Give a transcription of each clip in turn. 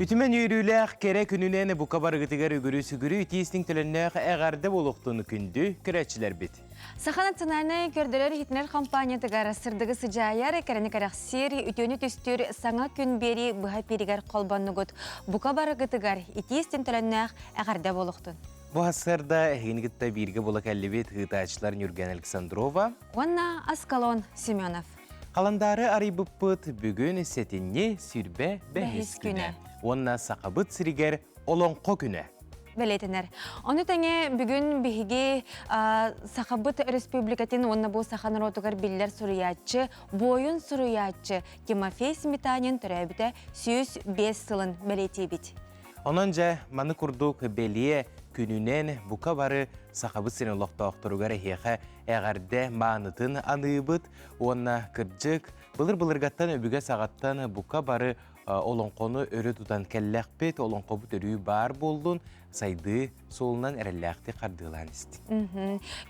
Ütümen yürüylək kere gününен bu kabarıgıtıgar ügürü itiyesinin tülennəq əğərdə boluqtuğunu kündü küräçiler bit. Саханат сценарный көрділер хитнер компанияттыгар сырдығы сыжайар экерені карақсир үтөні түстер саңа күн бері бұға перегер қолбаннығыт бұқа барығытыгар итиестен төліннәқ әғарда болуқтын. Bu hasırda hengitta birge bolak әллебет ғытачылар Нюрген Александрова. Онна Аскалон Семенов. Қаландары арайбыппыт бүгін сетінне сүрбе бәхіс күні. Онна сақабыт сірігер олонқо күні. Белетінер. Оны тәңе бүгін бігі Сақабыт Республикатын онна бұл сақаныр отығар білдер сұруятчы, бойын сұруятчы Тимофей Сметанин түрәбіті 105 сылын белеті бит. Онанжа маны күрдік белие күнінен бұқа бары Сақабыт сирен лоқтауқтыругар хеқа әғарде маңытын аныбыт, онна кірджік, бұлыр-бұлырғаттан өбіге сағаттан бұқа бары олонқоны өрі тұтан кәлләқпет, олонқобыт өрі бар болдың, сайды солынан әрәлләқті қардылан істі.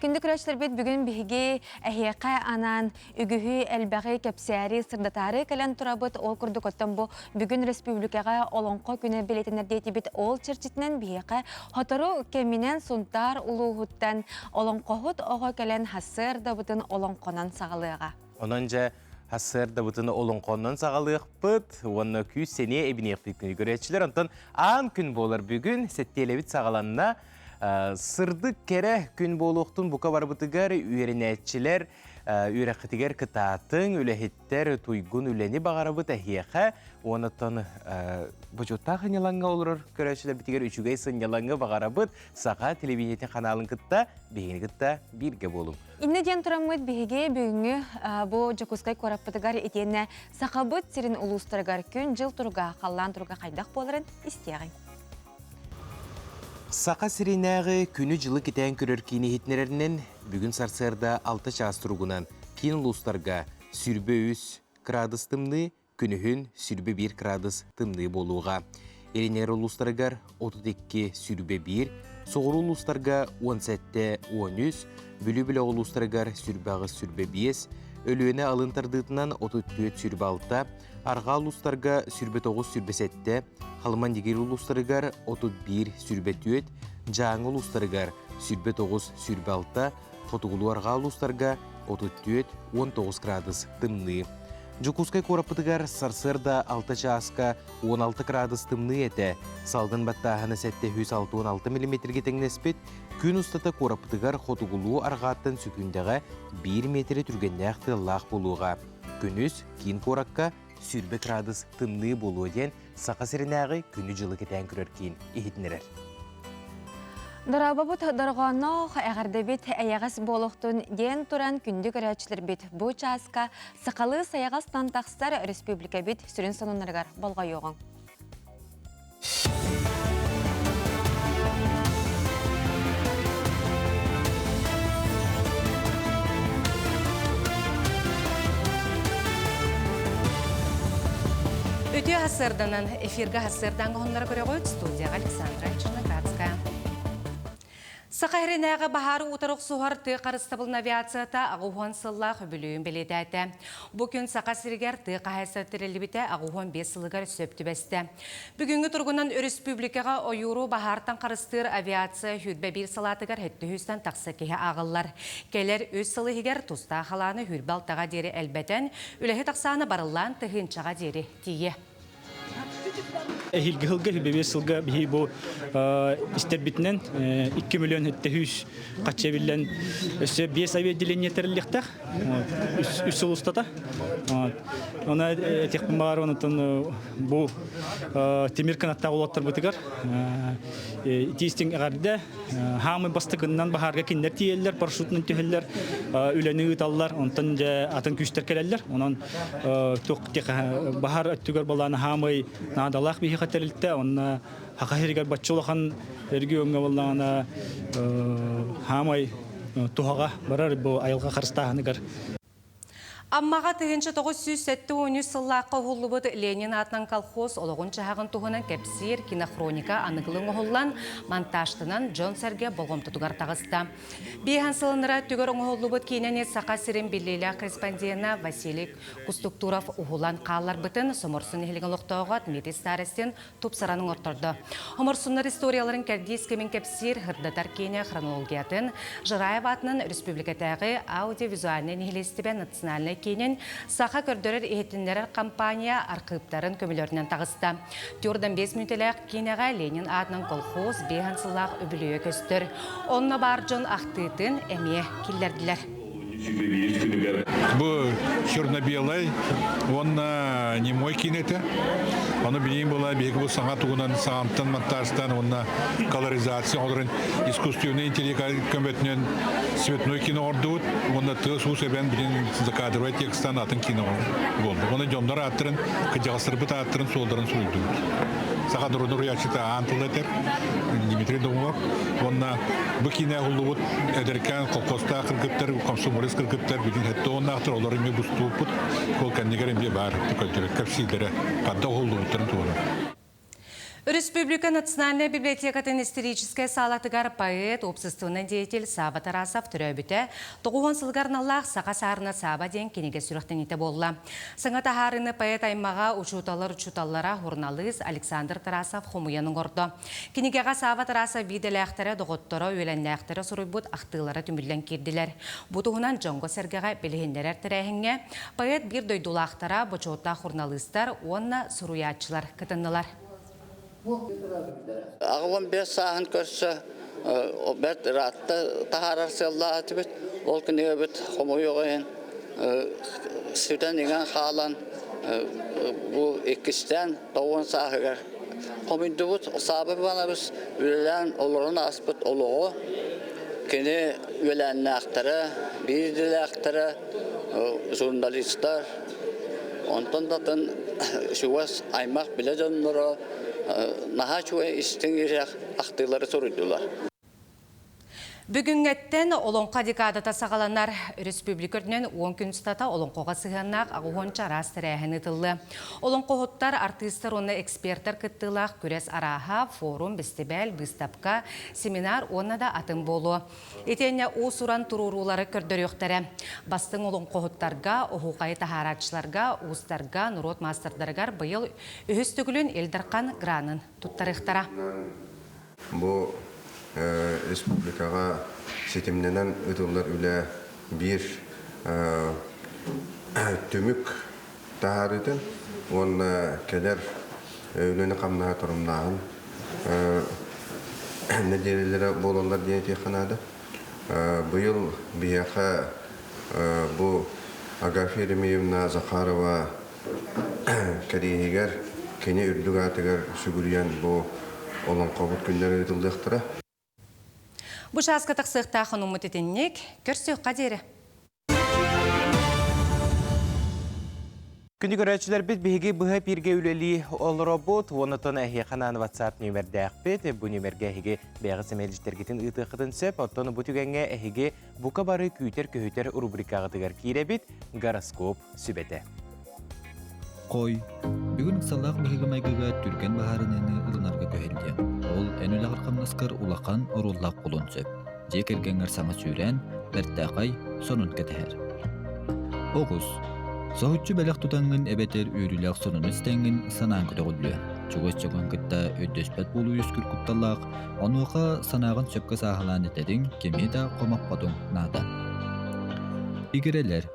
Күнді күрәшілер бет бүгін бігі әхеқа анан үгігі әлбәғі кәпсәрі сырдатары кәлән тұрабыт ол күрді көттен бұл бүгін республикаға олонқо күні білетінер дейті бет ол чырчетінен бігі хотыру кәмінен сұнтар ұлуғыттан олонқоғыт оға кәлән хасыр да бұтын олонқонан сағалыға. Онанжа Hasırda butunu olunqondan sağalıq bıt, onu küs seneye ebineğip büyükünü göretçiler. Ondan an gün bolar bugün settelevit sağalanına sırdık kere gün boluqtun buka var bıtıgar üyerinetçiler, üyrekitiger kıtatın, ülehitter, tuygun üleni bağara bıt ahiyeqa. Ondan bucutağın yalanga olur göretçiler bitiger üçügey sın yalanga bağara bıt, sağa televizyonete kanalın kıtta, beğeni kıtta birge bolum. İnne ден тұрамыд бігеге бүгінгі бұл Жакускай қораппытыгар етені Сақабыт сирин ұлыстырғар күн жыл тұрға, қаллан тұрға қайдақ боларын істеғін. Сақа сиринағы күні жылы кетен көрір кейіне хетнерерінен бүгін сарсырда 6 час тұрғынан кейін ұлыстарға сүрбе 3 градус тымны, күнігін сүрбе 1 градус тымны болуға. Ерінер ұлыстырғар 32 сүрбе 1, соғыр ұлыстарға 17-13, Бүлі-бүлі олыстырығар сүрбағы сүрбе 5, өліөне алынтардытынан 34 сүрбе 6, арға олыстарға сүрбе 9 сүрбе 7, қалыман дегер олыстырығар 31 сүрбе 4, жаңы олыстырығар сүрбе 9 сүрбе 6, қотығылу арға олыстарға 34-19 градус тымны. Жукускай қорапытығар сарсырда 6 часқа 16 градус тымны еті, салдың баттағаны сәтте 106-16 мм теңнеспет, күн ұстата қорапытығар қотығылу арғаттан сүкіндіға 1 метрі түргеннәқті лақ болуға. Күніс кейін қораққа сүрбе градус тымны болуы ден сақа сірінәғі күні жылы кетен көрер кейін ехетінерер. Дарабабыт дарғанық әғарды бет әйағас болуқтың ден тұран күнді көрәчілер бет бұл часқа сақалы саяғастан тақстар республика бет сүрін сонынларғар болға йоғын. Өте ғасырданан эфирға ғасырдан ғонлары көре қойд студияға Александра Черноградская. Сақайренәға бағары ұтарық суғар қарыстабылын авиацията ағуған сыллақ бүлуін беледі әті. Бүкін сақа сіргер қағайса тірелібіті ағуған 5 сылығар сөпті бәсті. Бүгінгі тұрғынан республикаға ойыру бағартан қарыстыр авиация хүрбе 1 салатығар әтті хүстен тақсы кеге ағылар. Келер өз сылығығар тұста қаланы хүрбе алтаға дері әлбәтен, үләхі тақсаны барылан тұхынчаға дері тие. Hilgi hübebe sılga bihi bu istebitnen 2 milyon hüs kaçabilen işte 5 ay dilen yeterlilikte üst ulustata ona tekrar ondan bu temir kanatta olatlar bitigar tisting garda hamı bastıkından baharga kinler tiyeller paraşütün tiyeller üleni utallar ondan atın küster kelerler onun tok bahar ötügar balana hamı nadalak bihi Хатерлте, он хакахиргар бачулахан эргиөнгө боллана хамай тухага барар бу айылга карстаханыгар. Аммаға тыгынчы 907 сыллаққа ғоллыбыд Ленин атынан колхоз олығын чағын туғынан кәпсир кинохроника анығылың оғылан монтажтынан Джон Сәрге болғым тұтығар тағыста. Бейхан сылыныра түгір оғылыбыд кейнені сақа сирен білейлі корреспондена Василий Кустуктуров оғылан қалар бұтын соморсын елген лоқтауға Дмитрий Старостин тупсараның ортырды. Оморсынлар историяларын кәрдейскемен кәпсир ғырдатар кейне хронологиятын Жыраев атының республикатағы аудиовизуальный нехилестібен национальный кейнен саха көрдөрер ehетінлерер компания арқыптарын көмілерінен тағысты. Түрден 5 минутелек кейнеға Ленин атының колхоз бейхансылақ өбіліе көстір. Онына бар жон ақтыйтын әме келдерділер. Бұл черно-белый, он не мой кинеті. Оны білейін бола, бегі бұл саңа туғынан, сағамтан, монтажтан, оны колоризация, оларын искусственный интеллект көмбетінен светной кино ордуыт, оны тыз ұс әбен білін закадровай текстан атын кино болды. Оны жомдар аттырын, кыжағыстырбыт аттырын, солдарын сұйдуыт. Сағадырын ұяшыта антыл әтер, Дмитрий Домов, оны бұл кино ұлуыт, әдеркен қолқоста қыргыптар, комсомолис қыргыптар, білін әтті оны ақтыр, олар еме бұстуыпыт, ол кәннегер әмбе бар, кәпсилері, қадда ұлуыттарын туылы. Республика Национальная библиотекатын историческая салатыгар поэт, общественный деятель Саба Тарасов түрөбіті, 9 сылгарналлах сақа сарына Саба ден кенеге сүріқтенеті болла. Саңа тахарыны поэт аймаға учуталлара журналист Александр Тарасов хомуянын орды. Кенегеға Саба Тарасов виделәқтері, доғыттары, өйленләқтері сұрыйбұт ақтылары түмілден керділер. Бұтығынан Джонго Сергеға білігендерер тірәхіңе, поэт бір дойдулақтара, бұчуытта журналистар, онна сұруятчылар кітіннылар. Ағылым 5 сағын көрсі, бәт ратты тахарар селла атыбет, ол күнеге бет қомойоғайын, сүтен еген қалан, бұл екістен 9 сағығар. Қомойды бұд, сабы бана біз өлелен олырын аспыт олығы, кені өләніне ақтыры, бейділі ақтыры, журналистар, онтан датын шуас аймақ біле жонлары, наха чуэ истен ерек ақтылары сұрыдылар. Бүгін әттен олонқа декадата сағаланар республикөрдінен 10 күн стата олонқоға сығаннақ ағуғонча рас тірәхін ұтылы. Олонқоғыттар, артистар, оны эксперттар күттілақ, күрес араға, форум, бестебәл, бұстапқа, семинар, оны да атын болу. Етене о сұран тұрурулары көрдір өқтәрі. Бастың олонқоғыттарға, оғуқай тахаратшыларға, ұстарға, нұрот мастердарғар бұйыл үхістігілін елдірқан гранын тұттарықтара. Республикаға сетімненен ұтылар үлі бір төмік тағарытын, оны кәдер өліні қамнаға тұрымнағын нәдерелері болалар дейін текқанады. Бұйыл бияқа бұл Агафья Ремеевна Захарова кәрейгер, кене үрдіг атығар сүгірген бұл олон қобыт күндері ұтылдықтыра. Бұш асқытық сықта қанумыт етіннек, көрсі қадері. Күнді көрәтшілер біт бігі бұға бірге үлелі ол робот, онытын әхе қанан WhatsApp нөмірді әқпет, бұл нөмірге әхеге бәғі сәмеліштергетін ұтықытын сөп, оттоны бұл түгенге әхеге бұқа бары күйтер көхітер рубрикағытығар кейлі біт, гороскоп сүбеті. Қой, бүгін салақ бұхығымайғыға түрген бағарынені ұлынарға көхелде. Ол әнілі ғырқамнаскар улақан оруллақ құлын сөп. Жек әргенғір саңа сүйрен, бәрттақай сонын кәтәр. Оғыз, соғытчы бәліқ тұтаңын әбәтер үйріліғ сонын істәңін санаң күтіғылы. Чуғыз чоған күтті өттөспәт болу үскір күтталақ, онуға санағын сөпкі сағылан етедің кемеді қомақ қотың нада. Игерелер.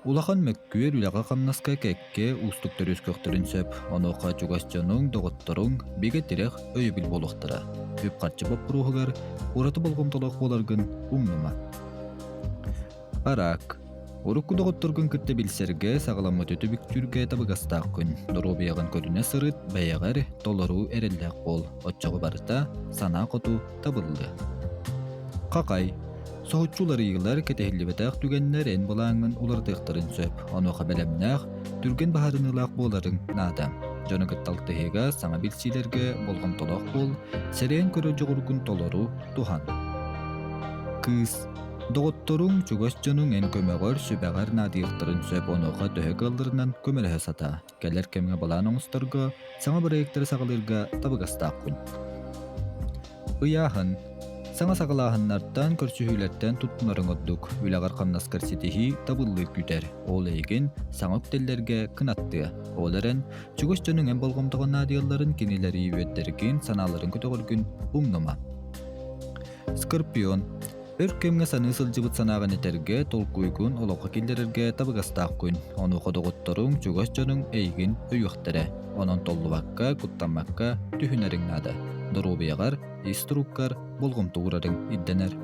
Улахан мәккүйер үліға қамнаска кәкке ұстықтыр өскөқтірін сөп, онуға чуғасчының доғыттырың беге терек өйбіл болуқтыра. Көп қатшы боп бұруғығар, ораты болғымтылық боларғын ұңныма. Барак. Орыққы доғыттырғын күтті білсерге сағаламы төті бүктүрге табығастақ күн. Дұру бейіған көріне сырыт, бәйіғар толару әрелдәқ бол. Отчағы барыта сана қоту табылды. Қақай. Соғытчулар иғылар кәтәхілі түгеннер ән болаңын олардықтырын сөп. Оны қабәлемнәқ түрген бағарынылақ боларын нада. Жоны күтталтығыға саңа білсилерге болған толақ бол, сәрен көрі жоғырғын толару тухан. Кыз. Доғытторун чугас жонун эн көмөгөр сүбәгәр надиықтырын сөп онуға төһө кылдырынан көмөлөһө сата. Келер кемге балаан оңустарга саңа проекттер сағылырга табыгастаақпын. Ыяһын саңа сағылаһыннардан көрсүһүләртен туттунарын отдук. Үләгәр камнаскар ситихи табыллы күтер. Ол эйген саңа өктеллерге кынатты. Оларын чугас жонун эн болгомдогон надиялларын кинилери үөттергин саналарын көтөгөлгүн уңнума. Скорпион Өркемге саны сылжыбыт санаган этерге толкуйгун олоққа келдерерге табыгастаақкүн. Оны қодоғыттырың чугас жонун эйгин өйіқтірі. Онын толлубакка, куттамакка түхінерің нады. Дорубияғар, иструккар, болғымты урарың идденер.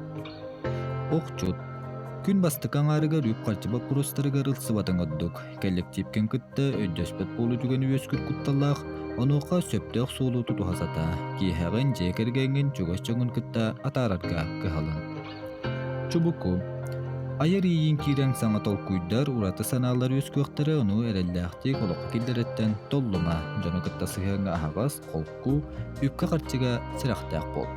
Оқчут. Күн бастықан арыға рүп қарчыбап құрыстарыға рылсыбатын отдук. Келлек тепкен кытты өйдөспет болу түген өскүр кутталақ. Онуға сөптеқ суылу тұту хасата. Кейхағын жекергенген чугас жоңын кытта атарарга кыхалын. Чубуку. Айыр ийин кирен саңа толкуйдар ураты саналар өскөқтері ону әрелләқтек олыққа келдереттен толлума. Жоны кытта сыхыңа ағас, қолку, үпқа қарчыға сирақтақ бол.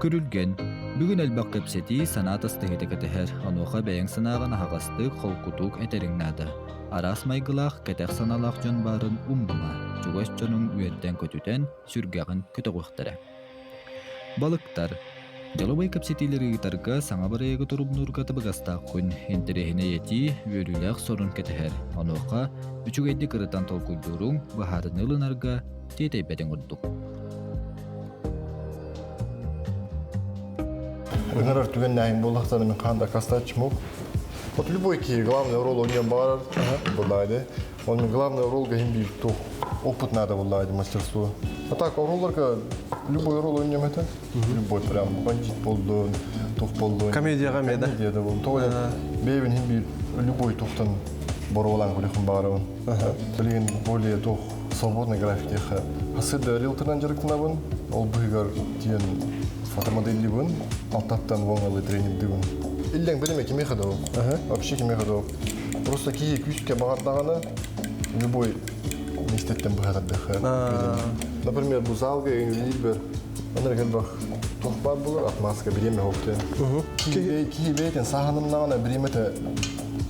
Көрілген. Бүгін әлбақ көпсети санат астығыды кәтіхер. Онуға бәйін санаған ағастық қолкутук әтеріңнады. Арас майгылақ кәтәқ саналақ жон барын умдума. Чугас жонун үйерден көтүтен сүргәғын көтіғықтары. Балықтар. Жалобай кәпсетилері гитарға саңа барайығы тұрып нұрға табығастақ күн. Интерехіне еті өріләқ сорын кәтіхер. Онуға үчігейді кырытан толкуйдурун бағарын ылынарға тетейбәден ұрдық. Өнерар түген нәйін болақтаны мен қанда кастач мог. Вот любой ки главный роль у него бар, булайды. Он главный роль геймби, то опыт надо булайды, мастерство. А так роллерка любой роль у него это, любой прям бандит полдон, тух полдон. Комедия, Комедия да был. То бейвен геймби любой тухтан боролан гулихун барон. Блин более тух свободный график теха. Хасыда риэлтордан жарыктана бун, ол быгар тиен фотомодели бун, алтаттан воңалы тренинг дигун. Иллен біліме кеме қадау, вообще кеме қадау. Просто кие күшке бағардағаны любой мектептен бұғадады. Например, бұл залға үйінілер бір, оныр кәлбақ тоқпар болыр, атмаска біреме хоқты. Кие бейтен сағанымнағына біреметі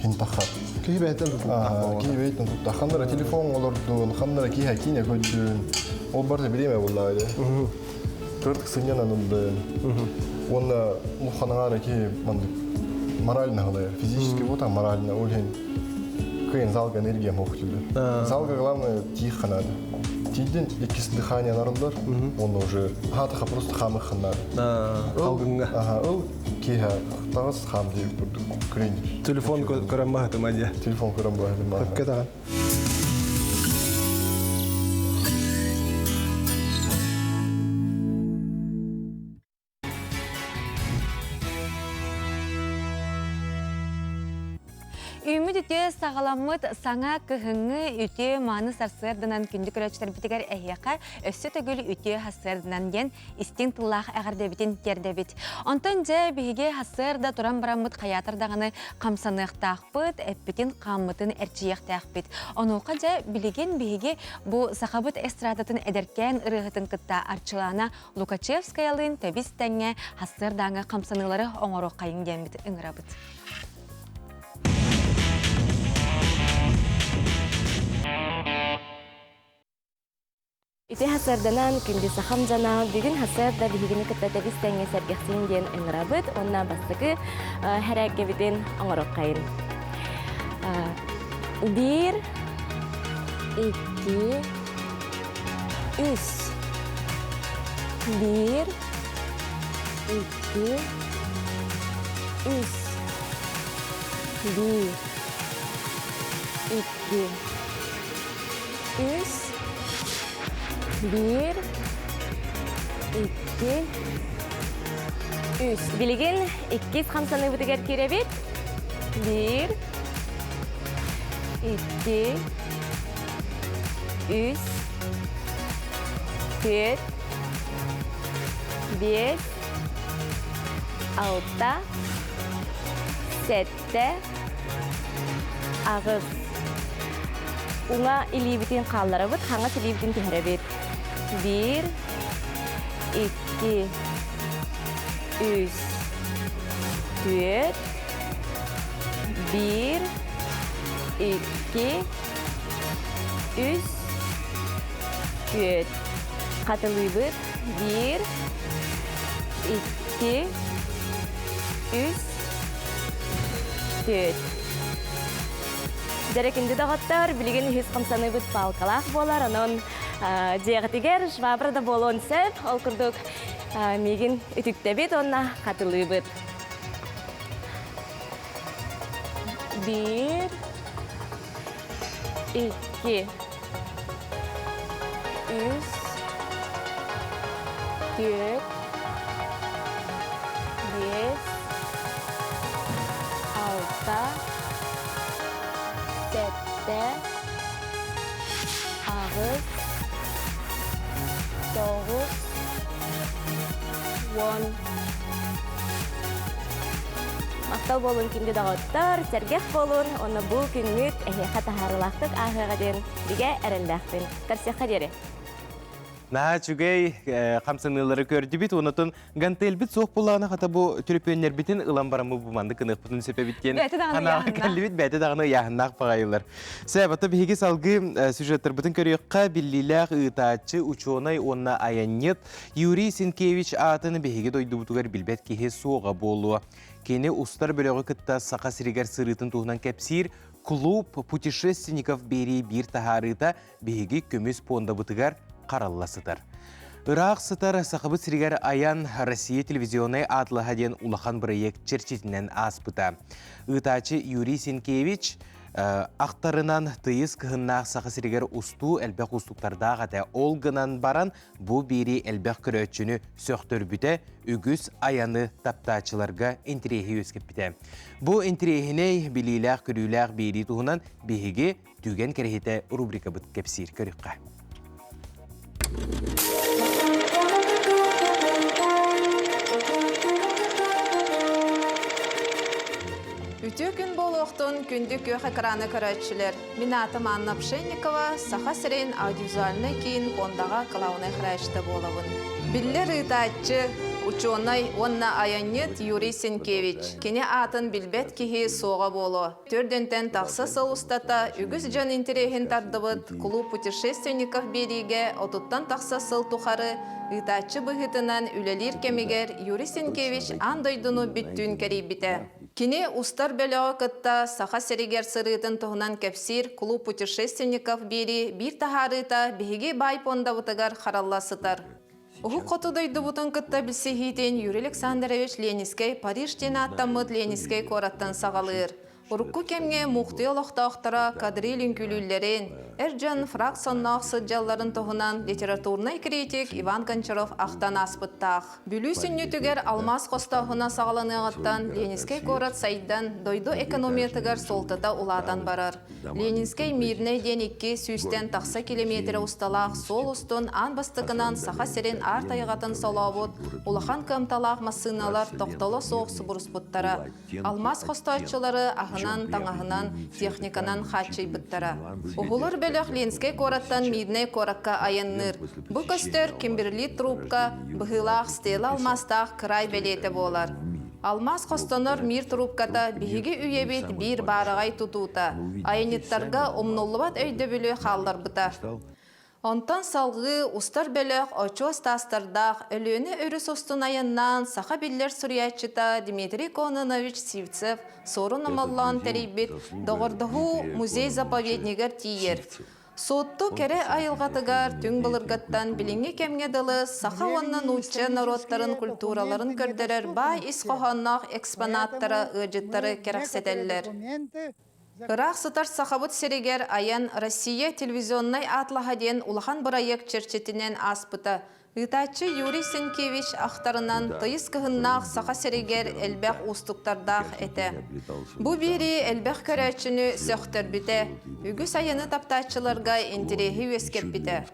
хинтақат. Кие бейтен тұттақат. Кие бейтен тұттақ. Қандыра телефон олырдың, қандыра кие кейне көтшін. Ол барды біреме болайды. Төртік сыңген анымды. Оны мұқаныңары кие морально главное, физически вот там морально очень кыйын залга энергия мохтылды. Залга главное тихо надо. Тиден икис дыхание нарылдар, он уже хатаха просто хамыхан надо. Алгынга. Ага, ол киха тағыз хам дейіп тұрды. Крень. Телефон көрем бағыты мадия. Телефон көрем бағыты мадия. Кетаған. Үміт үте сағаламыт саңа кыхыңы үте маны сарсырдынан күнді көрәчтер бітігер әйеқа өссі төгіл үте хасырдынан ген истин тыллақ әғардебітін тердебіт. Онтан жа бігі хасырда тұран барамыт қаятырдағыны қамсанықтақпыт, әппітін қаммытын әрчияқтақпыт. Онуға жа білеген бігі бұ сақабыт эстрадатын әдеркен ұрығытын кытта арчылана Лукачевскаялын төбістәңе хасырдаңы қамсанылары оңыру қайын дембіт үңірабыт. Ити хасарданан күнді сахам жана бүгін хасарда бігіні кітті бістәңе сәргексен ден ұңырабыт, онна бастығы әрәкке бітін оңырық қайын. 1, 2, 3. 1, 2, 3. 1, 2, 3. 1, 2, 3. Билеген 2 қамсаны бұтығар керебет. 1, 2, 3, 4, 5, 6, 7, ағыз. Уңа илибитин қаллары бұд, қаңа илибитин түйірі бет. 1, 2, 3, Түет. 1, 2, 3, түет. Қатылыбыт. 1, 2, 3, түет. Дәрекінді дағаттар, білген үз қымсаны бұд палқалақ болар, оның жеғітігер жвабырда болуын сөп, ол күрдік меген үтіктебет, онына қатылы бұд. 1, 2, 3, 4, 5, 6, 7, 8, 9, 10. Мақтал болын кімді дағыттар, сәргек болын, оны бұл күнгіт әйеқа тахарылақтық ағығаден біге әрілдәқпен. Қарсеқа дере. Наға чүгей қамсынылары көрді бит, онытын ғантел бит соқ болағына қата бұл түріпенер бітін ұлан барамы бұманды қынық бұтын сөпе біткен. Қанағы кәлі бит, бәті дағыны яғыннақ бағайылар. Сәбатты бігі салғы сюжеттер бұтын көріққа біліләқ ұйтачы учонай онна аянет Юрий Сенкевич атыны бігі дойды бұтығар білбәт кеге соға болуы. Кені ұстар бөліғі күтті сақа сірігер сырытын туғынан кәпсір, клуб путешественников бері бір тахарыта бігі көмес понда бұтығар қаралласыдар. Ирақ сытар сақыбы сірігер аян Россия телевизионы атлы хаден улахан проект черчетінен аспыта. Үтачы Юрий Сенкевич ақтарынан тыйыз кығыннақ сақы сірігер ұсту әлбәқ ұстуқтарда ғата олғынан баран бұ бері әлбәқ күрөтчіні сөқтір бүті үгіз аяны таптачыларға интерехи өскіп біті. Бұ интерехіне біліләқ күріләқ бері тұғынан бейге түйген керехеті рубрика бұт кепсір көріққа. Үтө күн бол оқтын күнді көк экраны көрәтшілер. Мен атым Анна Пшенникова, саха сірен аудиовизуальны кейін ондаға қылауны қырашты болуын. Биллер ытатчы, ученый онна аянет Юрий Сенкевич. Кене атын билбет кихи соға болу. Төрдентен тақсы сыл ұстата, үгіз жан интерехін тардыбыт, клуб путешественников бериге, отуттан тақсы сыл тухары, ытатчы бұғытынан үлелер кемегер Юрий Сенкевич андойдыну бүттін кәрейбіті. Кене устар бөліғі кытта саха серегер сырытын тұғынан кәпсір клуб путешественников бері бір тахарыта бігеге байпонда бұтығар қаралласытар. Оғы қотудайды бұтын кытта білсе хейтен Юрий Александрович Ленинский Парижтен аттамыд Ленинский кораттан сағалыр. Урукку кемге муқты олықтақтара кадрилин күлілерін, әржан фракционнақ сыджаларын тұғынан литературный критик Иван Гончаров ақтан аспыттақ. Бүлісін нүтігер алмаз қостағына сағаланығыттан Ленинский город сайдан дойду экономиятығар солтыда ұладан барар. Ленинский мирне ден 200 тақса километрі ұсталақ сол ұстын ан бастығынан саха серен арт айғатын салауыт, ұлақан көмталақ масыналар тоқталы соғысы бұрыспыттара. Алмаз қостағычылары ағынан, таңағынан, техниканан хатчай бұттара. Оғылыр бөліқ Ленинский кораттан мирне коракка аянныр. Бұл көстер кембірли трубка, бұғылақ стелі алмастақ край белеті болар. Алмаз қостаныр мир трубката бігі үйебет бір барығай тұтуыта. Айниттарға омноллыбат өйді білі қалдар бұта. Онтан салғы ұстар бөліқ очос тастардақ өліні өріс ұстын аяннан сақа білдер сүриятчыта Дмитрий Кононович Сивцев сорын амаллан тәрейбет доғырдығы музей-заповеднигер тиер. Сотту кәрі айылғатыгар түң бұлырғаттан біліңе кемге дылы сақа оннан ұтчы народтарын культураларын көрдірер бай исқоғаннақ экспонаттары ұжыттары керексетелер. Ирақ сытар сақабыт серегер аян Россия телевизионный атлахаден улахан проект черчетінен аспыта. Итачы Юрий Сенкевич ақтарынан тыйыз кығыннақ сақа серегер әлбәқ ұстықтардақ әті. Бұ бері әлбәқ көрәтшіні сөқтір біті, үгіс аяны таптачыларға интерехи өскеп біті.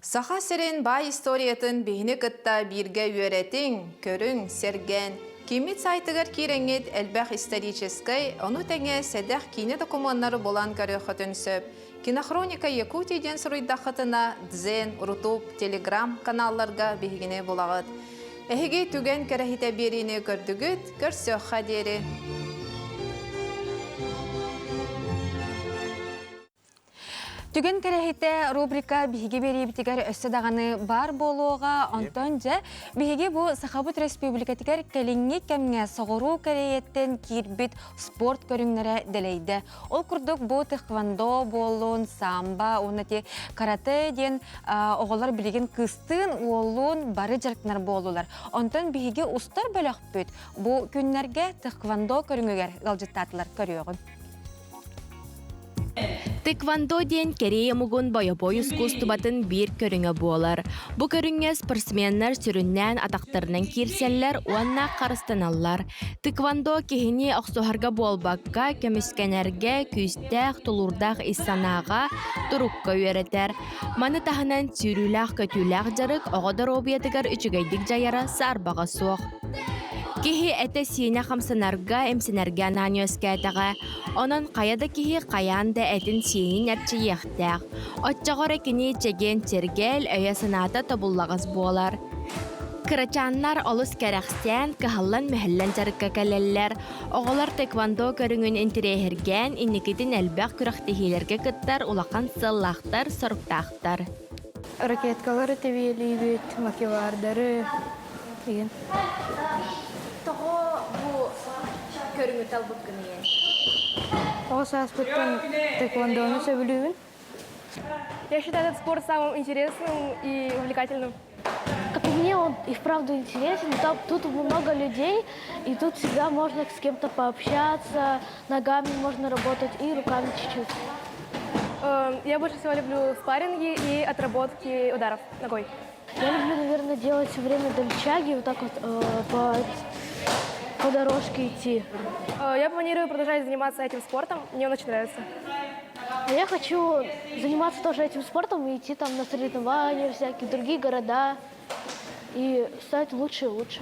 Сақа серен бай историятын бейіні күтта бірге өретің, көрің, серген. Кемет сайтығыр кереңет әлбәқ историческай, оны тәңе сәдәқ кейіне документары болан көрі құтын сөп. Кинохроника Якутийден сұруйдақытына Дзен, Рутуб, Телеграм каналларға бейгіне болағыд. Эһиги түген кәрәхите беріне көрдігіт, көрсөққа дері. Түген кәрәхите рубрика биһиге беребитигер өссө даганы бар болуға онтон же биһиге бу Сахабут Республикатигер келиңи кемге соғыру кәрәйеттен кирбит спорт көрүңнәре делейді. Ол курдук бу тэквондо болуын, самба, онати карате ден оғалар билеген кыстын уолуын бары жаркнар болулар. Онтон биһиге устар бөлөк бүт. Бу күннәргә тэквондо көрүңгәр галжыттатылар көрүөгүн. Тэквондо ден Корея мугун бойобой искусствобатын бир көрүңө болар. Бу көрүңө спортсменнер сүрүннән атактарынан кирселлер, уанна карыстаналлар. Тэквондо кихини оксухарга болбакка, көмүскенерге, күстәк, тулурдак иссанага, турукка үйрәтер. Маны тахынан сүрүләк көтүләк жарык, оғодар обиятыгар үчүгәйдик жайара сарбага суох. Кихи әте сине хамсанарга эмсенерге ананы өскәтәгә. Онын қаяда кихи қаянда әтін сиенин әрчі ехтәк. Отчағыра кені чеген тергел өйе сыната табуллағыз болар. Кырачаннар олыс кәрәқстен кахаллан мәхіллән жарыққа кәлелләр. Оғылар тэквондо көріңін интерехерген, инникетін әлбәқ күрақтехилерге кыттар, улақан сыллақтар, сұрықтақтар. Ракеткалары тевелейбет, макевардары деген. Тоғы бұ көріңі талбыт күнейен? Тоғы саспыттан тэквондоны сөбілуін. Я считаю этот спорт самым интересным и увлекательным. Как по мне, он и вправду интересен. Тут много людей, и тут всегда можно с кем-то пообщаться, ногами можно работать и руками чуть-чуть. Я больше всего люблю спарринги и отработки ударов ногой. Я люблю, наверное, делать все время дольчаги, вот так вот по дорожке идти. Я планирую продолжать заниматься этим спортом, мне он очень нравится. А я хочу заниматься тоже этим спортом и идти там на соревнования, всякие другие города и стать лучше и лучше.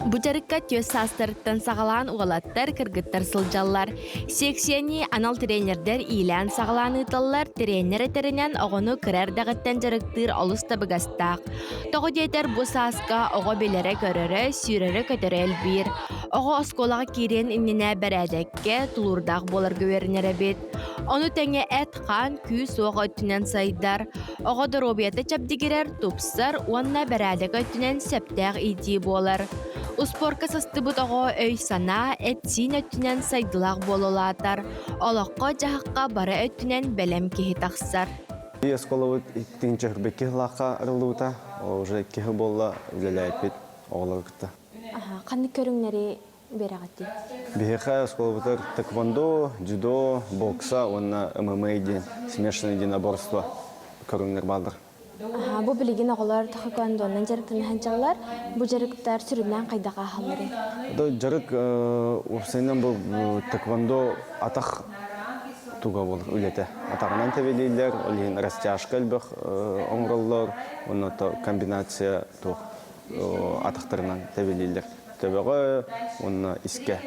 Бұжарыққа төс састырыттан сағалан уғалаттар кіргіттар сылжалар. Сексияни анал тренердер илән сағалан ұталар тренер әтерінен оғыны кірәрдіғіттен жарықтыр олыс табығастақ. Тоғы дейтер бұ сасқа оғы белері көрірі, сүйрері көтерел бір. Оғы осколаға керен инніне бәрәдәкке тұлырдақ болар көверінері бет. Оны тәңе әт қан күй соғы өттінен сайдар. Оғы дұробияты чапдегерер тұпсыр, онына бәрәдәк өттінен сәптәқ иди болар. Успорка састыбыт оғы өй сана, әтсин өттінен сайдылақ болулатар. Олаққа жағыққа бары өттінен бәлем кехи тақсар. Эсколовыт иттинче хырбекке лаққа арылуыта, уже кехи болла үлеләйт бет оғылар кітті. Қанды көріңнері берағатты? Бехеха эсколовытар тэквондо, дзюдо, бокса, онна ММА ден, смешанный единоборство көріңнер балдыр. Бұл білеген оғылар тэквондоның жарықтарын ханчалар, бұл жарықтар сүрінен қайдаға қалары? Жарық ұпсайынан бұл тэквондо атақ туға болыр үлеті. Атағынан тәвелейлер, олейін растяшқа әлбіқ оңғылар, оны комбинация атақтарынан тәвелейлер. Төбеғі, оны іске,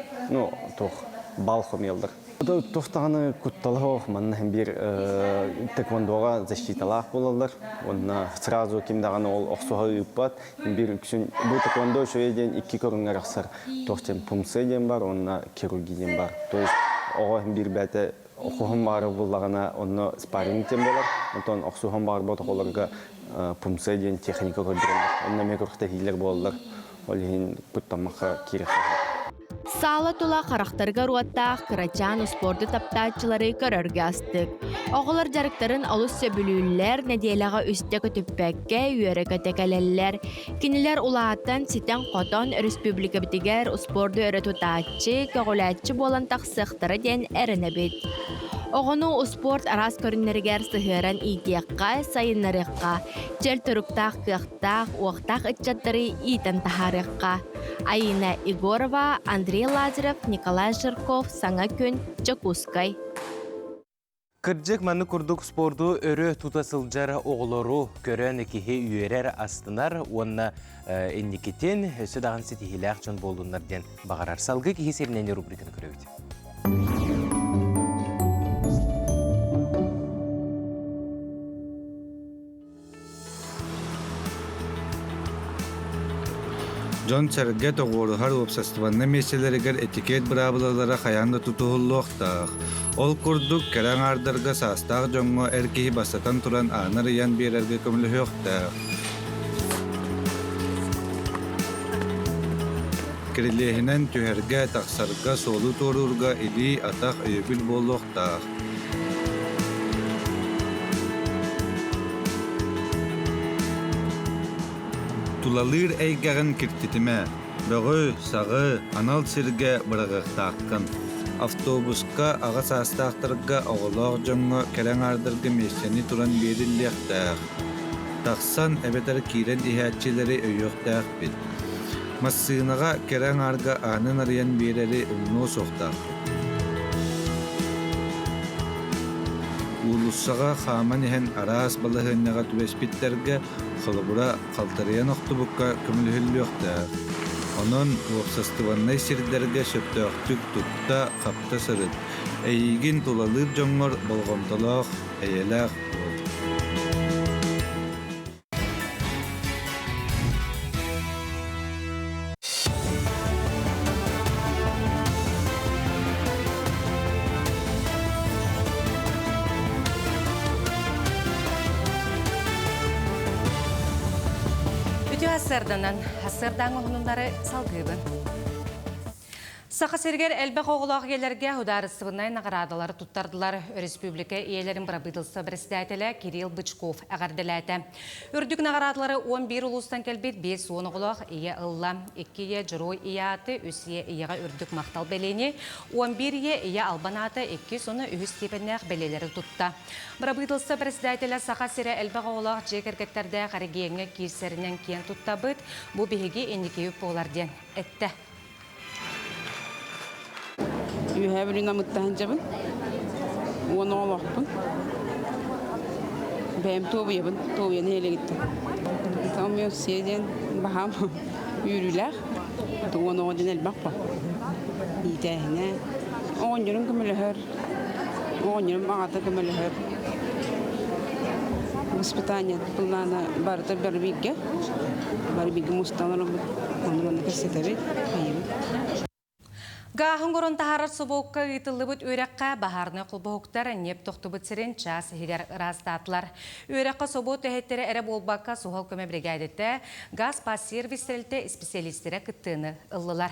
бал қомелдір. Тоқтағаны күтталығы, маннан бір тэквондоға защиталақ болалар. Оны сразу кемдағаны ол оқсуға ұйыппат. Бір үксін, бұл тэквондо шөйеден 2 көріңер ақсар. Тоқтен пумсы ден бар, оны хирургиден бар. То есть, оға бір бәті оқуғын бары болағына оны спаррингтен болар. Онтан оқсуғын бары болдық оларға пумсы ден техника көрдірілер. Онына мекұрықта хейлер болалар. Ол ең күттамаққа керек. Сала тула қарақтарға руаттақ кырачан спорты таптаатчылары көрөрге астык. Оғылар жарықтарын олыс сөбілүүлер нәделаға үсті көтіппәкке үйері көтекәлелер. Кинилер улааттан ситен қотон республика бітігер спорты өрі тұтаатчы, көғіләтчі болан тақсықтары ден әріні бет. Оғыну спорт арас көрінергер сығыран идеққа, сайынырыққа, жел тұрықтақ, қықтақ, оқтақ үтчаттары итін тахарыққа. Аина Игорова, Андрей Лазарев, Николай Жирков, Саңа күн, Джакускай. Кырджык маны курдук спорту өрі тутасылжар оғылыру көрін кихе үйерер астынар, онна энникетен сөдағын сетихиләқ жон болдыңнарден бағарар. Салғы кихе серінен рубриканы көрөйді. John Serget oğurluğar obsestivanna meseleriger etiket brabılalara hayanda tutuhulluqtaq. Ol kurduk kerang ardarga sastaq jongo erkehi basatan turan anar yan bir erge kömlühüqtaq. Kirlehinen tüherge taqsarga solu torurga ili ataq öybül bolluqtaq. Tulalır eygağın kirtitime, böğü, sağı, anal sirge bırağıqtaqın. Avtobuska ağa sastaqtırga oğulaq jongo keren ardırgı meseni turan berilliqtaq. Taqsan ebeter kiren ihatçileri öyüqtaq bit. Massığınağa keren arga anın arayan bereri umnu soqtaq. Ulussağa xaman ehen aras balahınnağa tübespitlerge xılbura qaltarayan oqtubukka kümlühüllüqtaq. Onun uqsastıvannay sirderge söptöqtük tutta qapta sırıt. Eygin tulalır jonğor bolğomtoloq, eyelaq bol. Hasırdan oğlunları salgıbın. Saqa serger elbaq oğulaq gelerge hudarısıvınay nağaradaları tuttardılar. Respublika iyelerin brabıdılsa presidentele Kirill Bычков ağardilete. Ürdük nağaradaları 11 ulustan kelbet 5 10 oğulaq iya ılla, 2 iya jiro iyatı, 3 iya iyaga ürdük maqtal beleni, 11 iya albanatı, 2 sonu ühüs tepenneq beleleri tutta. Brabıdılsa presidentele saqa serge elbaq oğulaq jekergetterde qarigiyenge kirserinden kiyen tuttabıt, bu bihigi endikeyip boğlarden ette. Yühəbülüna muttahancabın. Onu olaqpın. Benim toğuyabın. Toğuyan hele gitti. Tam yok seyden baham yürüler. Onu odan el bakpa. İdehine. 10 yılın kımılahır. 10 yılın ağata kımılahır. Воспитание плана барта барбиге. Барбиге мусталарım. Onu bana kesetebek. Gahın gorun taharar soboqqa ıtıllıbıt öyraqqa baharını qulbuhuktar nep toxtubut sirin ças higar rastatlar. Öyraqqa sobot tehettere ere bolbaqqa sohal köme brigadette gaz pas servistelte spesialistlere kıttığını ıllılar.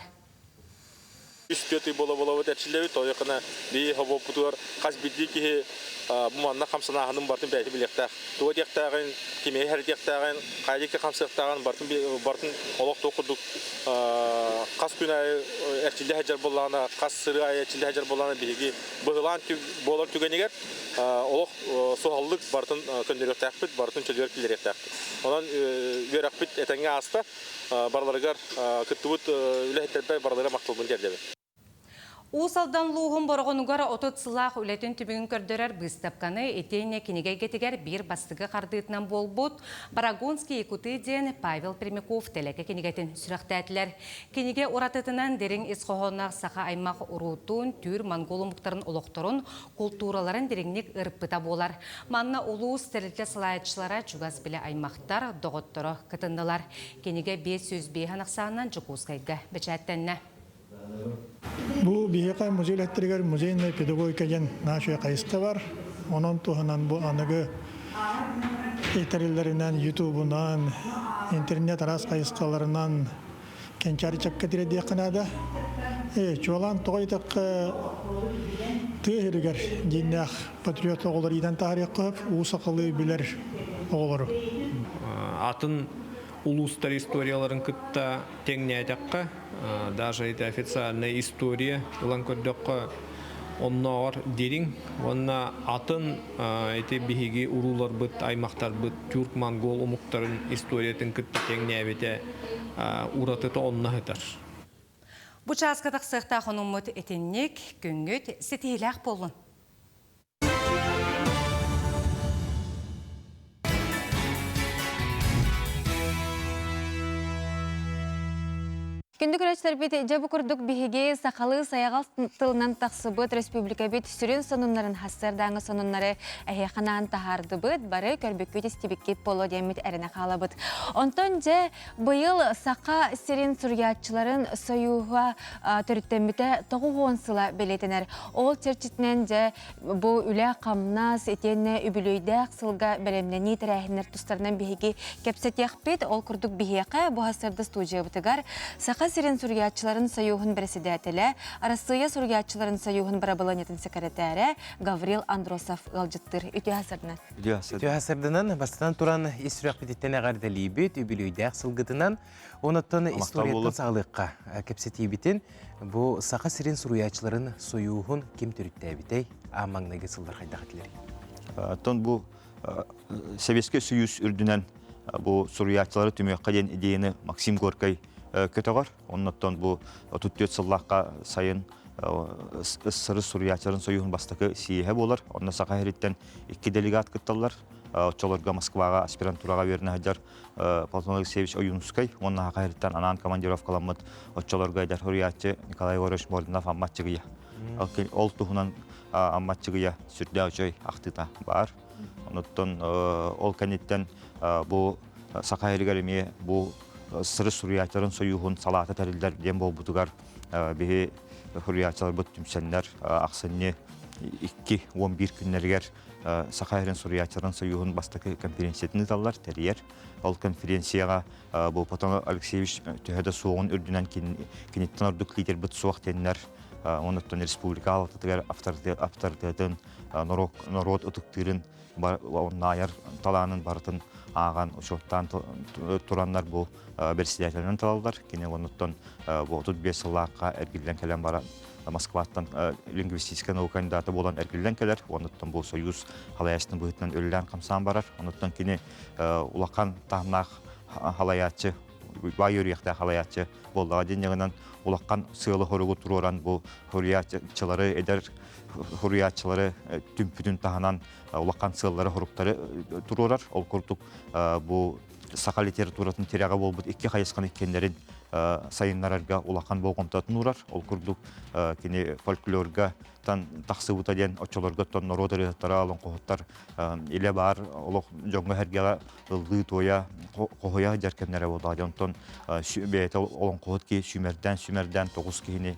Üstütü bola ötçilevi toyaqına bir hava putur qas biddi ki bu manna qamsanahanın bartın bəyti biləkdə. Tuğa deyəqdəğin, kimi hər deyəqdəğin, qaylıqda qamsıqdəğin bartın olaq toxuduq. Qas günə ərçində həcər bolağına, qas sırı ay ərçində həcər bolağına bilgi bığılan bolar tügənigər olaq soğallıq bartın köndürük təqbit, bartın çölürük bilərək təqbit. Ondan verəqbit etəngə asda barlarıqar kıttıbıt üləhətlərбәй barlara maqtılbın derdəbə. Usaldan luğun borğonugara otot sılaq ületin tübügün kördörər bыстапkаны eteyne kinige getiger bir bastıgı qardıqnan bolbut Baragonski Yakutidien Pavel Permяков teleke kinigetin süraqtədilər. Kinige oratıtınan derin isqoğonaq saqa aymaq urutun tür Mongolu muqtarın oloqtorun kulturaların derinlik ırpıta bolar. Manna ulus terlitle sılayatçılara çugas bile aymaqtar doğottoru kıtındılar. Kinige 500 behanaqsağından Cukuskayga beçəttənne. Bu bihekay müzeyləttirger müzeyin pedagogika gen naşoya kayıska var. Onun tuhanan bu anıgı eterilerinden, YouTube'undan, internet aras kayıskalarından kençari çakkatire diye kanada. Çoğalan toğaytak tığırger dinnak patriot oğulur iden tarih kıp, uğsakalı bilir oğuluru. Atın улустар историяларын кытта теңнәтәккә, даже это официальная история улан көрдөккә оннор дерин, онна атын эти биһиги урулар бит, аймактар бит, türk монгол умуктарын историятын кытта теңнәбете уратыта онна хәтер. Bu çaska taqsıqta xonumut etinnik güngüt setihlaq bolun. Күндік көрәчтер бет жабы күрдік бігеге сақалы саяғал тылынан тақсыбыт республика бет сүрін сонунларын хассардаңы сонунлары әйеқанан тахарды бұд, бары көрбеккөт істебекке поло демет әріне қалабыд. Онтон же бұйыл сақа сирен сүргатчыларын союға түріттенбіті тоғы сыла белетінер. Ол черчетінен же бұл үлі қамнас етені үбілейдәк сылға бәлемнені тәрәхінер тұстарынан бігеге кепсетек бет, ол күрдік бігеға бұл хасырды студия бұтығар. Сақа сирен сүргатчыларын союғын бірседәтілі, Россия сүргатчыларын союғын барабыланетін секретәрі Гаврил Андросов ғалжыттыр. Үті хасырдынан? Үті хасырдынан бастан туран историяқ бететтен ағардали бет, үбілейдәк сылғытынан, онаттан историятын сағылыққа кепсеті бетін, бұл сақа сирен сүргатчыларын союғын кем түрітті бетей, амаңнағы сылдар қайда қатылары? Тон бұл Советский Союз үрдінен бұл сүргатчылары түмеққа ден идеяны Максим Горкай көтөгөр. Оннотон бу 34 сыллакка сайын сыры сурьячарын союгун бастакы сиэхе болар. Онна сака хериттен 2 делегат кытталар. Очолорга Москвага аспирантурага берне хаджар Платон Алексеевич Оюнскай. Онна сака хериттен анан командировкаламыт очолорга айдар сурьячы Николай Егорович Мординов амматчыгыя. Ол тухунан амматчыгыя сүрдәүчөй актыта бар. Оннотон ол канеттен бу сака херигереме бу сыры сурьячарын союғын салаты тәрілдер дем бол бұтығар бейі сурьячалар бұт түмсенлер ақсынне 2-11 күннергер сақайрын сурьячарын союғын бастықы конференциятыны талар тәрiyер. Ол конференцияға бұл Платон Алексеевич түйеді соғын үрдінен кенеттен ордық лидер бұт соғ тенлер, онықтан республикалық авторитетін, народ ұтықтырын, аяр таланын бартын аған ұшоттан тұранлар бұл берседәтелерін талалдар. Кене оныттан бұл 35 сыллаққа әргілден кәлен бара Москваттан лингвистическа наука кандидаты болан әргілден кәлер. Оныттан бұл союз халаясының бұғытынан өлілен қамсан барар. Оныттан кене ұлақан тағынақ халаятчы, бай өрияқта халаятчы болдыға денегінен ұлаққан сығылы хорығы тұроран бұл хориятчылары әдер хуриятчылары түмпүтін тағынан ұлаққан сығылары хорықтары тұрорар. Ол құрдық бұл сақа литературатын теряға бол бұд 2 қайысқан еккендерін сайынларарға ұлаққан болғымтатын ұрар. Ол құрдық кене фольклорға тақсы бұта ден очоларға тон народарыттары алын қоғыттар еле бар олық жоңға әргеға ұлғы тоя қоғыя жаркемнері болды. Онтон бәйті олын қоғыт ке сүмерден 9 кейіне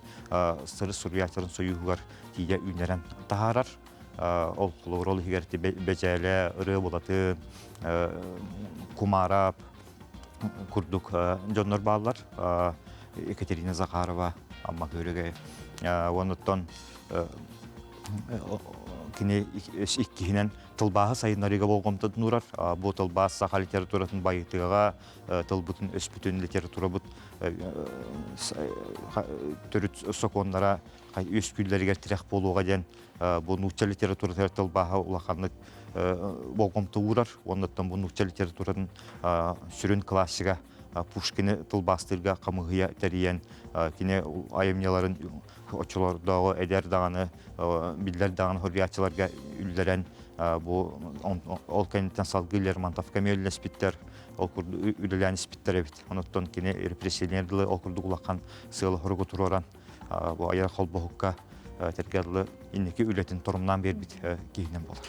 сыры сүргатырын сойуғығар тейде үйнерен тағарар. Ол құлығыр егерді бәжәлі, ұры болатын, кумарап, күрдік жонлар балар. Екатерина Захарова, амма көрігі. Оныттан кене иккихінен тылбағы сайынларыға болғымтатын ұрар. Бұл тылбағы сақа литературатын байытыға, тылбытын өспүтін литература бұд түріт соқонлара өспүллерігер тірек болуға ден бұл нұқча литература тылбағы ұлақанлық болғымты ұрар. Оныттан бұл нұқча литературатын сүрін классиға Пушкины тылбастырға қамығыя тәрейен кене айымнеларын очылардағы әдер дағаны, білдер дағаны хорриятчыларға үлдерен ол кәнеттен салғы Лермонтов көмелі спиттер, ол күрді үліләні спиттер әбіт. Оныттан кене репрессиялерді ол күрді ұлаққан сығылы хорғы тұроран аяр қол бұғыққа тәркерлі иннекі үлетін тұрымнан бербіт кейінен болар.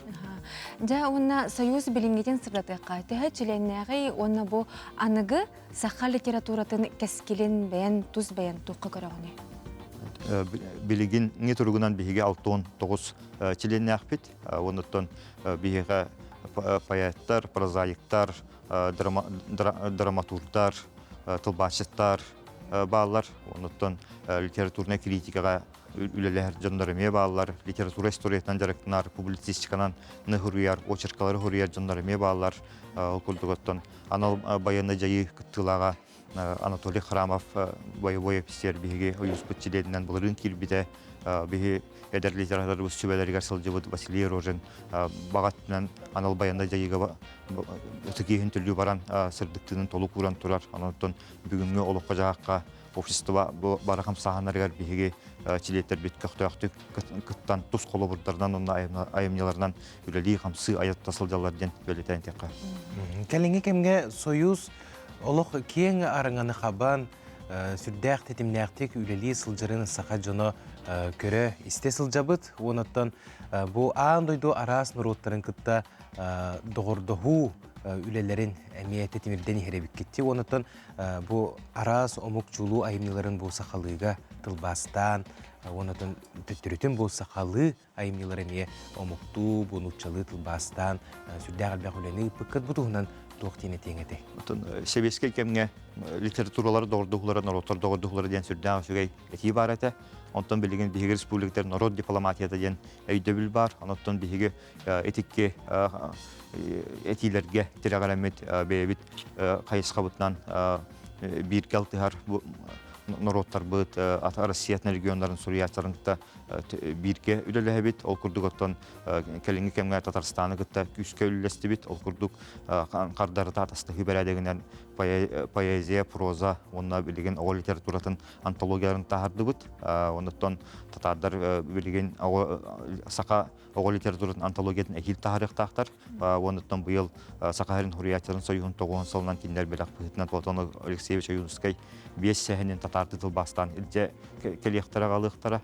Жа онна союз билингетен сырдатыққа тәхі чіленнәғи онна бұл анығы сақа литературатын кәскелен бәйін, тұз бәйін тұққа көріғыны? Билигин не тұрғынан бейге 6-9 чіленнәқ бет. Оныттан бейге поэттар, прозаиктар, драматургдар, тылбашыттар балар. Оныттан литературная критикаға үлелер жандарыме балар, литература историятан жарықтынар, публицистиканан нығыруяр, очеркалары хұрияр жандарыме балар. Ол күлдігіттен анал баяны жайы күттілаға Анатолий Храмов бой пистер беге оюз бутчилединен булырын кирбите беге эдер литература бүсчүбелерге сылжыбыт Василий Рожен багаттан анал баянда жайыга тыкиһин түлүү баран сырдыктынын толук уран турар. Анаттан бүгүнгө олукка жакка общество баракам саханаргар беге чилеттер бит кахтыактык кыттан тус колобурдардан онна айымнялардан үлели камсы аят тасылжаларден белетен текка. Кәлеңе кемге союз олық кең арыңаны қабан сүрдәк тетимнәктик үлели сылжырын сақа жоно көрі исте сылжабыт. Онаттан бу аандойду арас нуроттарын кытта доғырдоху үлелерин әмие тетимирден ихеребик кетти. Онаттан бу арас омук чулу айымныларын бу сақалыға тылбастан, онатын түттүрүтүн бу сақалы айымнылар әмие омукту, бу нутчалы тылбастан, сүрдәк албақ үлені пыққыт бұтуғынан тоқтені теңеті. Себеске кемге литературалары доғырдығылары, народтар доғырдығылары ден сүрдәң сүгей әти бар әті. Онтан білген биһиги республикатар народ дипломатията ден өйдөбіл бар. Онтан биһиги этикке этилерге тирәгәләмет бәйбит қайысқабытнан бір кәлтіғар народтар бұд Россиятын регионларын Суриятларын кітті бірге үлелі бит. Ол күрдік оттан кәлінгі кәмге Татарстаны кітті күске үлелесті бит. Ол күрдік қардары татасты хүбәрәдегінен поэзия, проза, онына білген оғы литературатын антологияларын тағарды бұд. Онықтан татардар білген сақа оғы литературатын антологиятын әкел тағарық тақтар. Онықтан бұйыл сақағарын Хуриятларын сойығын 9 салынан кендер белақ бұхытынан Платон Алексеевич Аюнскай 5 сәхінен татарды тылбастан үлде келектері қалықтары.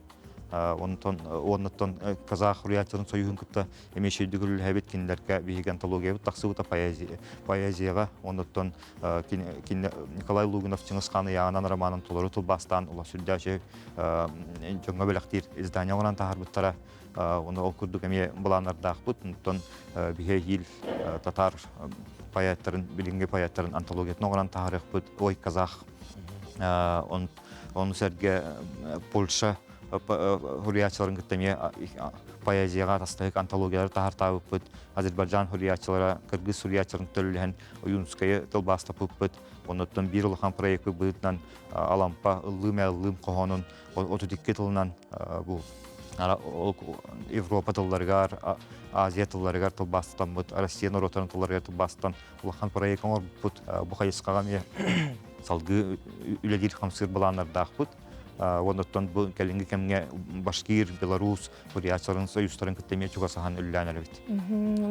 Онықтан қазақ Хуриятларын сойығын күтті емешейді күлі әбет кендерге бейгі антология бұд тақсы бұта поэзияға. Онықтан Николай Лугунов Чыңғысқаны яғынан романын толыры тылбастан ұла сүрдәші жоңға бөліқтер издания оңынан тағар бұттара. Оны ол күрдік әме бұланардақ бұд. Онықтан біге ел татар поэттарын, білінге поэттарын антологиятын оңынан тағарық бұд. Ой қазақ. Оны сәрге Польша Хурриятчыларын күттеме поэзияға тастайық антологиялар тағар табып бұд. Азербайджан Хурриятчылары, Кыргыз Хурриятчыларын төлілген Уюнская тылбаста бұд. Онықтан бір ұлыған проекті бұдынан алампа ылым қоғанын отудикке тылынан бұл Европа тылларығар, Азия тылларығар тылбастан бұд, Россия народтарын тылларығар тылбастан ұлыған проект оңыр бұд. Бұқа есқаға ме салғы үлелер қамсыр бұланардақ бұд. Онықтан бұл кәлінгі кәмге Башкир, Беларусь, Хурриятчыларын союзтарын күттеме чуғасаған үлілән әлбет.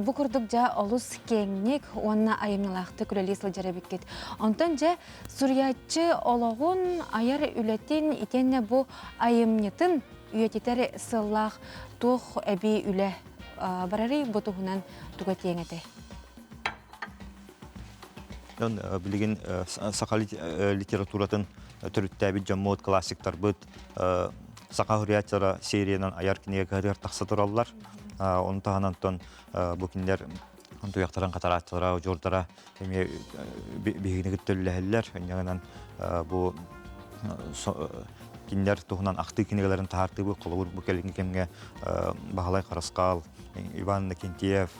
Бұ күрдік жа олыс кеңнік, онына айымнылақты күлелі сылжары біккет. Онтан жа Сурьятчы олығын аяр үлетін итенне бұ айымнетін үйететер сыллақ тұқ әбі үлі барары бұтығынан тұға теңеті. Білген сақа литературатын түріттәбі жаммуыт классиктар бұд сақа Хурриятчылары сериядан аяр кенеге ғарияр тақсы тұралылар. Оны тағанантон бұкіндер тұяқтаран қатаратчылара, жордара бейгіні күттілілі әлілер. Бұл киндер туһунан ахты кинегелерин таарты бу колобур бу келинге кемге Бахалай Караскал, Иван Накентьев,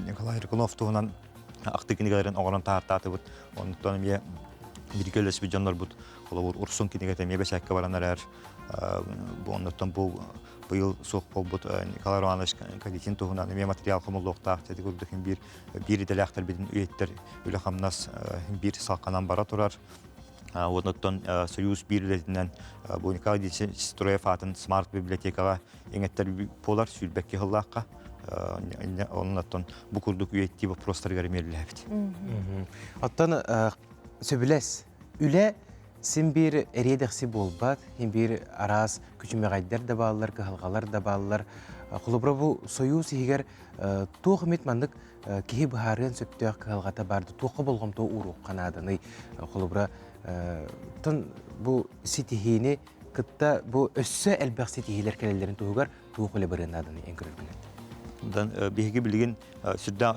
Николай Рыкунов туһунан ахты кинегелерин оңорон таартаты бут. Онтон ме биркелес би жандар бут колобур урсун кинегете ме бешакка баранар. Бу онтон бу быйыл сук болбут Николай Романович Кадетин туһунан ме материал комуллуктар теди көрдөкүн бир делактар бидин үйеттер үле хамнас бир салканан бара турар. Онуттан Союз бирлетинен бу Николай Строев атын смарт библиотекага эңеттер полар сүлбекке хыллакка. Онуттан бу курдук үйетти вопростар гармерлебит. Оттан сөбүлес үле син бир эредекси болбат, бир арас күчүмөгайдар да баалар, кыhalgalar да баалар. Кулубра бу Союз егер тоохмет мандык кихи бахарын сөптөк кыhalgata барды. Тоохо болгомто урук канаданы кулубра тон бу ситихини кытта бу өссө элбек ситихилер келелерин тугар туухуле барынаданы эңкөргүнөт. Дан биһиги билген сүрдә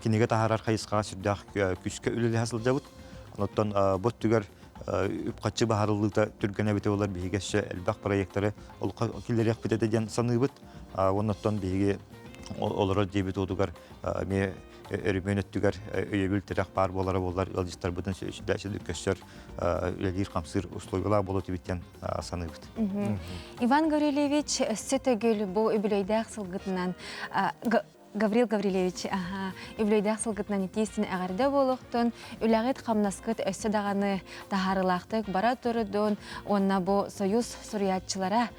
кинеге тахарар хайыска сүрдә күскә үлеле хасылжабыт. Оттон бот түгәр үпкачы баһарлыкта түргәнә бите булар биһигәшә элбек проектлары ул килерәк бите дигән саныбыт. Оннан биһиги олора дебит одугар ме өрмөнөт түгәр өйбүл терәк бар болары болар ялҗистар бутын сөйдәшә көчөр үлелер камсыр условиялар болот биттен саныбыт. Иван Гаврилевич сөтөгөл бу үбүлөйдәк сылгытынан Гаврил Гаврилевич, үбүлөйдәк сылгытынан итесин әгәрдә болуктан үләгет камнаскыт өссө даганы тахарылактык бара турдун онна бу Союз Сурьятчылара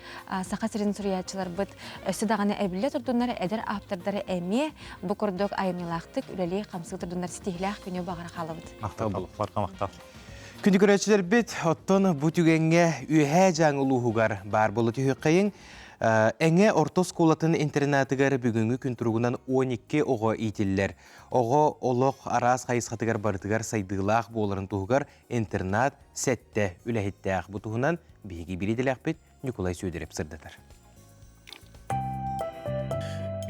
сакасырын Сурьятчылар бит өссө даганы әбиле турдуннар эдер автордары эми бу курдук аймылактык үләли камсы турдуннар стихлях күнө багара халыбыт. Мактал булып барга мактал. Күнді көрәтшілер бет, оттон бұ түгенге үйе жаңылуғығар бар болы түйіқайын. Әңе ортос қолатын интернатығар бүгінгі күн тұрғынан 12 оғы итілер. Оғы олық арас қайысқатығар бардығар сайдығылақ боларын тұғығар интернат сәтті үләхетті ақ бұтығынан бейгі біледіләқ бет Николай Сөдереп сырдатар.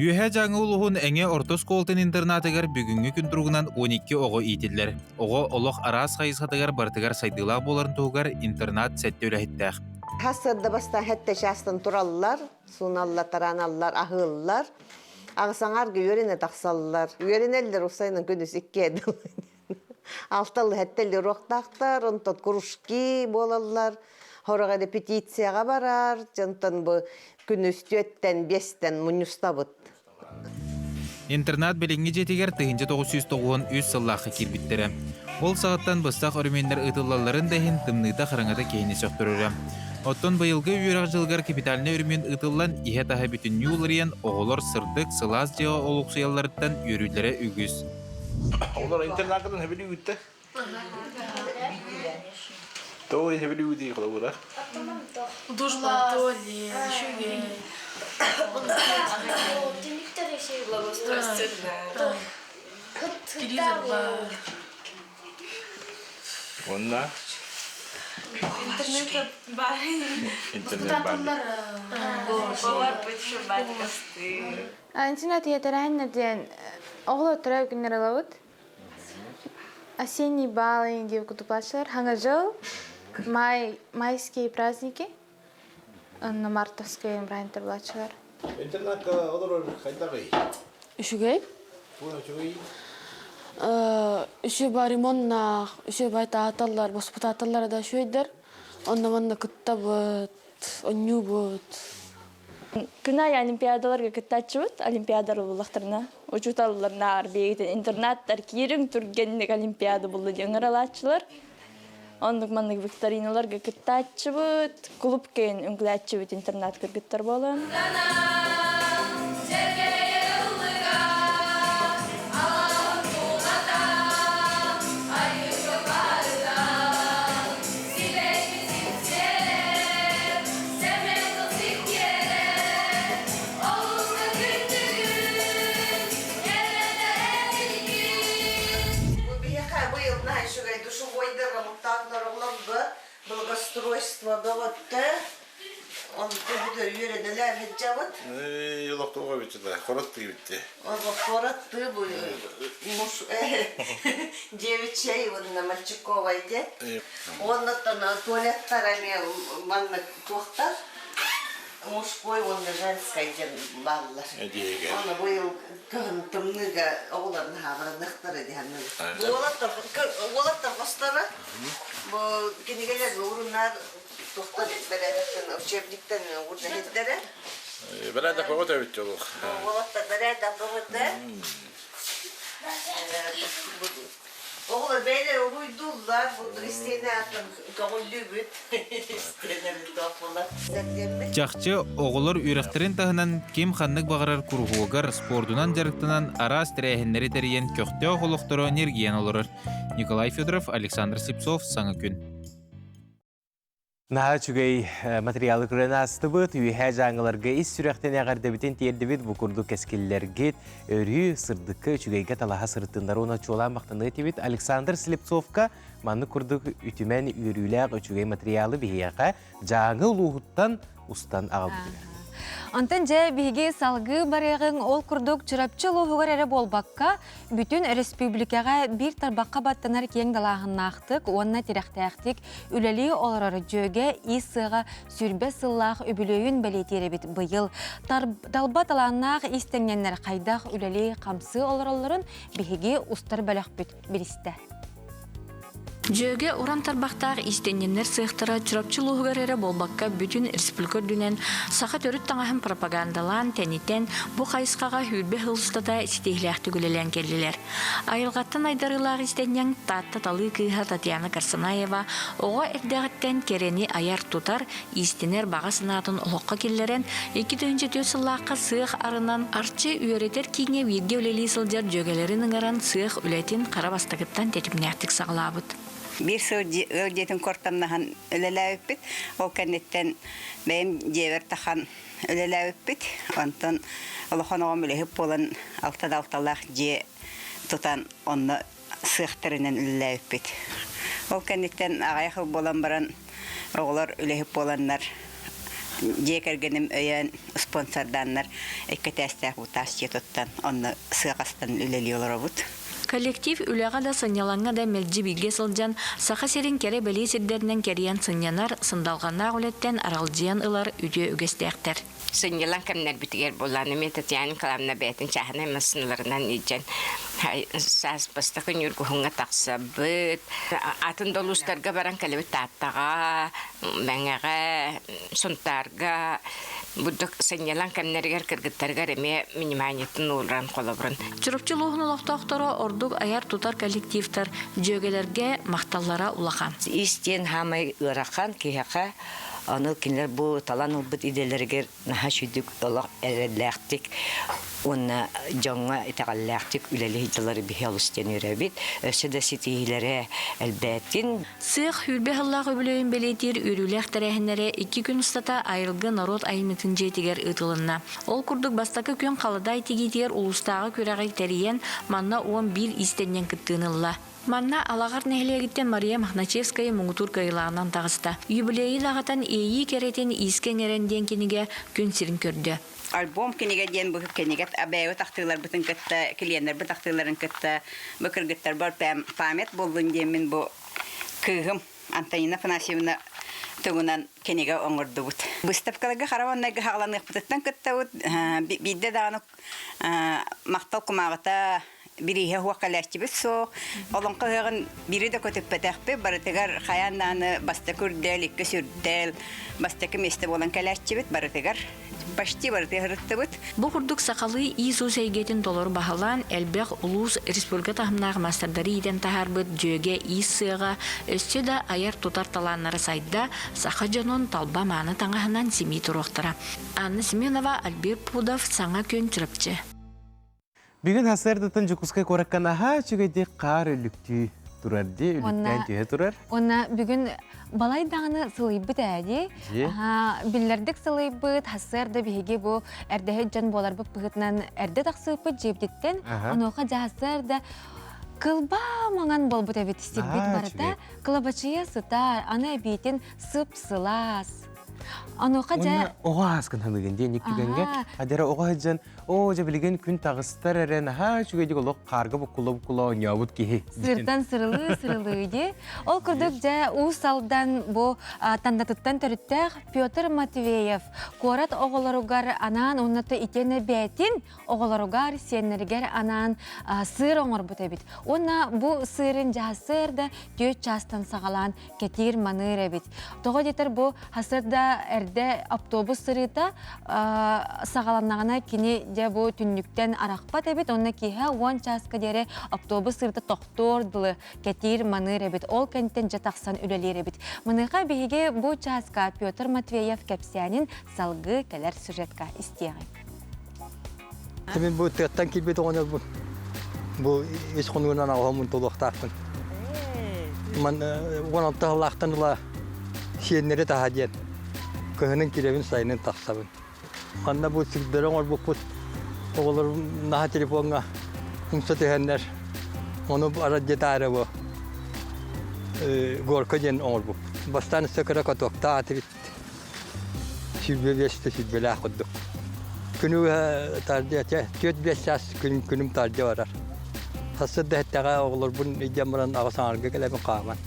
Үйе жаңы ұлығын әңе ортос қолтын интернатығар бүгінгі күн тұрғынан 12 оғы итілер. Оғы олық арас қайысқатығар бардығар сайдығылақ боларын тұғығар интернат сәтті үләхетті ақ. Hasırda bastan hette şahsın turallar, sunallar, taranallar, ahıllar. Ağsanar görene taksallar. Göreneller usayla gündüz 2 edil. Altalı hetteli rohtaktar, ondan kuruşki bolallar. Horağa repetisiyaga barar, jantan bu gündüz 4'ten 5'ten munustabıt. Интернат белеңге жетегер тыгынчы 993 сыллақы кирбиттері. Ол сағаттан бастақ өрменлер ұтылаларын дәхін тымныйда қырыңада кейіне сөқтірірі. Оттон байылғы үйрақ жылғар капиталіне өрмен ұтылан ihe таға бүтін юлыриян оғылар сырдық сылаз жеға олықсыяларыттан өрілері үгіз. Олар интернаттан хәбілі үтті? Тоғы хәбілі үтті қылы бұра? Душла, Толи, Шуге. Некоторые еще благоустройственные. Телевизор был. Онна? Интернет бар. Интернет бар. Олар бітші бәткісті. Интернет етерәннерден оғылы тұрау күнер алауыд. Осенний балы деп күтіплатшылар. Хаңа жыл майские праздники. На мартовские праздники. Интернатқа олар қайдағай? Үшігей? Үші бар ремонтнақ, үші байта аталар, боспыта аталар да шөйдер. Онна-манна күтті бұд, онню бұд. Күнай олимпиадаларға күттатшы бұд, олимпиадары бұлақтарына. Учуталыларына арбегетін интернаттар керің түргенлік олимпиада бұлды деңір алатшылар. Онлық-манлық викториналарға күттатшы бұд, клуб кейін үңгілатшы бұд интернат кіргіттар болын. Благоустройство доводты, он буде үйренелер хеджавыд. Елоқты оға бітті, қоротты бітті. Қоротты бұл, девичей, он мальчикова иде. Оннан туалеттарами манна тоқтар. Мужской, он женской ден баллар. Оны бұл күн түмнігі оғыларын хабарынықтары дегеннің. Олаттар қостары, бұл кенегелер ұрынар тоқтар бәрәдіктен, учебниктен ұрын хеттері. Бәрәді қоғыт өбітті олық. Олаттар бәрәді қоғыты. Oğlum beni uydurlar, bu Hristiyan'ı atın, kavullu büt. Hristiyan'ı kapılar. Жақчы оғылар үйректерін тағынан кем қаннық бағарар күрғуғар спордунан жарықтынан арас тірәхінлері тәріен көқті оғылықтыры энергиян олырыр. Николай Федоров, Александр Слепцов, Саңы күн. Наға чүгей материалы көрін асты бұд, үйе жаңыларға ис сүректен әғарды бітен тиерді біт бұқырды кәскелерге өрі сырдықы чүгейге талаға сырттындар оны чолан мақтанығы тебет Александр Слепцовка маны күрдік үтімен үйріләғ чүгей материалы бейеға жаңы ұлғыттан ұстан ағылды. Антын жа биге салгы барығын ол күрдік чырапчы лоғығар әрі болбаққа бүтін республикаға бір тарбаққа баттанар кең далағын нақтық, онына теректәқтік үләлі оларары жөге исыға сүрбе сыллақ үбілейін бәлетері бет бұйыл. Талба таланнақ истенненлер қайдақ үләлі қамсы олараларын биге ұстар бәліқ бүт бірісті. Жөге уран тарбақтағы истенненлер сыйықтыра чырапчылығы әрі болбаққа бүтін республика дүнен сақа төріт таңағын пропагандалан тәнеттен бұ қайысқаға хүрбе хылыстата стейләқ түгілелен келділер. Айылғаттан айдарылағы истеннен татты талы кыйға Татьяна Карсанаева оға әрдәғіттен керені аяр тұтар истенер баға сынатын олыққа келдерен 2-4 сыллаққа сыйық арынан арчы үйеретер кейіне вирге өлелі сылдер жөгелерін ыңаран сыйық үлетін қара бастағыттан тетімнәқтік сағылабыд. Bir sığırcetин kortannahan öleläyüppit. O kennetten benim jever tahan öleläyüppit. Ondan Allah'ın oğum ülehip olan altalak je tutan onu sığıhtırının öleläyüppit. O kennetten ağayakı bolan baran oğlar ülehip olanlar Jekergenim öyen sponsordanlar ekketestek utasçı tuttan onu sığastan üleliyorlar obut. Коллектив үләгә дә сыняланга да мелҗи билге сылҗан, саха серин кере бәли сиддәрнән кериян сынянар, сындалганнар үләттән аралҗыян ылар үдә үгәстәктәр. Сынялан кемнәр битгәр булганы мен Татьяна каламна бәтен чахны мәсьәләләреннән иҗен. Сас бастакын юргуһыңга такса бит. Атын долустарга баран калебит таттага, мәңәгә, сунтарга Буддак сынялан кемнәргә кыргыттарга реме миниманиятын уран колабрын. Чурупчылыгын лохтоктора ордук аяр тутар коллективтар җөгеләргә макталлара улахан. Истен хамай ыракан кияка аны кинлер бу талан бит иделәргә наһа шүдүк Аллах эреләктик уна жаңга итәгалләктик үләле хитләре бихалыстен йөрәбит өсәдә ситиләре әлбәттин Сых хүлбе Аллаһ белән белетир үрүләх тәрәһеннәре 2 көн стата айрылгы народ аймытын жетигәр ытылынна. Ол курдук бастакы көн калыдай тигитер улустагы күрәгә тәриен манна 11 истеннән кыттынылла. Манна алагар нәһлегиттен Мария Махначевская муңутур кыйланан тагыста. Юбилейи лагатан эйи керетен искеңеренден киниге күн сирин көрдө. Альбом киниге ден бу киниге абайы тактылар бүтүн кытта клиенттер бу тактыларын кытта бу кыргыттар бар память болгон демен бу кыгым Антонина Афанасьевна тугунан киниге оңордубут. Выставкаларга караваннайга хагланык бүтүттен кытта бидде даны мактал кумагыта Бирие хуакалачтыбыз со, олонқа ғығын бири да көтіп бәтәқпі, барытығар қаяннаны бастакүрдел, иккі сүрдел, бастакы месті болан калачтыбыз, барытығар башти барытығар ыттыбыз. Бу курдук сақалы иису сәйгетін толор бағалан, әлбәқ улус республика тахымнағы мастардары иден тахарбыт жөге иссыға, өсті да аяр тутар таланнары сайда, сақа жанон талба маны таңағынан семи тұруқтыра. Анна Семенова, Альбер Пудов, саңа көн чырапчы. Бүгін хасардатын жүкіскай қораққан аға чүгейде қар өлікті тұрарды, өліктен түйе тұрар. Онна бүгін балай дағыны сылайбыт әді. Білердік сылайбыт, хасарда бейге бұл әрдәхет жан болар бұл бұғытынан әрді тақсыпыт жебдеттен. Оноға жасарда кылба маңан бол бұт әбет істербет барыда. Кылабачыя сытар, аны әбетін сып-сылас. Оноға жа... Оға асқын ханығын дейін ектігенге, адера оға жан, о, жа білген күн тағыстар әрен, чүгейдік олық қарға бұққыла ойнауыт кейі. Сыртан сырылы де. Ол күрдік жа ұсалдан бұл тандатыттан төріттәқ Петр Матвеев. Корат оғыларуғар анан, оннаты итені бәтін оғыларуғар сенергер анан сыр оңыр бұт әбіт. Онна бұл сырын жасырда төт частан сағалан кетир маныр әбіт. Тоғы детер бұл хасырда әрді автобус сырыта сағаланнағына кені де бұл түнніктен арақпат әбет. Онна кейі 10 часка дере автобус сырыта тоқтор дылы кетир маныр әбет. Ол кәнттен жатақсан үлелер әбет. Мұныға бейге бұл часка Петр Матвеев кәпсиянин салғы кәлер сюжетка істеғай. Мен бұл тәттен келбет оғаныр бұл. Бұл ешқонуынан ағамын толуқтақпын. Мен оғанатты лақтан ұла сиеннері таға ден. Көңінің керебін сайынын тақсабын. Анда бұл сүрдері оңыр бұл оғылыр наға телефонға ұмсы түйендер. Оны ара жет әрі бұл. Горқа ден оңыр бұл. Бастан сөкірі көтоқта атырит. Сүрбе бесті сүрбелі ақыддық. Күні таржы әте, 4-5 час күнім таржы барар. Хасыдды әттіға оғылыр бұн едемірін ағысаңарға кәлебін қағаман.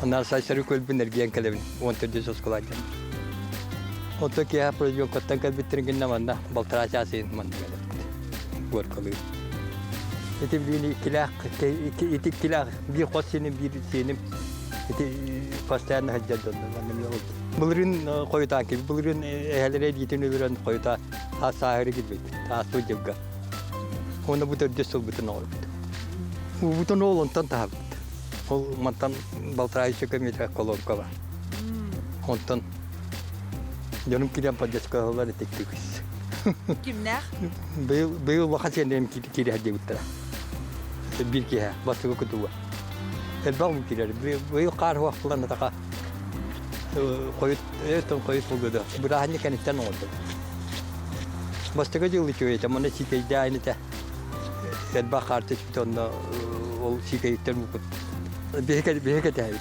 Onlar saçları kölbün ergeyen kalebin, 14 söz kullanacağım. Oto ki ha proje kottan kalbittirin günde manda, baltara çasın manda kalebin. Gor kalıyor. Eti bir kilah, eti kilah, bir kos senin, bir senin, eti kostayan hacca döndü. Bulurun koyutan ki, bulurun ehlere diyetin öbürün koyutan, ha sahiri gitmek, ha su cebga. Onda bu tür cesur bütün olur. Bu bütün oğlundan tabi. Ол мантан балтырай шөкеметі колонка бар. Онтан жөнім келем поддержка олар етектегіз. Кімнәқ? Бұл вақат сендерім келе әде бұттыра. Bir kere basığı kutuğa. Elbaq bu kiler. Bu qar waqtlarında taqa. Koyut buldu. Burahani kanitten oldu. Başka yolu çoğu ama ne şikayet aynı ta. Elbaq artık tonda ol şikayetler bu. Beheket hayır.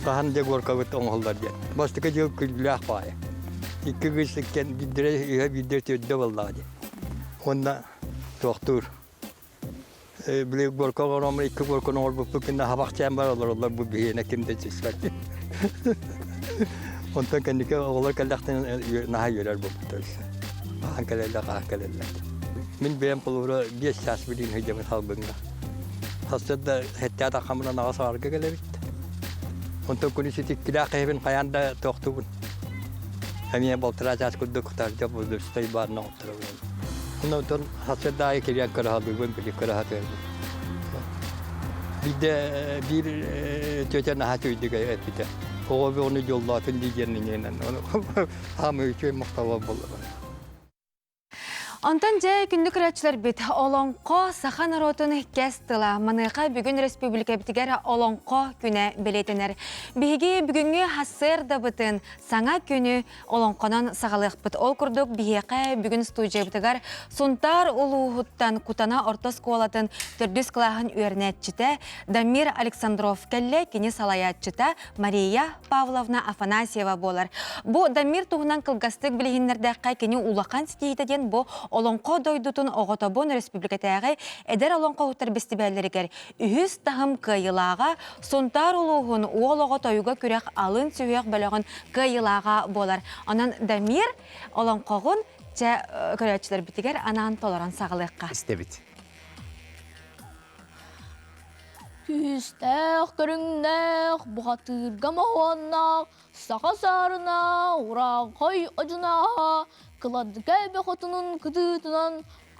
Bahan de gorkavet onhollar diye. Başka yol küllah paya. İki güçlükken bidire vallahi. Onda doktor bile gorka oramı iki gorka olur bu kında habakçam var olur bu bihine kimde çizler. Ondan kendike olur kalaktan naha yörer bu tutar. Bahan kalella kalella. Min benim pulura bir şans bilin hicamın halbında. Hasada hatta da kamına nağa sargı gelir. Ondan konuşuyor kira kahvin kayanda doktorun. Hamiye baltıracağız kuduk kurtaracağız bu dürstayı barına oturalım. Ondan hasada kiriya karahadı ben bile karahadı. Bir de bir çocuğa naha çoğuydu gayet bir de. O onu yollatın diyeceğinin yenen. Hamı üçü muhtava bulur. Ondan же күндік рәтчілер бет олонқо сахан аротын кәстіла. Маныға бүгін республика бітігер олонқо күні білетінер. Бігі бүгінгі хасыр да бітін саңа күні олонқонан сағалық біт. Ол күрдік бігі бүгін студия бітігер Сунтар ұлуғыттан кутана ортос қолатын түрдіс қылағын өрнәтчіті Дамир Александров кәлі кені салаятчыта Мария Павловна Афанасьева болар. Бұ Дамир туғынан қылғастық білігіндерді қай кені улақан сетейтеден бұ Олонқо дойдутун оғотобон республикатағы әдер олонқо ұттар бестібәлерігер үхіз тахым кайылаға, Сунтар ұлуғын ол оғотойуға күрек алын сүйек бөліғін кайылаға болар. Онан Дамир олонқоғын жа көрәтшілер бітігер анан толаран сағылыққа. İstebit. Küstək göründək, buğatırga moğannaq, sağa sarına, uğraq qoy acına, kıladı kəbə xotunun kıdıtınan,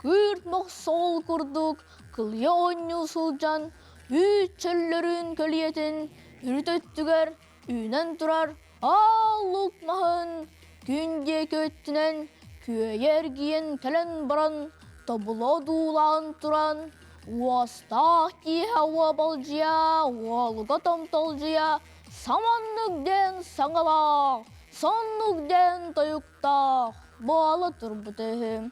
kürtmək sol kurduk, kılya oynu sulcan, üç çöllerin köliyetin, ürtöttüger, ünen turar, alluk mahın, günde köttünen, küyer giyen kelen baran, tabula dulan turan, Уастах ки хава балжия, уалга тамталжия, саманныкден саңалақ, соннукден тойуктақ, балы турбутым.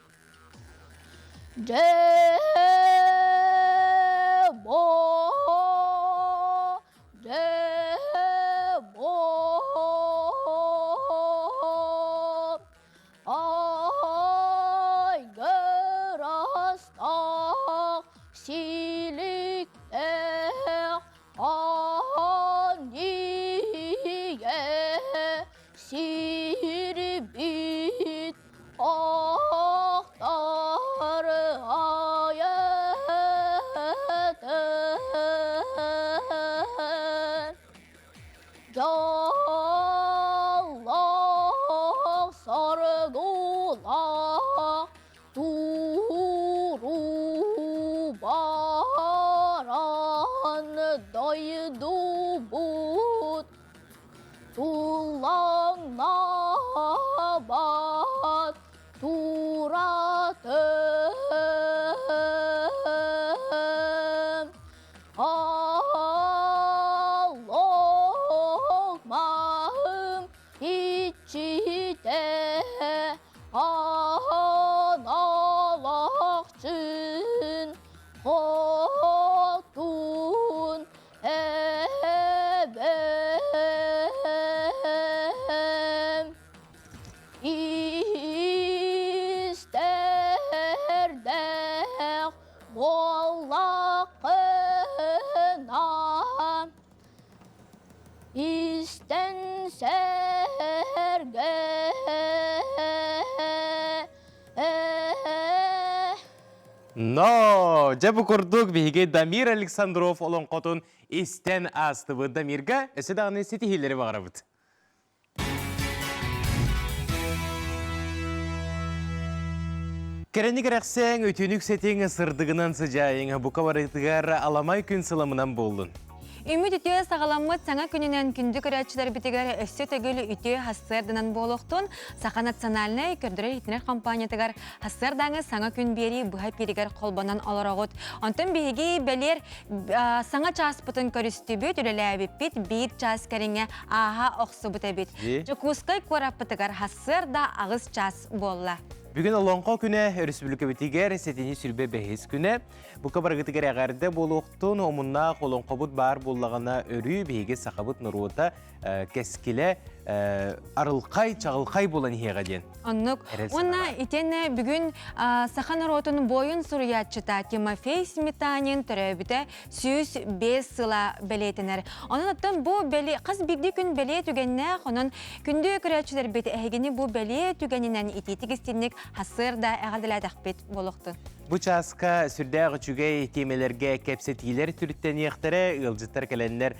No, jabı kurduk bihi Damir Alexandrov olonqotun isten astıbı Damirga esedağının setihilleri bağırabıd. Kerenik rəxsən ötünük setin sırdığından sıcayın bu kavarıqtıgar alamay gün sılamından boldun. Үміт үтіе сағаламыт саңа күнінен күнді көрәтшілер бітігер өссі төгілі үтіе хастырдынан болуқтын Сақа национальный көрдірі итінер компаниятығар хастырдаңы саңа күн бері бұға перігер қолбанан оларағыт. Онтын бейгі бәлер саңа час бұтын көрісті бүт, үлелі бит бір час кәріңе аға оқсы бұта бит. Жокускай көрап бітігер хастырда ағыз час болла. Бүгін олонқо күні республика бітігер сетені сүрбе бәхес күні. Бұқа барғытығыр әғәрді болуқтың омынна қолонқо бұд бар болағына өрі бейге сақабыт нұруыта кәскілі арылқай, чағылқай болан еға ден. Оннық. Онна итені бүгін сақан ротының бойын сұруятчыта Тимофей Сметанин түрәбіті 105 сыла бәлетінер. Onun аттан бұл бәле, қыз бігді күн бәле түгенне, оның күнді көрәтшілер беті әгені бұл бәле түгенінен итетігістенік хасырда әғадыладақ бет болуқты. Бұл часқа сүрдәғі чүгей темелерге кәпсетилер түріттен еқтірі, ұлжыттар кәләнлер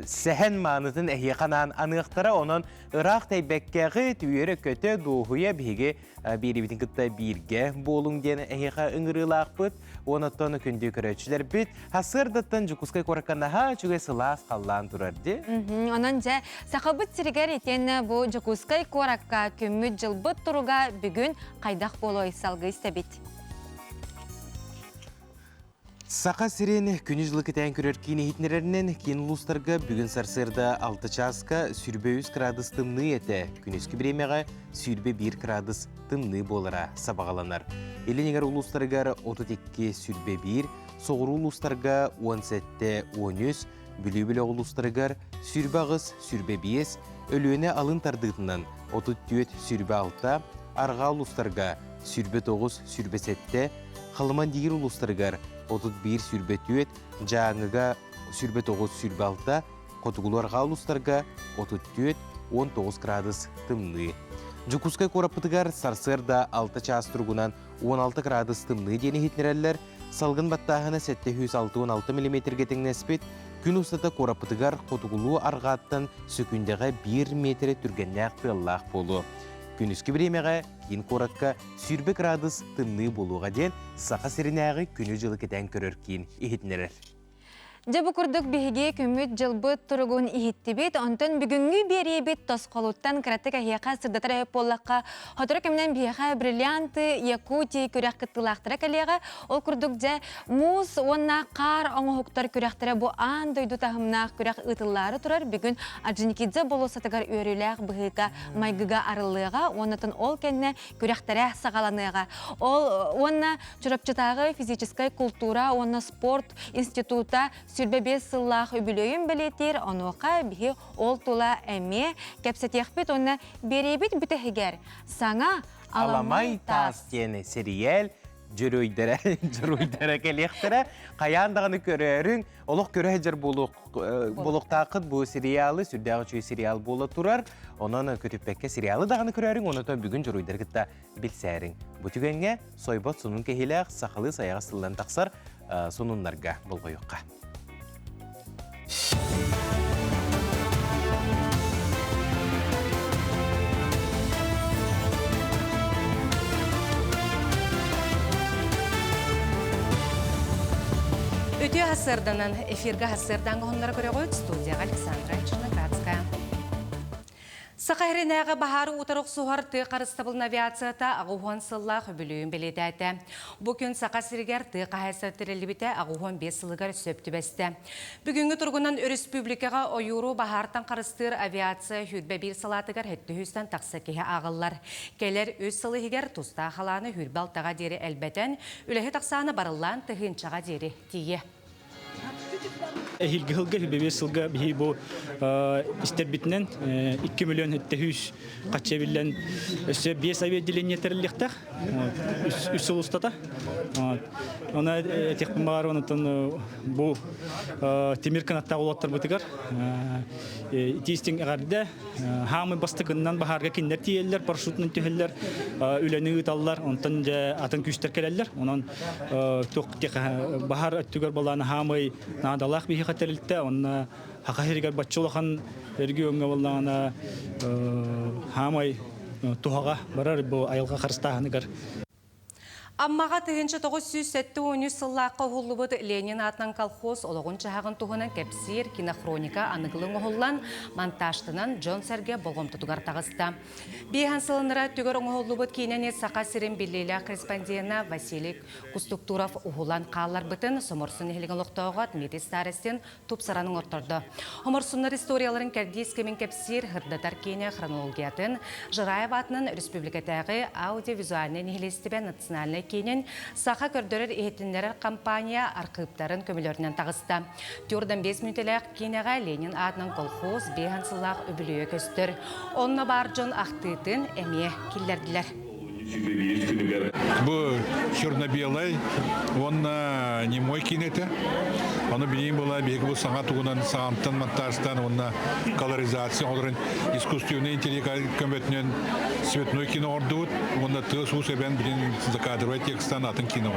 сәхен маңытын әйеқанан анықтыры, оның ұрақ тәйбәккәғі түйері көті доғуя бейге бері бітін күтті бірге болың дені әйеқа ұңырылақ бұд, онаттан күнді көрәтшілер біт, хасырдаттан жүкускай қораққанаға чүгей сылас қаллан тұрарды. Онын жа, сақабыт сірігер етені бұл жүкускай қораққа көміт жылбыт тұруға бүгін қайдақ болу салғы істебет. Сақа сирен күні жылы кетен көрер кейіне хитнерерінен кейін ұлыстарға бүгін сарсырда 6 часқа сүрбе 3 градус тымны еті. Күнескі біремеға сүрбе 1 градус тымны болыра сабағаланар. Еленегер ұлыстарға 32 сүрбе 1, соғыру ұлыстарға 17-13, бүлі-бүлі ұлыстарға сүрбе ғыз сүрбе 5, өліөне алын тардығынан 34 сүрбе 6, арға ұлыстарға сүрбе 9 сүрбе 7, қалыман дегер ұлыстарға 31 сүрбе 4, жаңыға сүрбе 9 сүрбе 6, қотығыларға ұлыстарға 34-19 градус тымны. Жүкускай қорапытығар сарсырда 6 час тұрғынан 16 градус тымны дені хетнерелер, салғын баттағына 706-16 мм теңнеспет, күн ұстата қорапытығар қотығылу арғаттан сөкіндеға 1 метр түргеннәқ пыллақ болу. Күніскі біремеға ең қораққа сүрбе градус тымны болуға ден сақа сірінәғі күні жылы кетен көрір кейін ехетнерер. Жабы күрдік бейге көміт жылбыт тұрығын ихетті бет, онтын бүгінгі бері бет тосқолуттан кіраттық әйеқа сырдатар әйіп болаққа, хотыры көмінен бейеға бриллианты, якути көрек кіттілақтыра кәлеға, ол күрдік жа мұз, онна қар, оңы хуқтар көректірі бұ ан дойду тағымнақ көрек ұтылары тұрар, бүгін Аджиникидзе болу сатығар өріләқ бұғыға майгыға арылыға, онытын ол кәнне көректірі сағаланыға. Онна чұрапчытағы физическай культура, онна спорт института сүрбе 5 сыллақ үбілейін білетер, онуға бігі ол тұла әме, кәпсетеқпет оны беребет бүтәхігер. Саңа Аламай тас дені сериел жүрөйдері кәлектірі, қаяндағыны көрерің, олық көрі жер болуқтақыд бұл сериалы, сүрдәғі чөй сериал болы тұрар, онын көтіппәкке сериалы дағыны көрерің, оны төн бүгін жүрөйдері кітті білсәрің. Бұтігенге сойбот сұнын кәхеләқ, сақылы саяға сылдан тақсар сұнынларға бұл қойыққа. Өте ғасырданын эфирға ғасырдан ғонлары көре қойд студияға Александра Черноградская. Сақайренәға бағары ұтарық суғар қарыстабылын авиацията ағуған сыллақ бүлігін беледі әті. Бүкін сақа сіргер қағайса тірелібіті ағуған 5 сылығар сөпті бәсті. Бүгінгі тұрғынан республикаға ойыру бағартан қарыстыр авиация хүрбе бір салатығар әтті хүстен тақсы кеге ағылар. Келер өз сылығығар тұста қаланы хүрбе алтаға дері әлбәтен, үләхі тақсаны барылан тұхынчаға дері тие. Эхилге бебе сылга бихи бу истербитнен 2 миллион хеттехүс качебилен өсө 5 авиаделение терилихтах үс улустата. Она этих помаронтон бу темир канатта улаттар бутыгар. Тистинг агарда хамы бастыгыннан бахарга киндер тиеллер, парашютнын төһөллөр, үлөнү ыталлар, онтон атын күчтер келеллер. Онон ток бахар өттүгөр баланы хамы надалах бихи хателилте, онна хакахиргер бачулахан эргүнгө балана хамы тухага барар бу айылга карыстаганыгар. Аммаға тыгынчы 907 сыллаққа ғоллыбыд Ленин атынан колхоз олығын чағын туғынан кәпсир кинохроника анығылың оғылан монтажтынан Джон Серге болғым тұтығар тағысты. Бейхан сылыныра түгір оғылыбыд кейнене сақа сирен белейлі корреспондена Василий Кустуктуров ұғылан қалар бұтын соморсын елген лоқтауға Дмитрий Старостин тұпсараның ортырды. Оморсынлар историяларын кәрдейскемен кәпсир ғырдатар кейне хронологиятын Жыраев атының республикатағы аудиовизуальный нихилистібе национальный кейнен саха көрдөрөр ehtinlere компания арқыптарын көмілерінен тағысты. Түрден 5 мүнтелек кейнеға Ленин атының колхоз бейхансылақ өбіліе көстір. Онына бар жон ақтыйтын әме келдерділер. Бұл черно-белый, он немой кинеті. Оны білейін бола, бегі бұл саңа туғынан, сағамтан, монтажтан, оны колоризация, оларын искусственный интеллект көмбетінен светной кино ордуыт, оны тыз ұс әбен білейін закадровай текстан атын кино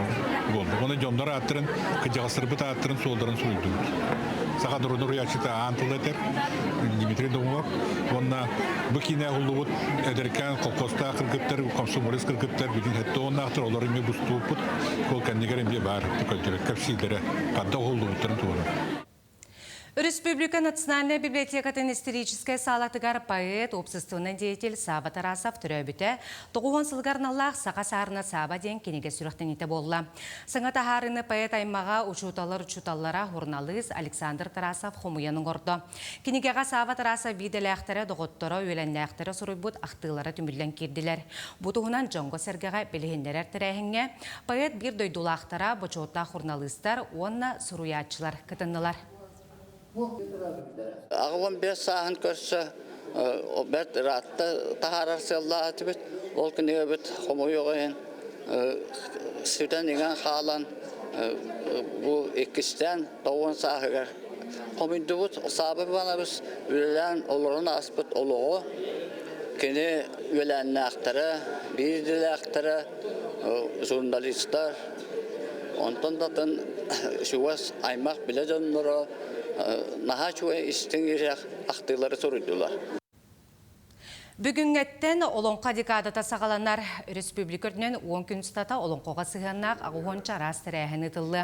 болды. Оны жондар аттырын, кыжағыстырбыт аттырын, солдарын сұйдуыт. Саға дұрын ұрыячыта антыл әтер, Дмитрий Домов, оны бұл кино ұлуыт, әдеркен қолқоста қыргыптар, комсомолис қыргыптар, білін әтті оны ақтыр, олар еме бұстуыпыт, қол кәннегерін бе бар, кәпсилері, қадда ұлуыттарын туыры. Республика Национальная библиотекатын историческая салатыгар поэт, общественный деятель Саба Тарасов түрөбіті 9 сылгарналлах сақа сарына Саба ден кенеге сүріқтенеті болла. Сыңа тахарыны поэт аймаға учуталлара журналист Александр Тарасов хомуяның орды. Кенегеға Саба Тарасов биделяқтары, доғыттары, өленляқтары сұрыйбұт ақтылары түмілден керділер. Бұтығынан Джонго Сергеға білігендерер тірәхіңе поэт бір дойдулақтара, бочотта журналистар, онна сұруятчылар кітіннылар. Ағылым 5 сағын көрсі, бәт ратты тахарар селла атыбет, ол күнеге бет қомойоғайын, сүтен еген қалан, бұл екістен 9 сағығар. Қомойды бұд, сабы бана біз үлелен оларын аспыт олығы, кені үлеләнні ақтары, бейділі ақтары, журналистар, онтан датын шуас аймақ біле жонлары, наха чуэ истен ерек ақтылары сұрыдылар. Бүгін әттен олонқа декадата сағаланар республикөрдінен 10 күн ұстата олонқоға сығаннақ ағуғонча рас тірәхін ұтылы.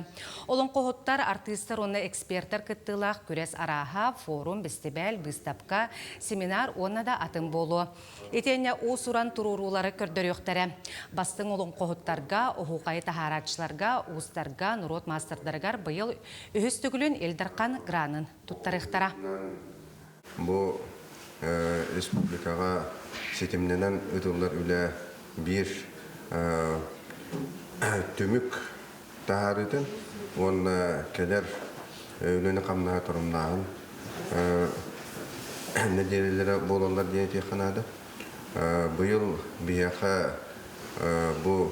Олонқоғыттар, артистар, оны эксперттар күттілақ, күрес араға, форум, бестебәл, выставка, семинар, оны да атын болу. Етене о сұран тұрурулары көрдір өқтәрі. Бастың олонқоғыттарға, оғуқайы тахаратшыларға, ұстарға, нұрот мастердарығар бұйыл үхіс түгілін елдірқан гранын тұттарықтара. Республикаға сетімненен ұтылар үлі бір төмік тағарытын, оны кәлер өліні қамнаға тұрымнағын нәдерелері болалар дейін текқанады. Бұйыл бияқа бұл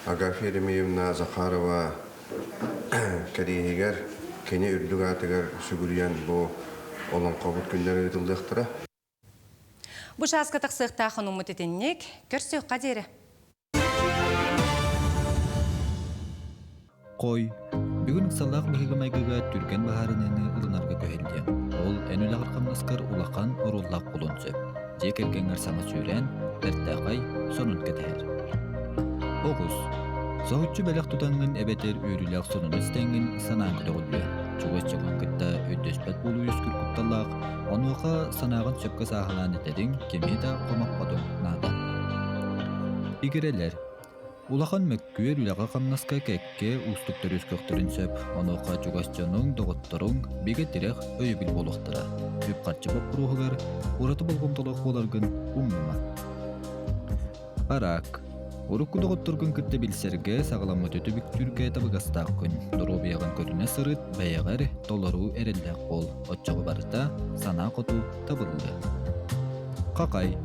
Агафья Ремеевна Захарова кәрейгер, кене үрдіг атығар сүгірген бұл олон қобыт күндері ұтылдықтыра. Бұш асқатық сықта қану мұтетіннек, көрсі қадері. Қой, бүгін салақ мұхилымайгыға түрген бағарынені ұлынарға көхелде. Ол әнілі ғарқамласқар ұлақан оруллақ қолын сөп. Жек әргенғар саңа сүйрен, әрттақай сонын кәтәр. Оғыз, соғытчы бәліқ тұтаңын әбетер үйріліғ сонын істеңін санаң күтіғылды. Чуғыз чоғын күтті өйдөспәт болу үскір күтталақ, онуға санағын сөпкі сағынан етерін кемейді қомақ қодың надан. Игерелер, улақан мәккүйер үліға қамнасқа кәкке ұстықтыр үскөқтірін сөп, онуға чуғасчының доғыттырың беге тірек өйбіл болуқтыра. Өп қатчы боп құруғығар, ұраты болғымтылық боларғын ұмыма. Арак. Урукку доғыттыргын күтті білсерге сағаламы төті бүктүрге табығастақ күн. Дұру бияған көріне сырыт, бәйәғар толару әрелләқ бол. Отчығы барыта сана қоту табылды. Қақай.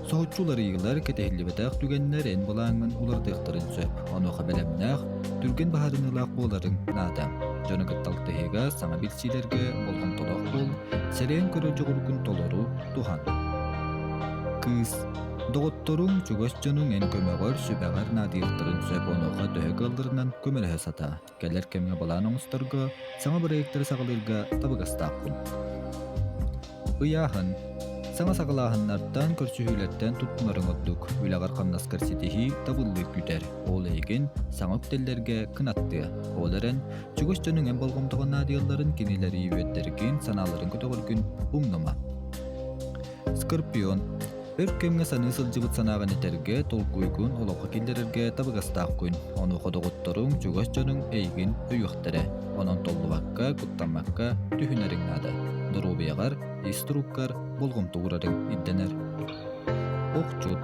Соғытчулар иғылар кетехілі бітақ түгеннер ән болаңын улардықтырын сөп. Онуға бәлемнәқ түрген бағарынылақ боларын надам. Жоны күтталықтығыға саңа білсилерге болған толақ бол, сәрен көрі жоғыргын толару туған. Кыз. Доғыттырың чугасчының ән көмеғар сүбәғар надиықтырын сөп онуға дөйі қалдырынан көмелі сата. Кәлер кәмге балан оңыстарға, саңа бір әйіктері сағылырға табығастақ күн. Ұяғын, Саңа сағылағыннардан көрсүхүйлерден туттунарын отдук. Үлагар қамнаскар сетихи табыллы күтер. Ол ейген саңа өктеллерге кынатты. Ол әрін чүгіш жөнің ән болғымдығын надияларын кенелері үйеттерген саналарын көтөгілгін ұңнама. Скорпион. Өркемге саны сылжыбыт санаған етерге толкуйгун олоқы келдерерге табығастақ күн. Оны қодығыттырың жүгіс жөнің әйгін өйіқтірі. Онын толлыбаққа, күттамаққа түхінерің нады. Дұрубияғар, иструккар, болғымты ұрарың идденер. Оқчут.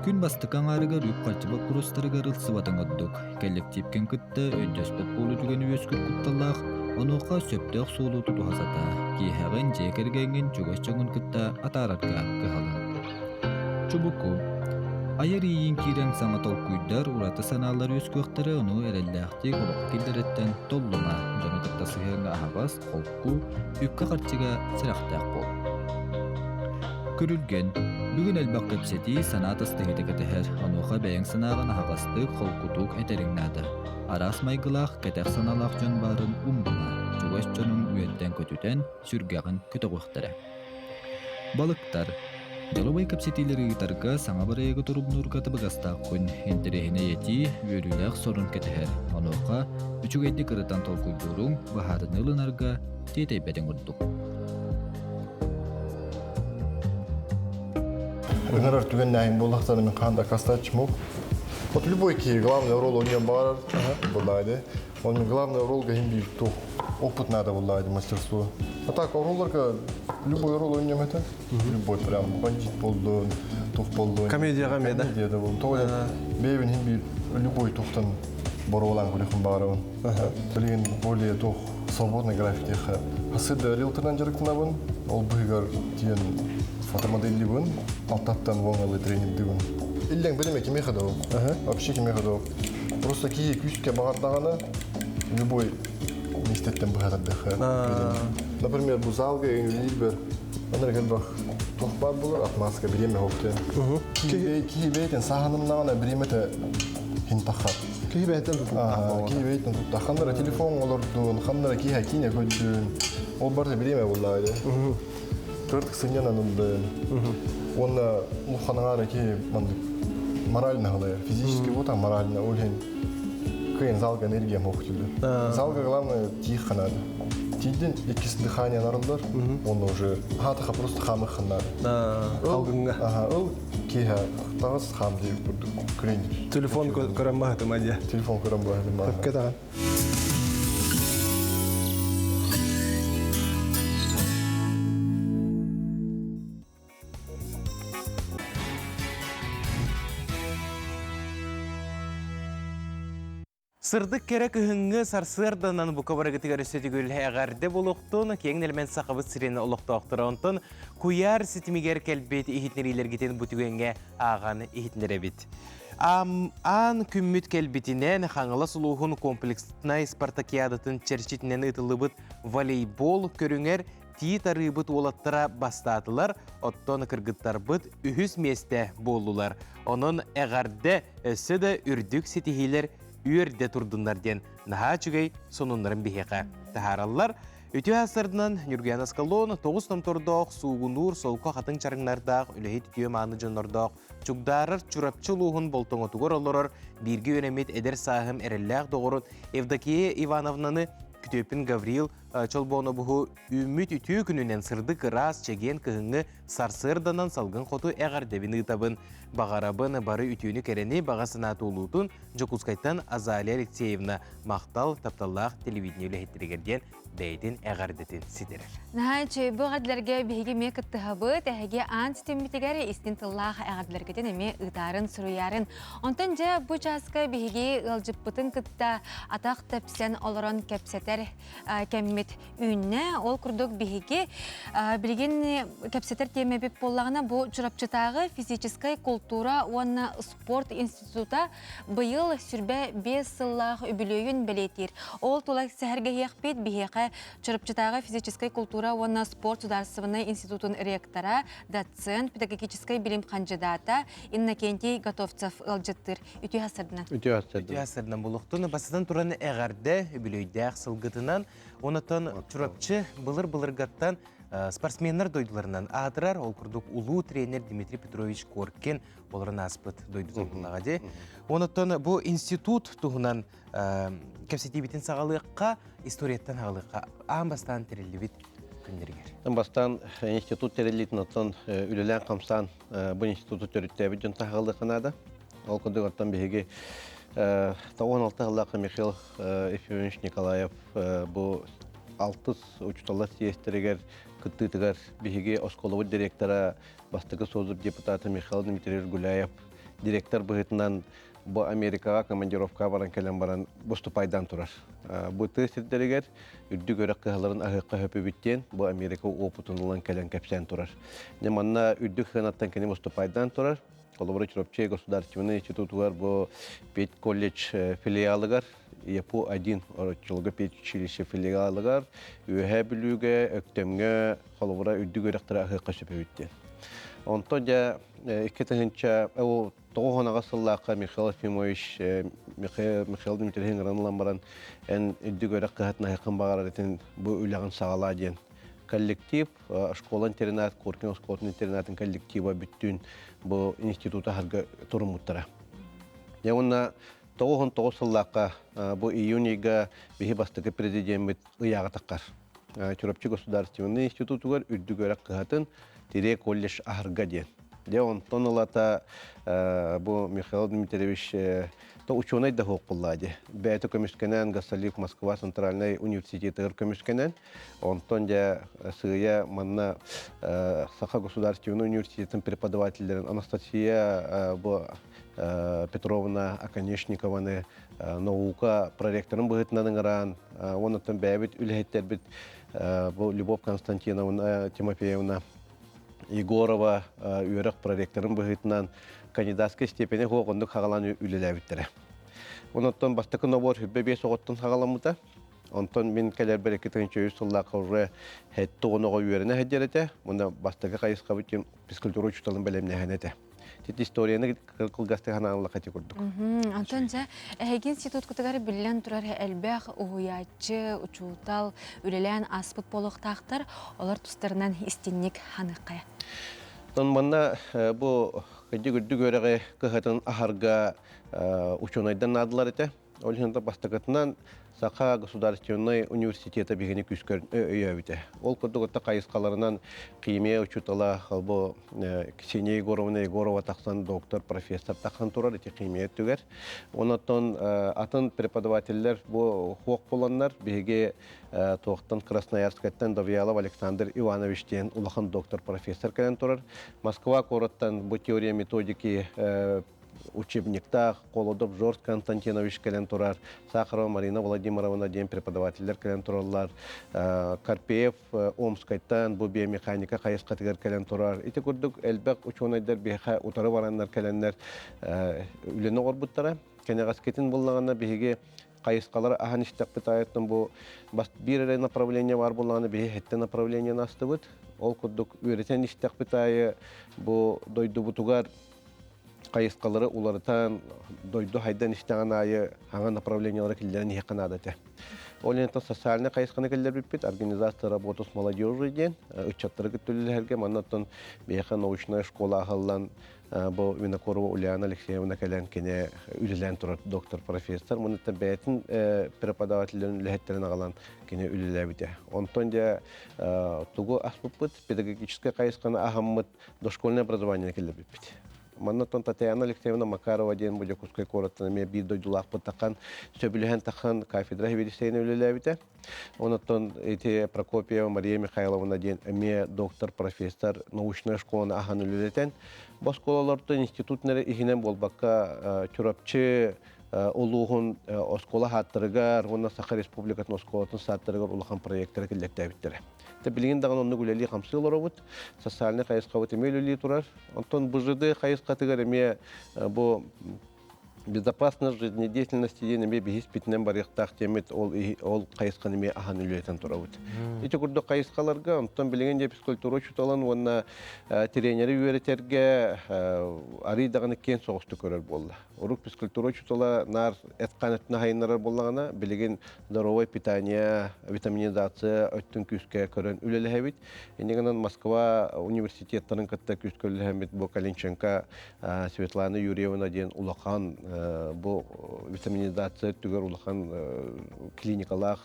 Күн басты қаңарыға рүп қалчыбақ құрыстарыға рылсыбатын отдық. Кәлік тепкен күтті өйдөспет болу жүген өскүр күтталақ. Онуға сөптіқ солу тұту хасата. Кейхағын жекергенген жүгіс жөңін күтті атарарға қығалын. Чубуку. Айыр ийин кирен саңа толкуйдар ураты саналар өскөқтері оны әрелләқтек олық келдереттен толлума. Жоны кыттасығыңа ағабас, қолку, үкка қарчыға сірақтақ бол. Көрілген. Бүгін әлбақ көпсеті санатысты кетекетігер. Онуға бәйін санаған ағасты қолкутук әтеріңнады. Арас майгылақ кәтәқ саналақ жон барын ұмдыма. Жүгөс жонын үйеттен көтүтен сүргағын көтіғықтары. Балықтар. Жалубай көпсетилері ұйтарға саңа барайығы тұрып нұрға табығастақ күн. Ентерехіне еті өріләқ сорын кетігер. Онуға үчігетті қырытан толкуйдурың бағарын ылынарға тетей бәден ұрдық. Өнерар түген нәйін болақтаны мен қанда кастач мог. Вот любой ки главный роль у него бар, булайды. Он главный роль гахим то опыт надо булайды мастерство. А так роллерка любой роль у него это любой прям бандит болду, туф болду. Комедия да был. То бевин хим любой туфтан боролан гулихм барон. Блин более то свободный график теха. Хасид риэлтордан жарыктанабын. Ол быгар тиен фотомодели бун, алтаттан воңалы тренинг дигун. Иллен билеме кеме ходов. Вообще кеме ходов. Просто кие күшке багардаганы любой мистеттен багардыха. Например, бу залга либер анар бах тохбар булар атмаска биреме хокте. Кие бейтен саханымнагана биремете хинтахат. Кие бейтен кие бейтен тахандар телефон олордун, хандар кие хакине көчүн. Ол барда биреме булайды. Төрт кысыньян анынды. Он муханагара ки морально галая, физически вот, а морально очень. Кыйын залга энергия мохтюлю. Залга главное тихо надо. Тиден икис дыхание нарылдар, он уже хатаха просто хамых надо. Алгынга. Ага, ол киха тагыз хам дейп бурду. Крен. Телефон көрәмбәһә тәмәдия. Телефон көрәмбәһә. Тәпкәдә. Сырдык керек үхіңгі сарсырданан бұқа барығытығар өсеті көлі әғарды болуқтың, кең әлмен сақыбыт сирені олықты оқтыраунтын, куяр сетімігер кәлбет ехетнерилер кетен бұтығынға ағаны ехетнері бет. Ан күмміт кәлбетінен қаңыла сұлуғын комплексна спартакиадатын черчетінен ұтылы бұт волейбол көріңер тиит арыбыт олаттыра бастатылар, оттон кыргыттар бұт үхіс месте болулар. Оның әғарды өсі де үрдік сетихилер үйерде тұрдыңдарден наға чүгей сонунларын бейеқа. Тахаралар, өте асырдынан Нүрген Аскалон 9 номтордоқ суғынур солқа қатын чарыңнардақ үліхет түйе маңы жонордоқ чүгдарыр чүрапчы луғын болтоңы тұғыр олырыр бірге өнемет әдер сағым әрелләқ доғырын Евдокия Ивановнаны Күтөпін Гаврил Чолбоны бұғы үміт үтіу күнінен сырдық рас чеген кығыңы сарсырданан салғын қоту әғардебін ұтабын. Бағарабын бары үтіуіні кәрені бағасына толуытын Жокускайтан Азалия Алексеевна мақтал тапталлақ телевидениялы хеттірігерден бәйден әғардетін сидерер. Нағайчы, бұл ғадыларға бейге ме күтті ғабыт, әге аң түтімбетігері істен тыллағы әғадыларгетін әме ұтарын, сұруярын. Онтан жа бұл жасқа бейге ұлжыппытын күтті атақ тәпсен олырын кәпсетер кәммет үйінне. Ол күрдік бейге білген кәпсетер темебеп болағына бұл жүрапчытағы физическай культура уанна спорт института бұйыл сүрбе 5 сыллақ үбілейін білетер. Ол тұлақ сәрге еқпет бейге Чурапчатага физической культура уанна спорт сударственный институтын ректора, доцент, педагогической билим кандидата Иннокентий Готовцев ылжыттыр. Үтü асырдынан. Үтü асырдынан болуқтын. Басыдан тураны әғарды, үбілейдәқ сылғытынан, онытын чурапчы бұлыр-бұлырғаттан спортсменнер дойдыларынан адырар, ол күрдік улуу тренер Дмитрий Петрович Коркен оларын аспыт дойды золбылаға де. Оныттан бұл институт тұғынан кәпсетебетін сағалыққа, историяттан ағалыққа ағын терелі бет күндергер. Бастан институт терелейтін оттан үлелен қамсан бұл институту төріттәбі жон тағалықынады. Ол күндік оттан бейге 16 жылдақы Михаил Ефимович Николаев бұл 6 учталар съестерегер күттігер бейге осколовы директора бастығы созып депутаты Михаил Дмитриевич Гуляев директор бұғытынан бұл Америкаға командировка баран кәлем баран бұступайдан тұрар. Бұл түйсеттерегер үрді көрек қығаларын ағыққа хөпі біттен бұл Америка опытынылан кәлен кәпсен тұрар. Неманна үрді қығанаттан кәне бұступайдан тұрар. Колобры Чуропчей государственный институтугар бу 5 колледж филиалыгар, япу 1 орочылғы 5 училище филиалыгар, үйе білуге, өктемге, колобры үрді көректері ақыққа сөпе өтті. Онто жа 2-тігінші, ол 9-ға сыллаққа Михаил Ефимович, Михаил Дмитриевич Ранылан баран, ән үрді көрек қығатын ақықын бағар әретін бұл үліғын сағала ден. Коллектив, школа-интернат, Коркен школа-интернатын коллектива бүттін бұл института харга тұрмыттара. Яуына 9 сыллаққа бұл июнига бейі бастығы президент ұяға таққар. Чуропчи государственный институтугар үрді көрек қығатын тире колледж ахырға ден. Онтон олата бұл Михаил Дмитриевич ученый да хоқ бұллади. Бәйті көміскенен Гасалик Москва Центральный университеті көміскенен. Онтон да сыя манна Саха государственный университетін преподавательдерін Анастасия Петровна Аконечникованы наука проректорын бұғытынан ыңыран. Онытын бәйбіт үлхеттер біт Любовь Константиновна Тимофеевна Егорова үйерек проректорын бұғытынан кандидатской степени хоғындық хағалан үлеләбіттері. Оныттан бастықы нобор хүббе 5 оғыттың хағаламыда. Онтан мен кәлер бәрекетін чөйіз сыллаққа ұры хәтті оғыныға үйеріне әддереді. Мұнда бастықы қайысқа бүттен физкультура учуталын бәлеміне әнеті. Тет историяны қылғасты ғанағылы қати көрдік. Антон, әйгі институт күтігері білілен тұрар әлбәқ ұғыячы, учутал, үлелән аспыт болуқтақтар, олар тұстарынан істеннік ханыққая. Манна бұл күрді көріғі қығатын ахарға ученайдан надылар еті. Олғында бастықытынан Саха государственный университеті бігені күскөрін өйәбіті. Ол күрдіғітті қайысқаларынан қиме учутала Ксения Егорова тақсан доктор, профессор тақсан тұрар еті қиме түгер. Онаттан атын преподавательдер бұл хоқ боланлар бігеге тоқтан Красноярскаттан Довьялов Александр Ивановичтен улахан доктор, профессор кәлен тұрар. Москва қораттан бұл теория методики учебниктах Колодов Жорж Константинович кәлен тұрар, Сахарова Марина Владимировна ден преподавательдер кәлен тұрарлар, Карпеев Омскайттан бұл биомеханика қайысқатығар кәлен тұрар. Ити күрдік әлбәқ ученайдар бейха ұтары баранлар кәленлер үлені ғорбыттара. Кәнеғас кетін болағына бейге қайысқалар ахан іштақ бітайыттың бұл бір направление бар болағына бейге хетті направление насты бұд. Ол күрдік үйретен іштақ бітайы бұл дойды бұтығар қайысқалары оларытан дойду хайдан іштаған айы аңа направлениялары келдерін еқін адаты. Ол енеттен социальный қайысқаны келдер біппет, организация работы с молодежью ден, үтчаттары күттілілерге, маннаттан бейқа научная школа ағалан бұл Винокорова Ульяна Алексеевна кәлен кене үлілен тұрар доктор, профессор. Мұнытта бәйтін преподавательдерін үліхеттерін ағалан кене үліләбіде. Онтан де тұғы аспыппыт, педагогическая қайысқаны ағаммыт дошкольное образование келдер біппет. Маннаттан Татьяна Алексеевна Макарова ден бұл Якутской коротына ме бір дойдулақ бұттаққан сөбіліген таққан кафедра хевелисейні өлеләбіті. Онаттан Прокопьева Мария Михайловна ден ме доктор, профессор, научная школаны ахан өлелетен. Басқолаларды институтнері ихінен болбаққа Чуропчи олуғын оскола хаттырығар, онна Саха Республикатын осколатын саттырығар олыған проекттері келдеттәбіттері. Білген дағын онны күлелі қамсылар обыт, социальный қайысқа өте мөлілі тұрар. Онтан бұжыды қайысқа тігер әме бұл безопасность жизнедеятельности денеме бихис питнен барыктак темет ол кайыскан эме ахан үлетен турабыт. Ити курдук кайыскаларга онтон билген физкультура чуталан онна тренери үйрөтерге арыйдаган кен согусту көрөр болду. Урук физкультура чутала нар этканытына хайнарар боллагана билген здоровое питание, витаминизация өттүн күскө көрөн үлелебит. Энегенен Москва университеттарынын кытта күскөлөмит бу Калинченко Светлана Юрьевна ден улахан бу витаминизация түгөр улахан клиникалах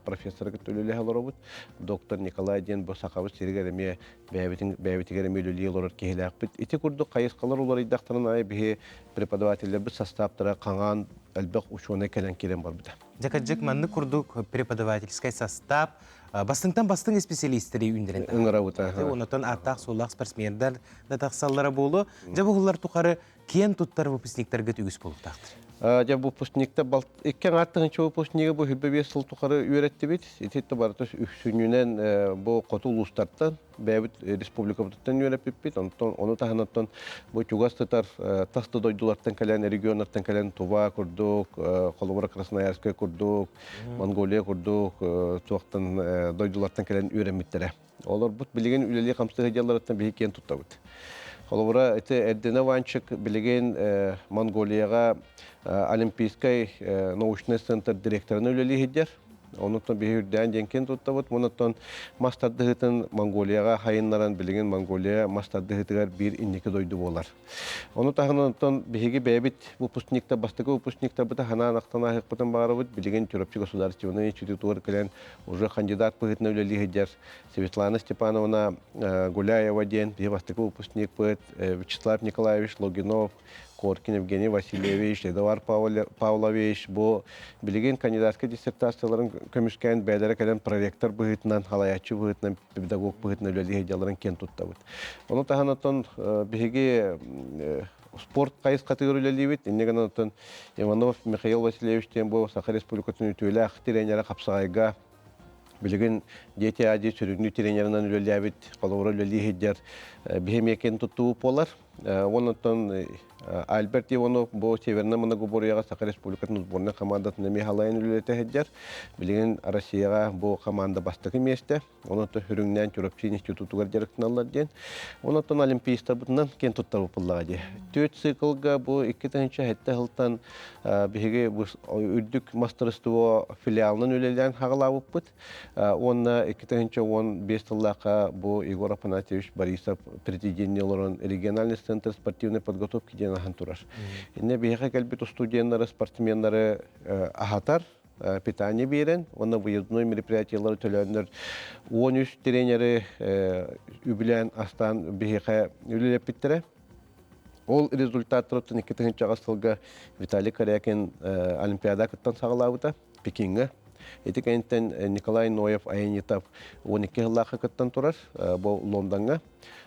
профессор көтөлөлө халробут. Доктор Николай ден бу сакабы сиргереме бәбитигереме үлелелер кехилакпыт. Ити курдук кайыскалар улар идактарын ай бихи преподавательлер бу составтара каңан әлбәк учуна келен келен бар биде. Жакаджык манны курдук преподавательский состав бастыңтан бастың специалисттери үндерен. Ыңырабыта. Онотон артак солак спортсмендер да таксаллары болу. Жабыгылар тухары кен туттар выпускниктерге түгүс болуктактыр. Я выпускникте иккен аттыгынча выпускниги бу хиббе сыл тухары үйрөттү бит. Итетте бартыш үксүнүнөн бу котул устарттан бәбит республика бутан үйрөтүп бит. Оны таханаттан бу чугастар тасты дойдулардан келен региондардан келен Тува курдук, Колобора Красноярская курдук, Монголия курдук, туактан дойдулардан келен үйрөмүттер. Олар бут билген үлеле камсты хыжалардан бейкен туттабыт. Колобора эте Эддена Ванчик билген Монголияга Олимпийский научный центр директорына үлеле хидер. Онуттан бейірден денкен туттабыт. Монуттан мастардығытын Монголияға хайынларан білген Монголия мастардығытығар бір иннекі дойды болар. Онуттан бейгі бәйбіт выпускникта, бастығы выпускникта бұта ханан ақтан ағық бұтын бағары бұд. Білген Тюрапчы государственный институтуар кілен уже кандидат бұғытына үлелі хидер. Светлана Степановна Гуляева ден, бейгі бастығы выпускник бұд. Вячеслав Николаевич Логинов, Коркин Евгений Васильевич, Эдуард Павлович, бу билеген кандидатка диссертацияларын көмүскән бәйләре кәлән проректор бұғытынан, халаячы бұғытынан, педагог бұғытынан үлелі хейдяларын кен туттабыт. Оны таханаттан биһиги спорт кайыс категория үлелі бит. Иннегенаттан Иванов Михаил Васильевич тен бу Саха Республикасының үтүлі ақ тренері қапсағайға билеген дети ади сүрүгнү тренерынан үлелі бит, қалауыры үлелі хейдер бихемекен туттуы болар. Оннан Альберт Иванов бу Северный Моногуборияга Саха Республикасының сборная командасына мехалайын үлелете хеджер. Билген Россияга бу команда бастығы месте. Оннан хүрүңнен Тюрапчы институтугар жарыктын алар ден. Оннан олимпийстар бутынан кен туттар бупыллага де. 4 циклга бу 2-нче хетте хылтан биһиге бу үрдүк мастерство филиалынан үлелен хагалабып бут. Онна 2-нче 15 жыллака бу Егор Афанасьевич Борисов президентлорун региональный центр спортивной подготовки ден ахан турар. Инне биһиге келбит студентлары, спортсменнары ахатар питание берен, онна выездной мероприятиялары төлөндөр 13 тренери үбүлен астан биһиге үлелеп биттере. Ол результаттарын 2-нче гасылга Виталий Корякин олимпиада кыттан сагалабыта Пекинге. Этикенттен Николай Ноев Айнитов 12 жыллака кыттан турар, бу Лондонга.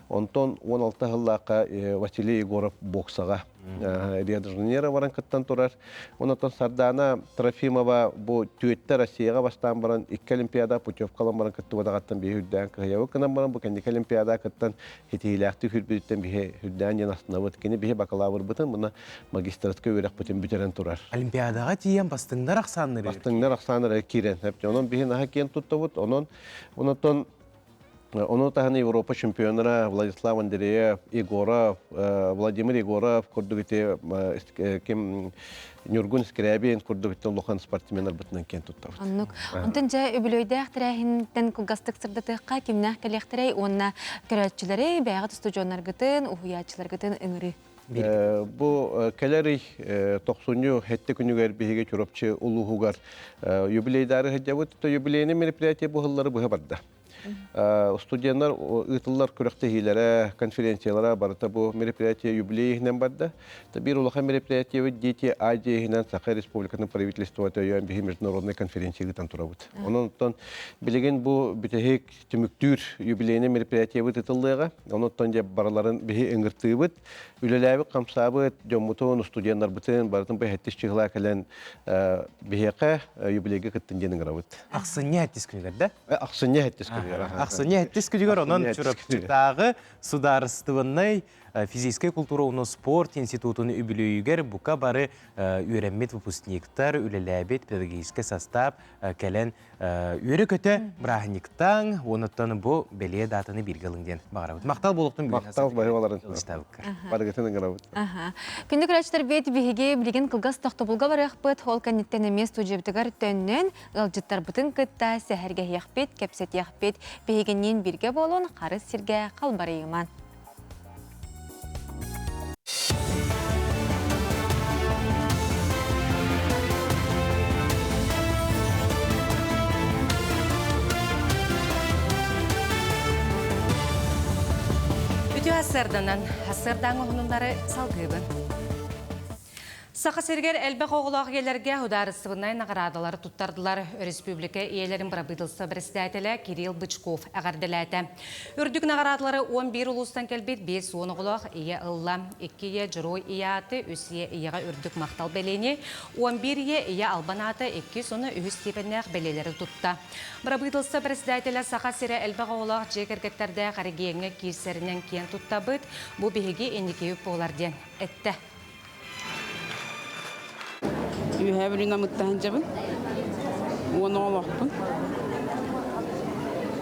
Онтон 16 жыллака Василий Егоров боксага Рио-де-Жанейро баран кыттан турар. Онтон Сардана Трофимова бу түйетте Россияга бастан баран 2 олимпиада путевкалан баран кытты бодагаттан бе хүрдән кыябы кынан баран бу кенди олимпиада кыттан хитилякты хүрбүттен бе хүрдән янасына бут кени бе бакалавр бутын буна магистратка өрәк бутын бүтерен турар. Олимпиадага тиен бастыңдар аксаннары. Бастыңдар аксаннары кирен. Онон бе наха кен туттабыт. Онон таханы Европа чемпионера Владислав Андреев, Егоров, Владимир Егоров, курдугите кем Нюргун Скрябин, курдугите лохан спортсменер бутынан кен туттабыт. Аннук. Онтон жа өбүлөйдәк тирәһинтен кугастык сырдатыкка кимнәх келехтерей онна көрәтчиләре бәгат студионнар гытын, уһуячылар гытын ыңыры. Бу келери 90-нчы хетте күнүгөр биһиге чурапчы улугугар юбилейдары хәҗәбыт, юбилейный мероприятие бу хыллары бу барда. Студентлар ытыллар көрәкте хиләре, конференциялара барда бу мероприятие юбилейнен барда. Бир улаха мероприятие дети Азиянан Саха Республикасының правительство тәйән бихи международный конференция гытан турабыт. Оннан билеген бу бүтәһек түмүктүр юбилейный мероприятие ытыллыга, оннан же бараларын бихи эңгертыбыт, үлеләбе камсабыт, жомутун студентлар бутын бардын бу хәттиш чыгыла келен бихиқа юбилейге кыттын денин грабыт. Аксыня тискүнләрдә? Аксыня тискүнләр. Аксыня тискүнләр онан чурапчыктагы сударыстывынный физическая культура уны спорт институтын үбілүйігер бұқа бары үйренмет выпускниктар, үлеләбет педагогический состав кәлен үйрі көті брахниктан, оныттан бұ бәле датыны біргіліңден бағарабыд. Мақтал болуқтың Мақтал байваларын. Күндік рәчтер бет бейге білген қылғас тоқтабылға барық бұд, ол кәнеттен емес тұжебдігар төннен ғылжыттар бұтын күтті сәхірге яқпет, кәпсет яқпет, бейгенен бірге болуын қарыз сірге қалбарайыман. Асырдан оғынындары салғыбын. Сақа сергер әлбәқ оғылағы елерге ұдарысыбынай нағырадылары тұттардылар. Республика иелерін бірабыдылсы бірістәтілі Кирилл Бычков әғарділәті. Үрдік нағырадылары 11 ұлыстан кәлбет 5 оғылақ ие ұлла. 2 ие жұрой ияты, 3 ияға үрдік мақтал бәлені, 11 ие албанаты, 2 соны үйіз тепеннәқ бәлелері тұтта. Бірабыдылсы бірістәтілі Сақа сері әлбәқ оғылақ жекергеттерді қарегейіңі кейсерінен кен тұтта бұд, бұл бейге ендекеуіп боларден әтті. Үйәбіліна мұттағын жабын, оны олақпын.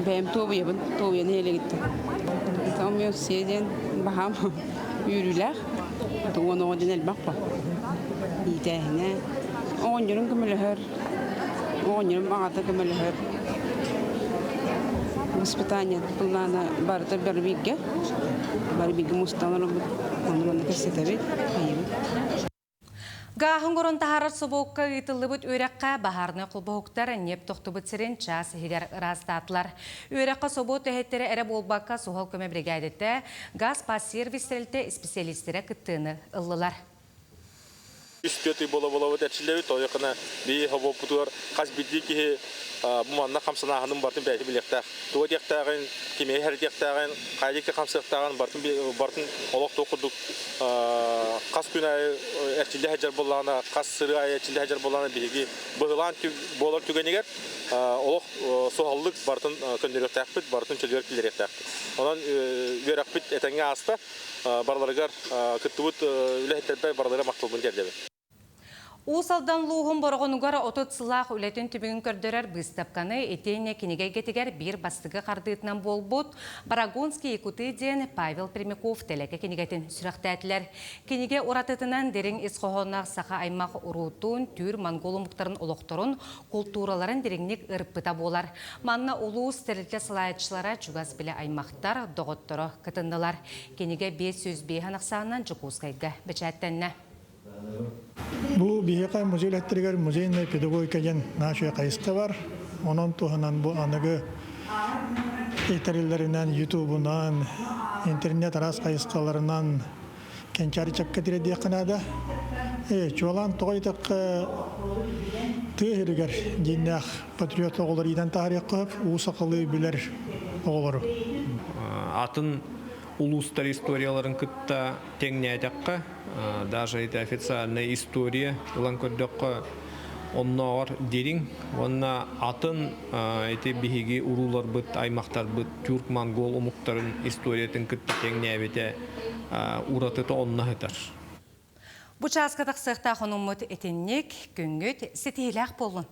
Бәйім тобы ебін, тобы ені еле кетті. Там мен сейден бағам үйріләқ, оны оғын әлбақ ба. Етәйіне, оғын жүрін көміліғір, оғын жүрін бағаты көміліғір. Воспитание бұлланы барыты бір бейге мұстаныры бұд, оны кәсетәбет, қайыбы. Гағын көрін тахарар собуққа ұйтылы бұд өрәққа бағарны құлбауқтар неп тоқты бұд сірен час хидер растатлар. Өрәққа собу тәхеттері әрі болбаққа суғал көме бригадетті газ пас сервистерілті специалистері күттіні ұлылар. Үспеті бола-бола өт әтшілеуі тойықына бей хабу бұтығар қаз білді ке бұманна қамсанағының бартын бәйті білектәқ. Туға дектәғын, кемей әрі дектәғын, қайдекті қамсықтағын бартын олық тоқырдық. Қас күн айы әтшілді әжер болағына, қас сыры айы әтшілді әжер болағына бейге бұғылан болар түгенегер олық соғалдық бартын көндері өқтәқпіт, бартын чөлгер келер өқтәқпіт. Онан өрәқпіт әтәңе асты барларығар күттібіт үләхеттербәй барлары мақтылбын дердебі. Усалдан луғын борғынығар отыт сылақ үлетін түбігін көрдірер бұстапқаны етейіне кенеге кетігер бір бастығы қардыйтынан бол бұд, Барагонский екуты ден Павел Пермяков тәләке кенегетін сүріқті әтілер. Кенеге оратытынан дерің ісқоғынақ сақа аймақ ұрутын, түр монголы мұқтарын олықтырын, культураларын деріңнік ұрпыта болар. Манна ұлуыз тәрілті сылайатшылара жүгаз білі аймақтар доғыттыры кытындылар. Кенеге 500 бейхан ақсағынан жүкузқайға бәчәттәнні. Бұл бейеқа музейләттіргер музейный педагогикаген нашуя қайысқы бар. Онын туғынан бұл анығы етерілерінен, ютубынан, интернет арас қайысқаларынан кенчары чакка тиреде қанада. Чуалан тоғайтық түйірігер дейіннәқ патриот оғылар еден тарих қып, ұсақылы білер оғылары. Атын улустар историяларын күтті теңне әдәққа, даже это официальная история, ұлан көрдіққа оннағар дерің, онна атын эти бігеге ұрулар бұд, аймақтар бұд, түрк, монгол ұмықтарын историятын күтті теңне әбеті ұратыты онна ғытар. Бұчасқатық сықта қонымыт етіннек, күнгіт, сетейләқ болын.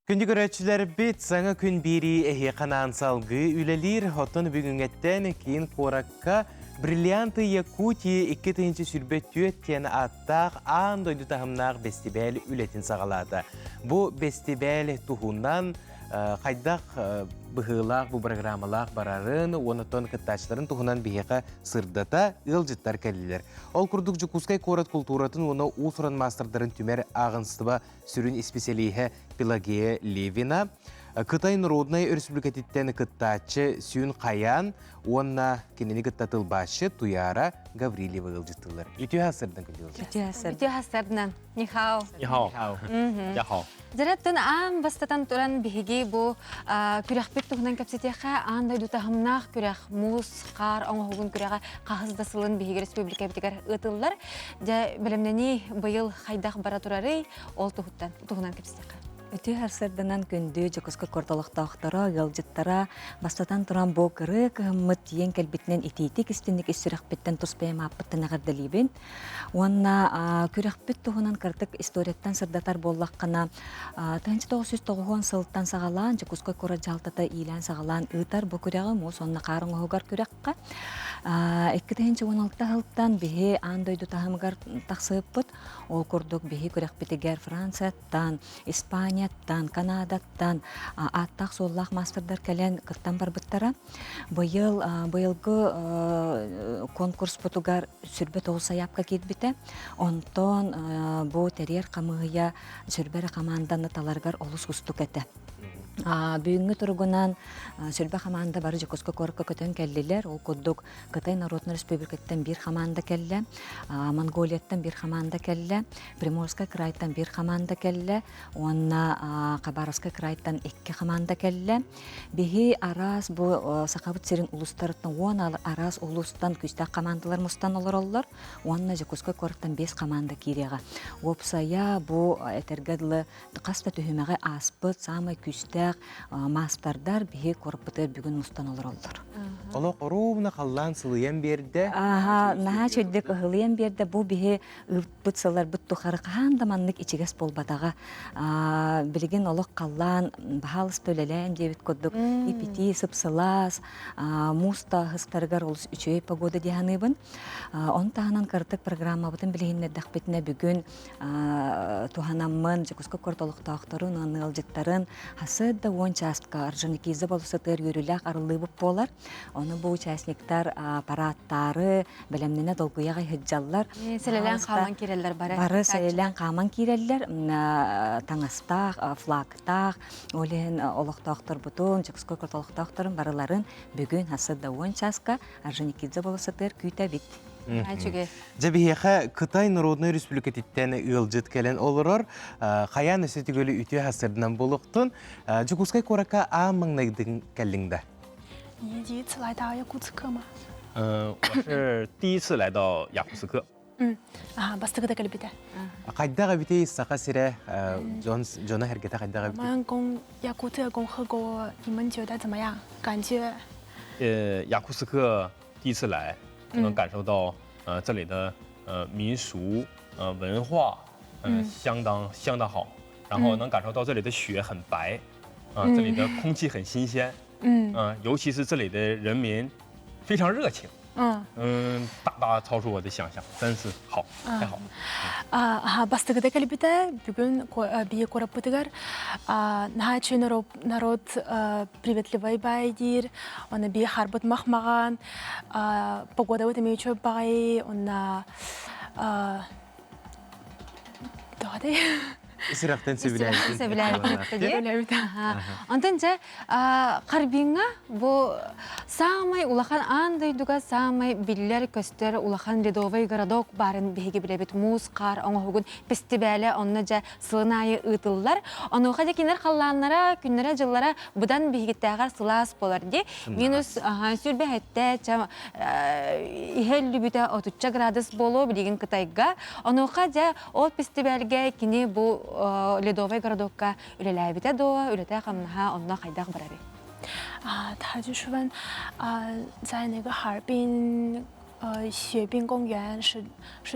Күнді көрәтшілер бет саңа күн бері әхе қанан салғы үлелер хотын бүгінгеттен кейін қораққа бриллианты Якутия 2-тінші сүрбет түйеттен аттақ аң дойды тағымнақ бестибәл үлетін сағалады. Бұл бестибәл тұхундан қайдақ бұғылақ, бұл программалақ барарын, онытын кіттачыларын тұхынан бейеқа сырдата ұлжыттар кәлілер. Ол күрдік жүкускай корат культуратын оны ұсыран мастырдарын түмер ағынстыба сүрін специалиhe Пелагея Левина. Кытай Народная Республикатиттен кыттачы Сюн Каян, онна кенени кыттатылбашы Туяра Гаврилева ылжытылар. Үтü hasırdan күлділді. Үтü hasırdan. Нихао. 你好，大家好。 Жараттан аан бастатан туран биһиги бу күрәхпет туһунан кәпсетеха андай дутахымнах күрәх мус кар оңогун күрәгә кагыздасылын биһиги республика битигәр ытыллар. Дә белемнәни быел хайдах бара турары ол туһунан кәпсетеха. Өтü харсырданан көндү жокуска кортолуктактара, ялжыттара, бастатан туран бу кыры кыммыт тиен келбитнен ититик истинник исүрәхпеттен туспайма аппыттан агардалибин. Уанна күрәхпет туһунан кыртык историятан сырдатар боллаккана 1990 сылтан сагалан жокуска кора жалтата илән сагалан ытар бу күрәгә мус онна карың огар күрәккә. 2016 сылтан бихе андойду тахымгар таксыппыт, ол курдук бихе күрәхпетигәр Францияттан, Испанияттан, Канадаттан аттақ соллақ мастердар кәлен кыттан барбыттара. Быйылгы конкурс потугар сүрбе тоғылса япқа кетбіті. Онтон бұ тәрер қамығыя сүрбәрі қаманданы таларғар олыс құстық әті. Бүгінгі тұрғынан сүрбе қаманда бары жокосқа корыққа көтен кәллелер. Ол көддік Қытай Народный Республикаттан бір қаманда кәллі, Монголияттан бір қаманда кәллі, Приморска крайттан бір қаманда кәллі, онна Қабаровска крайттан 2 қаманда кәллі. Беге арас бұл сақабыт серін ұлыстарыттан 10 арас ұлыстан күстақ қамандалар мұстан олар олар, онна жокосқа корықтан 5 қаманда кереға. Опсая бұл әтергәділі қаста түхімеға аспыт, самай күстақ мастардар беге корпытыр бүгін мұстан олар олар. Ола qoruğuna қаллан сылыян берді. Наға чөйдік ұғылыян берді. Бұл бейі бұтсалар бұтту қарыққан даманлық ичігес болбадаға. Білген олық қаллан бағалыс төлелән дебіт көддік. Ипити, сыпсылас, муста ғыстарғар олыс үшөй погода дияғаныбын. Он тағынан картық программа бұтын білгенне дақпетіне бүгін туғанамын, жекусқа кортолықтақтарын, анылжыттарын, хасыдда 10 частқа аржаникизі болысытыр үйріләқ арылы бұп болар. Оны бұл участниктар параттары, білімнені долгыяға хыджалар. Сәлелән қаман керелер бары. Бары сәлелән қаман керелер, таңастақ, флагтақ, олен олықтақтар бұтын, жекусқа кортолықтақтарын барыларын бүгін хасыдда 10 частқа аржаникизі болысытыр күйті бит. Жабихеха Кытай Народный Республикатиттен ылжыт кәлен олырыр, қаян өсетігілі үті хасырдынан болуқтын, жүкускай қорақа амыңнайдың кәліңді. 你第一次来到雅库茨克吗？我是第一次来到雅库斯克。бастыгыда келбите. Қайдаға бітей сақа сірі, жона әргеті қайдаға бітей? 我们攻雅库特共和国，你们觉得怎么样？感觉？雅库斯克第一次来，能感受到这里的民俗文化相当好，然后能感受到这里的雪很白，这里的空气很新鲜。 尤其是这里的人民非常热情，大超出我的想象，真是好，太好了。бастыгыда келбите бүгүн бие корап бытыгар нахачы народ приветливый байдир, она бие харбат махмаган, погода в этом еще бай, она доды. Исирақтан сөбіләйді. Антонча, қарбинға бұл самай улахан андайдуға самай биллер көстер улахан ледовый городок барын беге білебет муз, қар, оңығын фестивалі, онына жа сылынайы ұтылар. Онуға декенер қалланлара, күннері жыллара бұдан бегеттәғар сылас болар де. Минус сүрбе әтті, ихелі бүті 30 градус болу білеген Қытайға. Онуға жа ол фестивальге кені бұл ледовый городокка үлеләбите доа, үлете қамнаға онына қайдақ бараби. 他就是问在那个哈尔滨雪滨公园是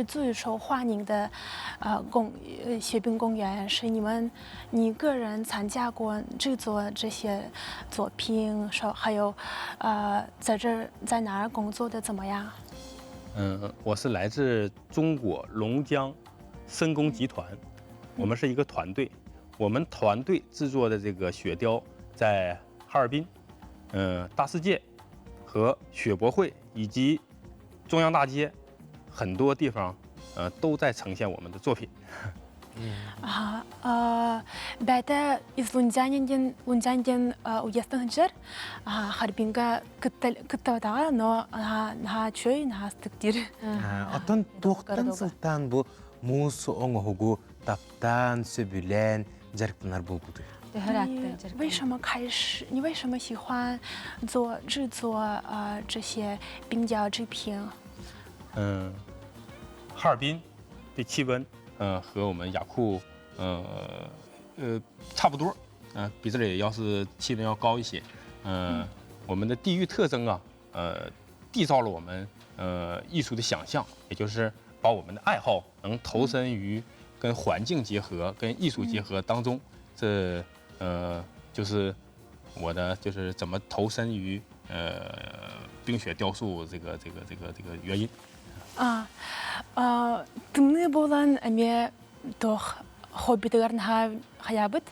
最受欢迎的雪滨公园，是你个人参加过制作这些作品，还有在哪儿工作的怎么样？我是来自中国龙江深工集团，我们是一个团队，我们团队制作的这个雪雕在哈尔滨、大世界和雪博会以及中央大街很多地方都在呈现我们的作品。Бәті из Лунзянин уестен жер, харбинга кыттаватаға, но наға чөй, наға стыктир. Атын тоқтан сылтан бұл мұз оңығығы таптан, сөбілен, жарықтанар бұл бұды. 你为什么喜欢制作这些冰雕制品？哈尔滨的气温和我们雅库差不多，比这里要是气温要高一些。我们的地域特征啊，缔造了我们艺术的想象，也就是把我们的爱好能投身于跟环境结合、跟艺术结合当中。这就是我的就是怎么投身于冰雪雕塑这个原因。Тымны болан әме тох хоббитыгарын хаябыт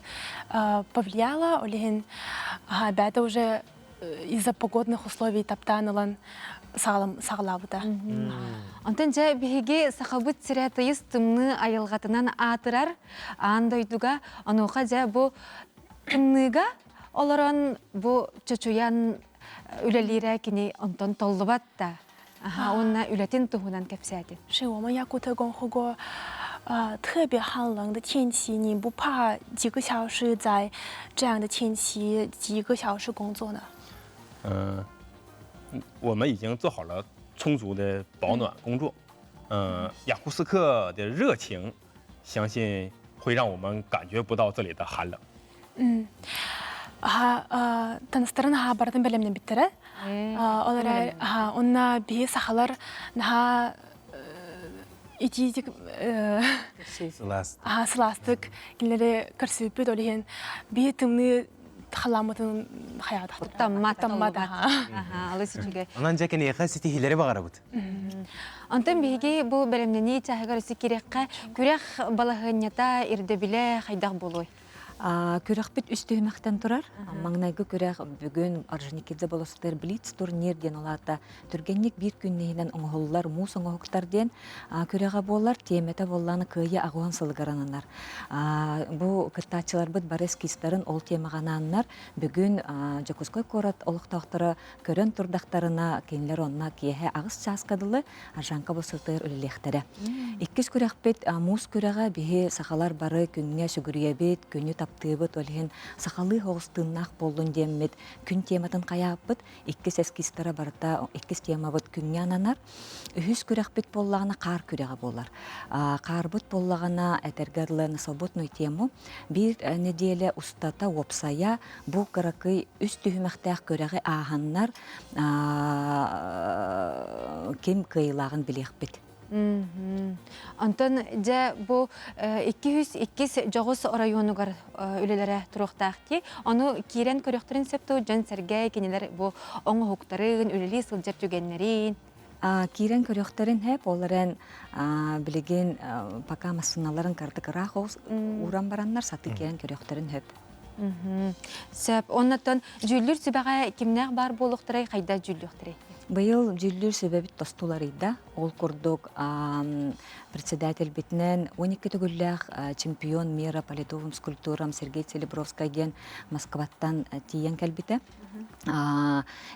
повлияло, олеген бәті уже из-за погодных условий таптанылан сағылабыта. Онтан жа бігеге сақабыт сірәтайыз тымны айылғатынан атырар, андойдуға, онуға жа бұ тымныға оларан бұ чөчуян үлелері кені онтан толы батта. Онна үлетін тұғынан кәпсәді. 是我们雅库特共和国特别寒冷的天气，你不怕几个小时在这样的天气几个小时工作呢？我们已经做好了充足的保暖工作。雅库斯克的热情，相信会让我们感觉不到这里的寒冷。Таныстарын бардың бәлемнен біттірі. Олар онна бейі сақалар итидік сыластық кенлері көрсіппет олеген бейі тымны қаламытын қаяды. Таммады. Онан жәкен еқа сетихилері бағара бұд. Антон бейге бұл бәлемнені тәғығар өсі керекқа көрек балағынята ирдебілі қайдақ болуй. Көрек бит үстігімәқтен тұрар. Маңнайғы көрек бүгін Орджоникидзе болыстыр Блиц турнир ден олата. Түргеннік бір күннейінен оңғылылар, мұс оңғықтар ден көрегі болар, теметі болланы күйе ағуан сылғарананар. Бұл кыттачылар бұд барыс кистарын ол темағананар бүгін Жакуской корат олықтақтары көрін тұрдақтарына кенлер онына кейе ағыз часкадылы аржанқа бұсылтығыр өлелектері. Иккіз көрек бит мұс көрегі бейі сақалар бары күнне сүгірие бит, күнне таптыбыт олген сақалы хоғыстыннақ болдың деммет күн тематын қаяппыт, иккіз әскистара барыта иккіз темабыт күнне ананар. Үхіз көрекпет боллағына қар көреға болар. Қарбыт боллағына әтергарлы насалбытной тему бір неделе ұстата опсая бұл қырақы үст түйімәқтәқ көреғі ағаннар кем кыйлағын білеқпет. Антон, жа бұл 202 жоғыз районуғар үлелері тұруқтақты. Оны кейрен көріқтерін септі жан сәргәй кенелер бұл оңы хуқтарын, үлелі сылжар түгенлерін. Кейрен көріқтерін әп оларын білеген пака масыналарын кардықырақ уран бараннар саты кейрен көріқтерін әп. Сәп, оннаттан жүлдер сүбәға кемнәқ бар болуқтырай, қайда жүлдіқтырай? Быйыл жүлдер сөбәбіт тостуларыйда. Ол күрдік председатель бітінен 12 түгілләқ чемпион мира по ледовым скульптурам Сергей Целебровскайден Москваттан тиен кәлбіті.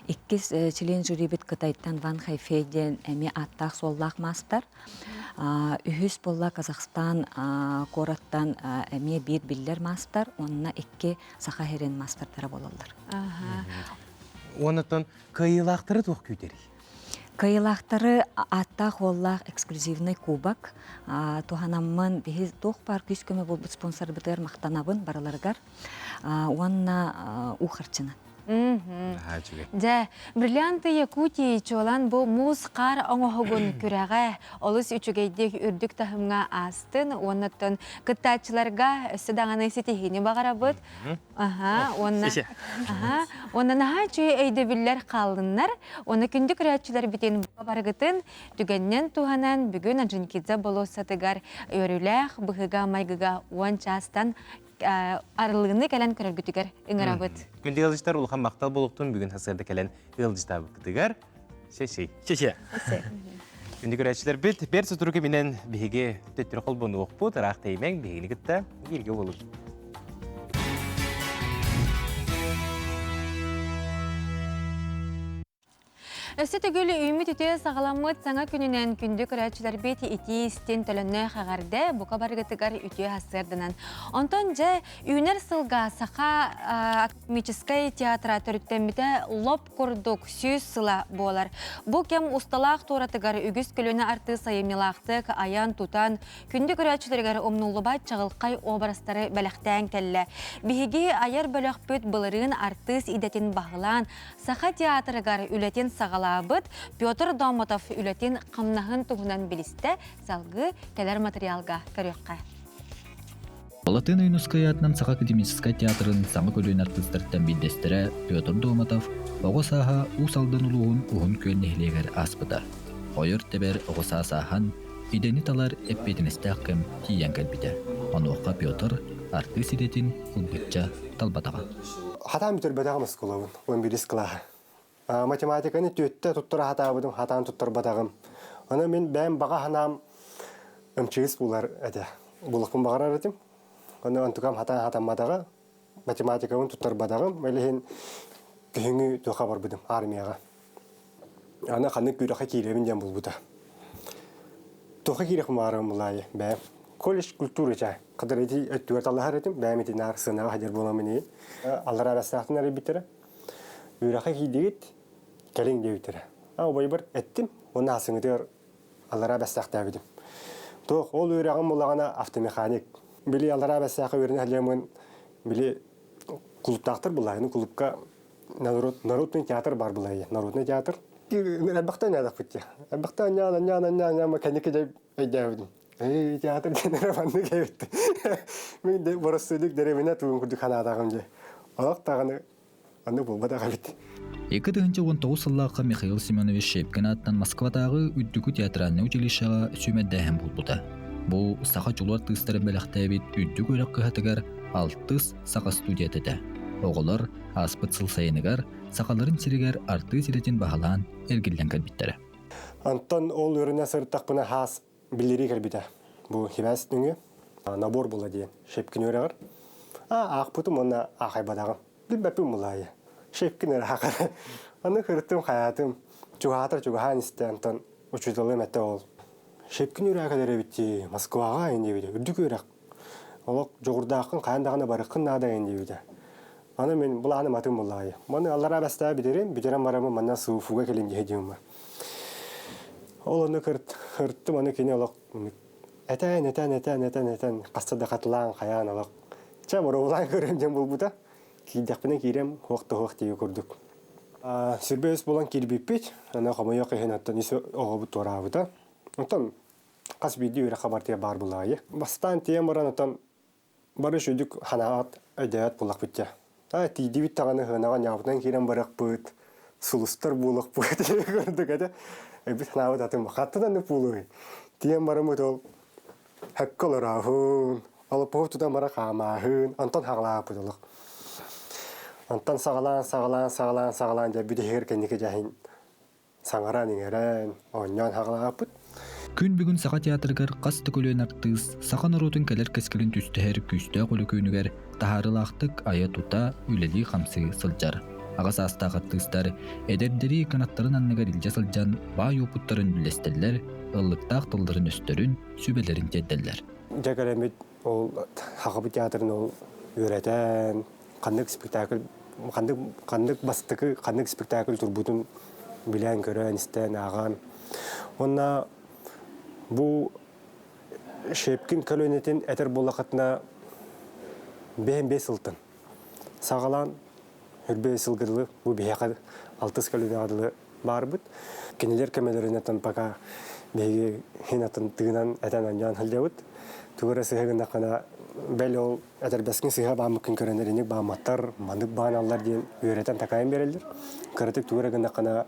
Иккіз член жюри бит Кытайттан Ван Хайфейден әме аттақ соллақ мастар. Үхіз болла Казахстан кораттан әме бір биллер мастар, онына икки сақа херен мастардары болалар. Онытын кайылақтары тоқ көйтері? Кайылақтары аттақ оллақ эксклюзивный кубак. Туханамын бейіз тоқ бар күз көмі бұл спонсор бітер мақтанабын бараларғар. Онына ұқарчынан. Да, бриллианты Якутии чолан бұл мұз қар оңығығын күрәға олыс үчігейдек үрдік тахымға астын, оннаттын кыттачыларға өсі дағаны сетихini бағара бұд. Онна наға чүй әйдебілер қалыннар, оны күнді күрәтчілер бітен барғытын, түгеннен туғанан бүгін Орджоникидзе болу сатыгар өріләқ, бұғыға майғыға он частан арылығыны кәлін көрір күтігер үңірабыд. Күнді ғылыштар ұлған мақтал болуқтың бүгін хасырды кәлін ғылыштар күтігер. Шешей. Күнді көрәтшілер біт, бер сұтырығы менен бігі төттір қолбыны оқпу, тарақ теймен бігіні күтті елге болу. Өсі түгілі үйімі түте сағаламыт саңа күнінен күнді көрәтшілер беті ити істен төліні қағарды бұқа барғытығар үте хасырдынан. Онтон жа үйінер сылға сақа академическай театра түріттеміде лоп күрдік сүйіз сыла болар. Бұл кем ұсталақ торатығар үгіз көліні арты сайымнелақтық, аян тұтан, күнді көрәтшілергер омнулыбат чағылқай обрастары бәліқтен кәлі. Бігі айар бөліқ бүт бұлырын артыс идетін бағылан, сақа театрығар үлетін сағала Петр Домотов үлетін қамнағын тұғынан білісті салғы кәлер материалға көріққа. Латын Юнускаятынан Сақа академическай театрын саңы көлін артыстырттан білдестірі Петр Домотов оғысаға ұсалдан ұлуғын ұғын көлінейлегер аспыда. Ойыр тәбір оғыса сахан идені талар әппетіністі ақым тиен кәлбіді. Оны оққа Петр артыс идетін ұлбытча талбатаға. Хатам бітір бәдағымыз қолауын, 11 клаға. Математиканы төтті тұттыра хатабыдым, хатаны тұттыр батағым. Оны мен бәйім баға ханам өмчегіз бұлар әді. Бұлықпын бағар аратым. Оны антықам хатан батаға, математикаын тұттыр батағым. Мәліхен күйіңі тоқа бар бұдым армияға. Аны қанық күйріққа кейлемін ден бұл бұда. Тоқа кейріқ мағарым бұлайы бәйім. Колледж культуры жа. Қыдыр еті өттуер талға аратым. Бәйім еті нар сынаға хадер боламын ей. Аллара бәстақтың әрі бітірі. Үйрақа кейдегет кәлең деуітірі. Обай бір әттім, оны асыңыдыр аллара бәстақта өдім. Тоқ, ол үйрағым болағана автомеханик. Білі аллара бәстақы өріне әлемін, білі клубтақтыр бұлайын, клубқа народный театр бар бұлайы. Народный театр. Әлбақта өңадық бұтте. Әлбақта өңа кәнеке деп өйдәудің. Театр кәнері банды кәйбітті. Мен де бұрыстылық дәревіне туын күрді қанадағым де. Олақ тағаны аны болмада қабет. 2019 сыллаққа Михаил Семенович Шепкин аттан Москвадағы үддігі театральны училищаға сүймәддәхін болбуда. Бұл сақа жолу артыстарын бәліқтәбет үддігі өлік қығатығар алтыс сақа студиятыда. Оғылар аспыт сылсайынығар, сақаларын сирегер арты сиретен бағалан әргілден кәлбеттері. Антон ол өріне сырттақ бұна хас білдері кәлбеті. Бұл хибәсінің набор бола дейін. Шепкин өрігір. Ақпұтым оны ақай бадағым. Білбәпім мұлайы. Шепкін әрі хақыры. Аны қырттым қаятым. Чуғатыр чуғахан істі антон ұчудылым әтті ол. Шепкін өрі әкәлері бітті. Москваға енді бейді. Үрдік өріқ. Олық жоғырдақын қайындағына барықын нада енді бейді. Аны мен бұл аным атым мұлайы. Мұны аллара бәстәі бідерім. Бідерім барамы манна суфуға келем дегедеуім бар. Ол оны қырттым. Аны кені олық әтән қастада қатылан қаян олық. Ча бұры олай көремден бұл бұта. Кейдақпынан кейрем хоқты көрдік. Сүрбе өз болан келбеппет, ана қамайық ехен аттан есі оғабы торабыда. Оттан қас бейді өрі қабартия бар бұлайы. Бастан тейен баран оттан бары шөдік ханағат өйдәйат бұлақ бітті. Тейді бит тағаны ғанаған яғытынан кейрем барақ бұд, сұлыстар бұлақ бұд көрдік әді. Өйбіт ханағат атын бақаттыдан өп бұлы. Тейен барым өт ол әккалыр ағын, алып бұғыттыдан бара қамағын, антон хағылағы бұдылық. Антан сағалан деп бүдігер кәнеке жәхін саңаран еңерен, оннан хағылағы бұд. Күн бүгін Сақа театргар қасты көлен артыз, Сақа нарудын кәлер кәскілін түстігер күсті қолы көнігер, тахарылақтық ая тута үлелі қамсы сылжар. Ағас астағы артыстар, әдердері канаттарын анныгар илже сылжан, бай опыттарын білестелер, ыллықтақ тылдарын өстөрін, сүбелерін тедделер. Жәкәлемет ол хақыбы театрын ол өретен, қандық спектакль, қандық бастықы, қандық спектакль тұрбудын білән көрен, істен, ағам. Онна бұл Шепкин көлөнетін әтір болақытына бәйін сылтын. Сағалан үрбе сылғыдылы, бұл бәйіқі 6 көлөне адылы бар бұд. Кенелер кәмелерін әтін пақа бәйгі хен атын тығынан әтен анжан хілде бұд. Туғыры сығығында қана бәл ол әтірбәскен сыға ба мүмкін көрінерінек ба маттар, мандық баған алар дейін өретен такайын берелдер. Кірітік туғырығында қана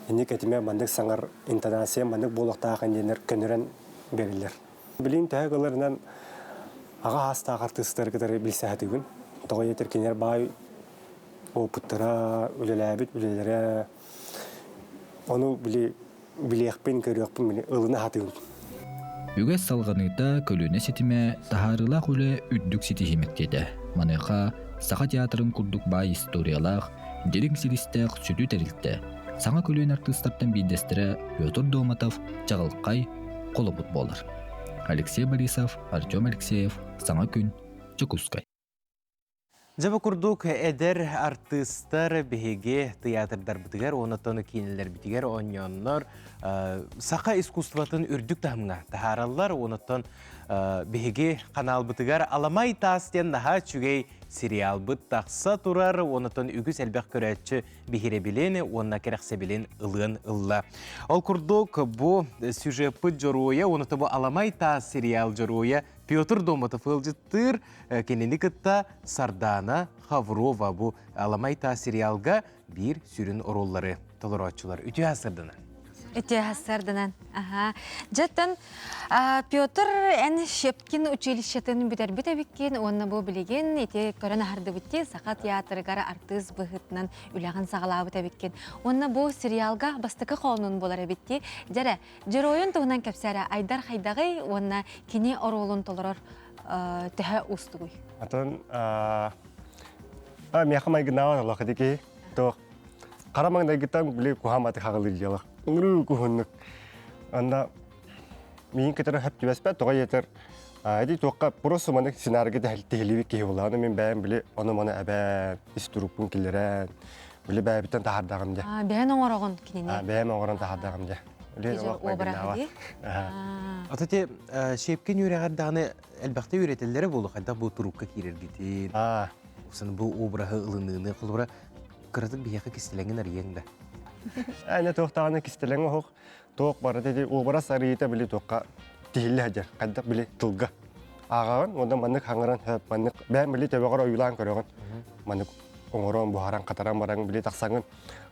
енек әтіме мандық саңар интонация, мандық болықтағы дейінер көнерен берелдер. Білейін тәғі қаларынан аға астағы артыстар кітары білсе әтігін. Тоғы етер кенер бай опыттыра, үлеләбіт, үлелері. Оны білей билиэхпин көрүөкпүн мини ылына хатыын. Үгес салғаныта көлөне сетиме тахарылақ үлі үддік сетихимектеді. Маныға сақа театрын күрдік бай историялақ, дерің силистәқ сүті тәрілтті. Саңа көлөн артыстартан бейдестірі Петр Доматов жағылқай қолыбыт болыр. Алексей Борисов, Артем Алексеев, Саңа күн, Чекускай. Жабы күрдік әдер артыстар бігеге театрдар бітігер, онытаны кейінілер бітігер, оньонлар сақа искусстватын үрдік тахымға тахаралар, онытан бігеге қанал бітігер, аламай тастен наға чүгей сериал бұт тақса тұрар, онытан үгіз әлбәқ көрәтші бігере білені, онына керексе білен ылын ылла. Ол күрдік бұ сюжет жоруя, онытан бұ аламай тас сериал жоруя, Петр Доматов ылжыттыр, кенені кітта Сардана Хаврова бұ аламай та сериалға бір сүрін ороллары толыратчылар. Үті асырдынан. Үті асырдынан. Жаттан Петр ән Шепкин училищетін бүтер бітәбіккен, онына бұл білеген, ете көрін арды бітте, сақа театрығары артыз бұғытынан үләғын сағала бітәбіккен. Онына бұл сериалға бастықы қолының болары бітте. Жәрі, жыр ойын тұғынан кәпсәрі Айдар Хайдағай, онына кене оролын толырар тәхі ұстығый. Атын, мияқым айгынауан алақы деке, тоқ. Қарамаңдай гітан біле кухаматы қағылы елақ. Үңірі күхіннік. Анда мен кетерін хөп түбәспә, тоға етер. Әді тоққа бұрысы маны сценарығы тәхілтігілі кейі бола. Аны мен бәйін біле, оны маны әбән, істұрықпын келерен. Біле бәйбіттен тахардағым де. Бәйін оңырағын кенене? Бәйін оңырағын тахардағым де. Атате, Шепкен үйрәғардағыны әлбәқті үйретелері болу, қайда бұл тұрыққа керер кетер. Осыны бұл обырағы ылынығыны құлбыра кырытык бияқы кистелеңін арияңда. Әне тоқтағаны кистелеңі хоқ. Тоқ бары деді, обыра сарыйыта біле тоққа тихілі әдер, қайдақ біле тұлға. Ағағын, онда манық хаңыран хөп, манық бән біле төбеғар ойылан көріғын. Манық оңыран, бұхаран, қатаран баран біле тақсаңын.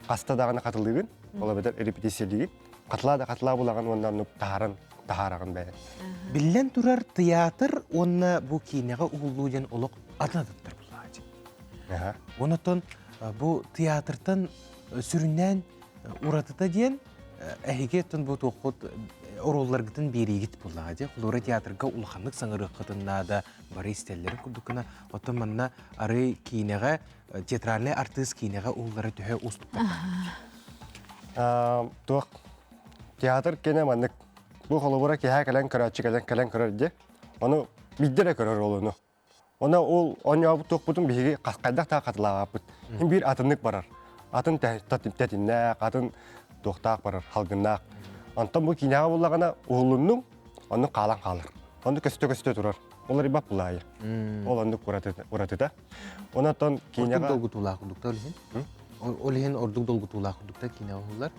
Қастадағаны қатылығын, ола бәдер репетициялығын. Қатыла бұлаған ондан тахарағын бәйін. Білен тұрар театр, онына бұл кейінеға ұғылуын олық адынадыптыр бұлады. Онытын бұл театртан сүріннен ұратыта дейін әйге түн бұл тоқыт оролларғытын берегіт бұлады. Құлыра театрға ұлғанлық саңыры қытыннада бары істелерін күрдікіна. Отын манна ары кейінеға, театральный артист кейінеға ұлғары түхе ұстықпақ. Тоқ, театр кене маннық бұл қолыбыра кеға кәлен көрәтші кәлен көрәр де, оны биддері көрәр олыны. Ona ol onya bu toq butun bihi qasqaydaq ta qatlağa but. Hem bir atınlık barar. Atın tətinə, atın toqtaq barar, halqınaq. Ondan bu kinağa bollağana oğlunun onu qalan qalır. Onu köstö turar. Onlar ibab bulayı. Ol onu uratıda. Ondan kinağa orduk dolgutulaq qudukta ölhen. Ölhen orduk dolgutulaq qudukta kinağa ollar.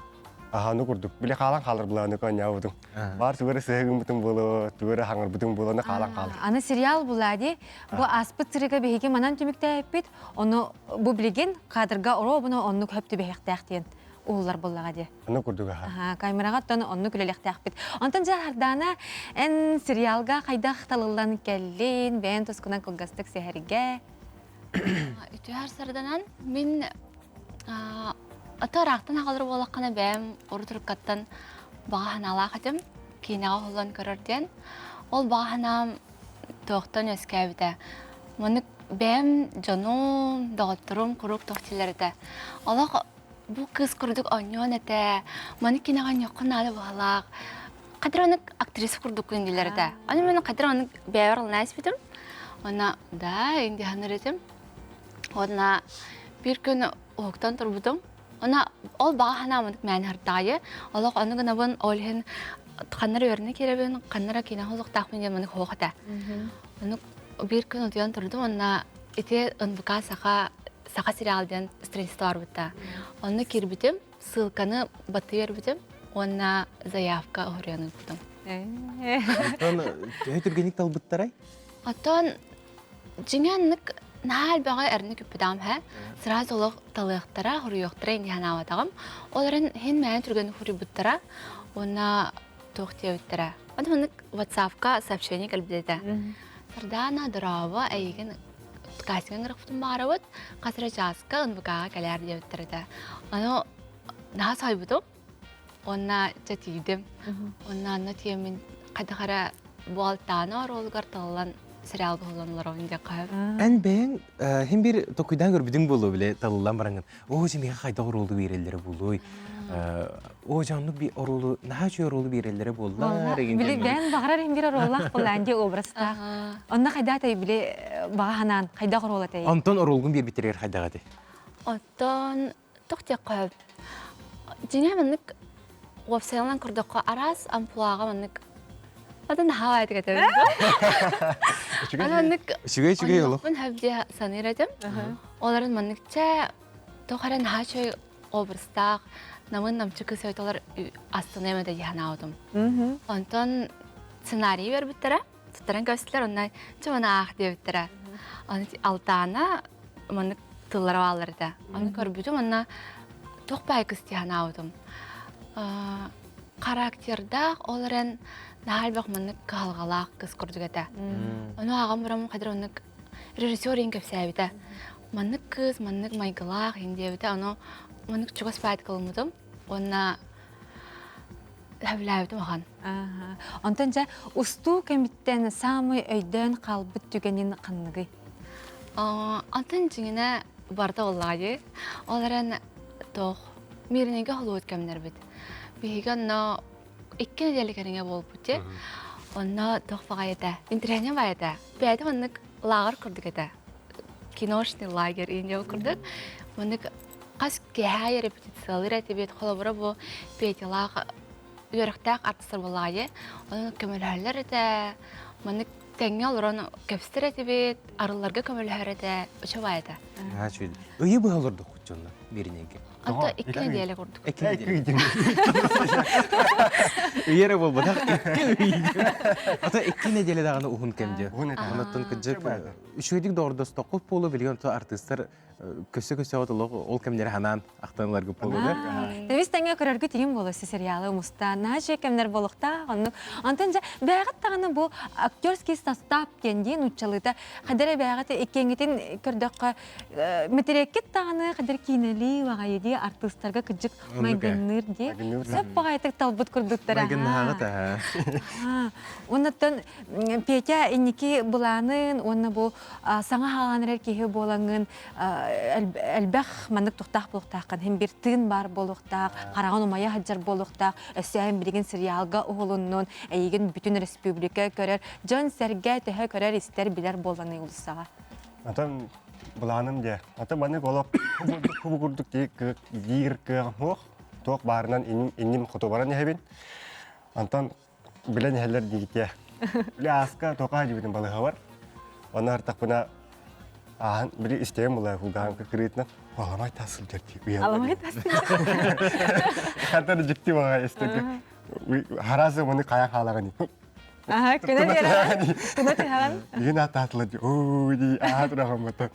Onu kurduk. Bile qalan qalır bulanı onya budun. Var tüvere sehgin butun bolu, tüvere hangır butun bolunu qalan qalır. Аны сериал булады. Бу аспыт сырыга беге манан түмүктә әппит. Оны бу билеген кадрга оробуны онны көптү бехтәхтен. Уллар буллага ди. Оны курдук камерага таны онны күлелехтәхпит. Онтан жардана эн сериалга кайдах талыллан келлин, бен тоскунан кылгастык сехерге. Үтүһәр сарданан мен атарактан агалыр болаккана бәм орутуркаттан багана алакатым кинага холлан көрөрден. Ол багана тоқтан өскәбіті. Мұны бәм жану дағыттырым құруқ тоқтилерді. Олақ бұл қыз күрдік ойнуан әті, мұны кинаған yoqqan ады бағалақ. Қадыр оны актриса күрдік күнділерді. Оны мен қадыр оны бәйір ұлына әспетім. Оны да, енді ханыр етім. Оны бір күн оқтан тұрбудым. Ол бағана мұнық мәні ардайы. Олақ оны ғына бұн олхен қаннары өріне керебен, қаннары кена холық тақпен де мұнық хоқыда. Оны бір күн ұдыян тұрдым, онына ете ұнбыға сақа сериалден студентті бар бұтта. Оны кербітім, ссылканы баты өрбітім, онына заявка ұғырияны бұтым. Өтіргенік тал бұттарай? Оттан жеңенік нәл баға әріні көппедам хә, сыраз олық талықтара, ғұрыйоқтара енді хана аватағым. Оларын хен мәйін түргені ғұры бұттара, онына тоқтия өттара. Оны WhatsApp-ка сообщение кәлбедеді. Сырдана дұрауы әйген кастинг ғырықтың бағары өт, қасыры жазға ұнбығаға кәлер де өттірді. Оны наға сай бұдым, Онна жатидим. Онна анна тиемин кадагара буалтана оролгар таллан сериал голланлар онда кайып. Эн бен хим бир токуйдан көрбүдүң болу биле талылан бараңын. О жемеге кайда оролду берелери болуй. О жанлык bir оролу, нахачы оролу берелери боллар. Биле бен багарар хим бир ороллах буланди образта. Онна кайда тай биле баганан кайда оролу тай. Антон оролгун бир битерер кайдага ди. Оттон тоқтя кайып. Жинеминник вебсайлан курдакка арас ампулага минник Adan hava etiketim. Ananlık. Şüge yolu. Ben hepsi sanıyorum. Onların manlıkça tokaran haçı obrustak. Namın namçıkı söyler aslında yemede yahanağıdım. Ondan senaryo ver bittere. Tuttaran gösterler onlar çoğuna ah diye bittere. Onun altana manlık tılları varlardı. Onu görbüdüm ona toqbay kız yahanağıdım. Karakterde onların Nahal bakmanlık kalgalak kız kurduk ete. Onu ağam buramın kadar onu rejisörün köpsebide. Manlık kız, manlık maygalak indiyebide. Onu manlık çok aspayet kılmadım. Ona hevlevdim ağan. Ondanca ustu kemitten samı öyden kalbıt tügenin kanlıgı. Ondan yine barda olayı. Onların toq mirinege holu ötkemler bit. Bihigen no İki nedeliklerine bol buti. Ona toqfağayda, internet bayda. Beyde manlık lağır kurduk ete. Kinoşni lağır ince kurduk. Manlık qas kehaya repetitsiyalar etibet kolabora bu beyde lağ yörüqtaq artistlar bolayı. Onun kömülherler ete. Manlık tenge olur onu köpstir etibet. Arılarga kömülher ete. Uça bayda. Ha şöyle. Öyle bu olurdu kucunla birinege. Hatta iki nedeli kurduk. İki nedeli. Yere bol badak iki. Hatta iki nedeli dağını uhun kemce. Anlattın kıcık. Şöydik doğruda stokup bolu biliyorsun to artistler köse otuluk ol kemleri hanan aktanlar gibi bolu. Biz tenge körergü tiyim bolu serialı musta. Naşe kemler bolukta. Antonca beygat tağını bu aktörski sastap kendi uçalıda. Kadere beygat ikengitin kördakka meterekket tağını kadar kineli vagayedi artistlarga kıcık mayganır diye. Hep bağaytık talbut kurduklara. Mayganır ha. Ondan peki inniki bulanın, onu bu sana halanır ki bolanın elbaq manlık tuhtaq buluqtaqın. Hem bir tığın bar buluqtaq, qarağın umaya haccar buluqtaq, ösüyem bilgin serialga oğlunun, eygin bütün respublika görer, John Sergey tehe görer ister biler bolanı ulusağa. Atam bulanım diye. Atam bana golop kubu kurduk diye gir hoq. Toq barından inim kutubaran yahibin. Antan bilen heller diye. Bile aska toqa hacibin balığı var. Onlar takpına biri isteyem olay hugan kekritna. Alamay tasıl derdi. Alamay tasıl. Kantar ciddi var istedi. Harası bunu kayak halagan. Aha, kena dera. Kena tehalan. Yine tatlı diyor. Oo di ahat rahmatan.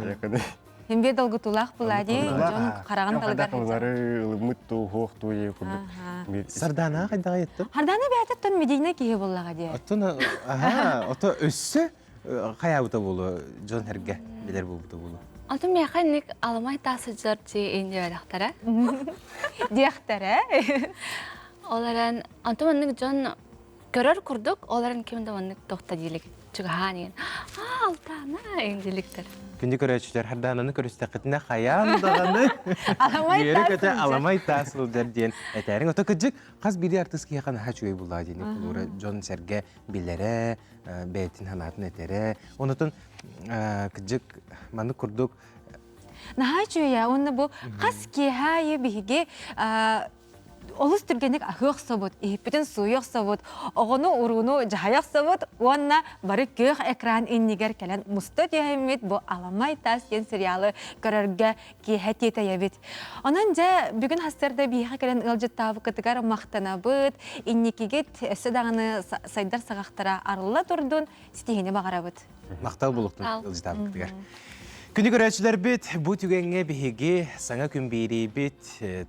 Yakın. Hem bir dalgı tulak buladi, John qarağın dalgar. Onları ılımıt tu hoq tu ye kurduk. Sardana kayda yetti. Hardana beyat ton Medine ki bollaga diye. Atına aha, ata össe kayabuta bolu John Herge bilir bu bolu. Antum mekanik Almanya tasıcırcı ince vedaktara. Diyaktara. Onların antum anlık John görür kurduk, onların kimde anlık dokta diyelik. Çünkü hani altana inceliktir. Күнді көрәтшілер хардананы көрістәқітіне қаян дағаны аламай тасыл дәрден. Әтәрің ота күджік қаз биді артыс кейқан ха чуай бұлла дейіне. Бұлыры Джон Серге білері, бәйтін ханатын әтері. Онытын күджік маны күрдік. Наха чуя, оны бұл қаз кейхайы бігі Олыс түргенік ақық событ, еппетін суйық событ, оғыны ұруыны жағайық событ, онына бары көк экран иннигер кәлін мұсты деймет бұл аламай тас ен сериалы көрерге кейхәт еті ебет. Онын жа бүгін хастырда бейхі кәлін ұлжыт табы күтігер мақтана бұд, инникегет өсі дағыны сайдар сағақтара арыла тұрдың стихіне бағара бұд. Мақтал бұлықтың ұлжыт табы күтігер. Күнді көрәтшілер бет, бұ түгенге бейге саңа күн бейрей бет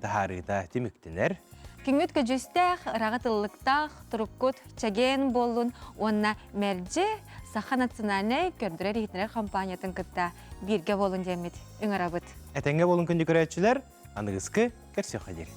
тахарыда деміктінер. Күнгөт көжістәқ, рағатылықтақ, тұрыққыт, чәген болын, онына мәрже Саха национальный көрдірер етінер компаниятын күтті бірге болын демет. Үңір абыт. Әтенге болын күнді көрәтшілер, анығызқы көрсе қадер.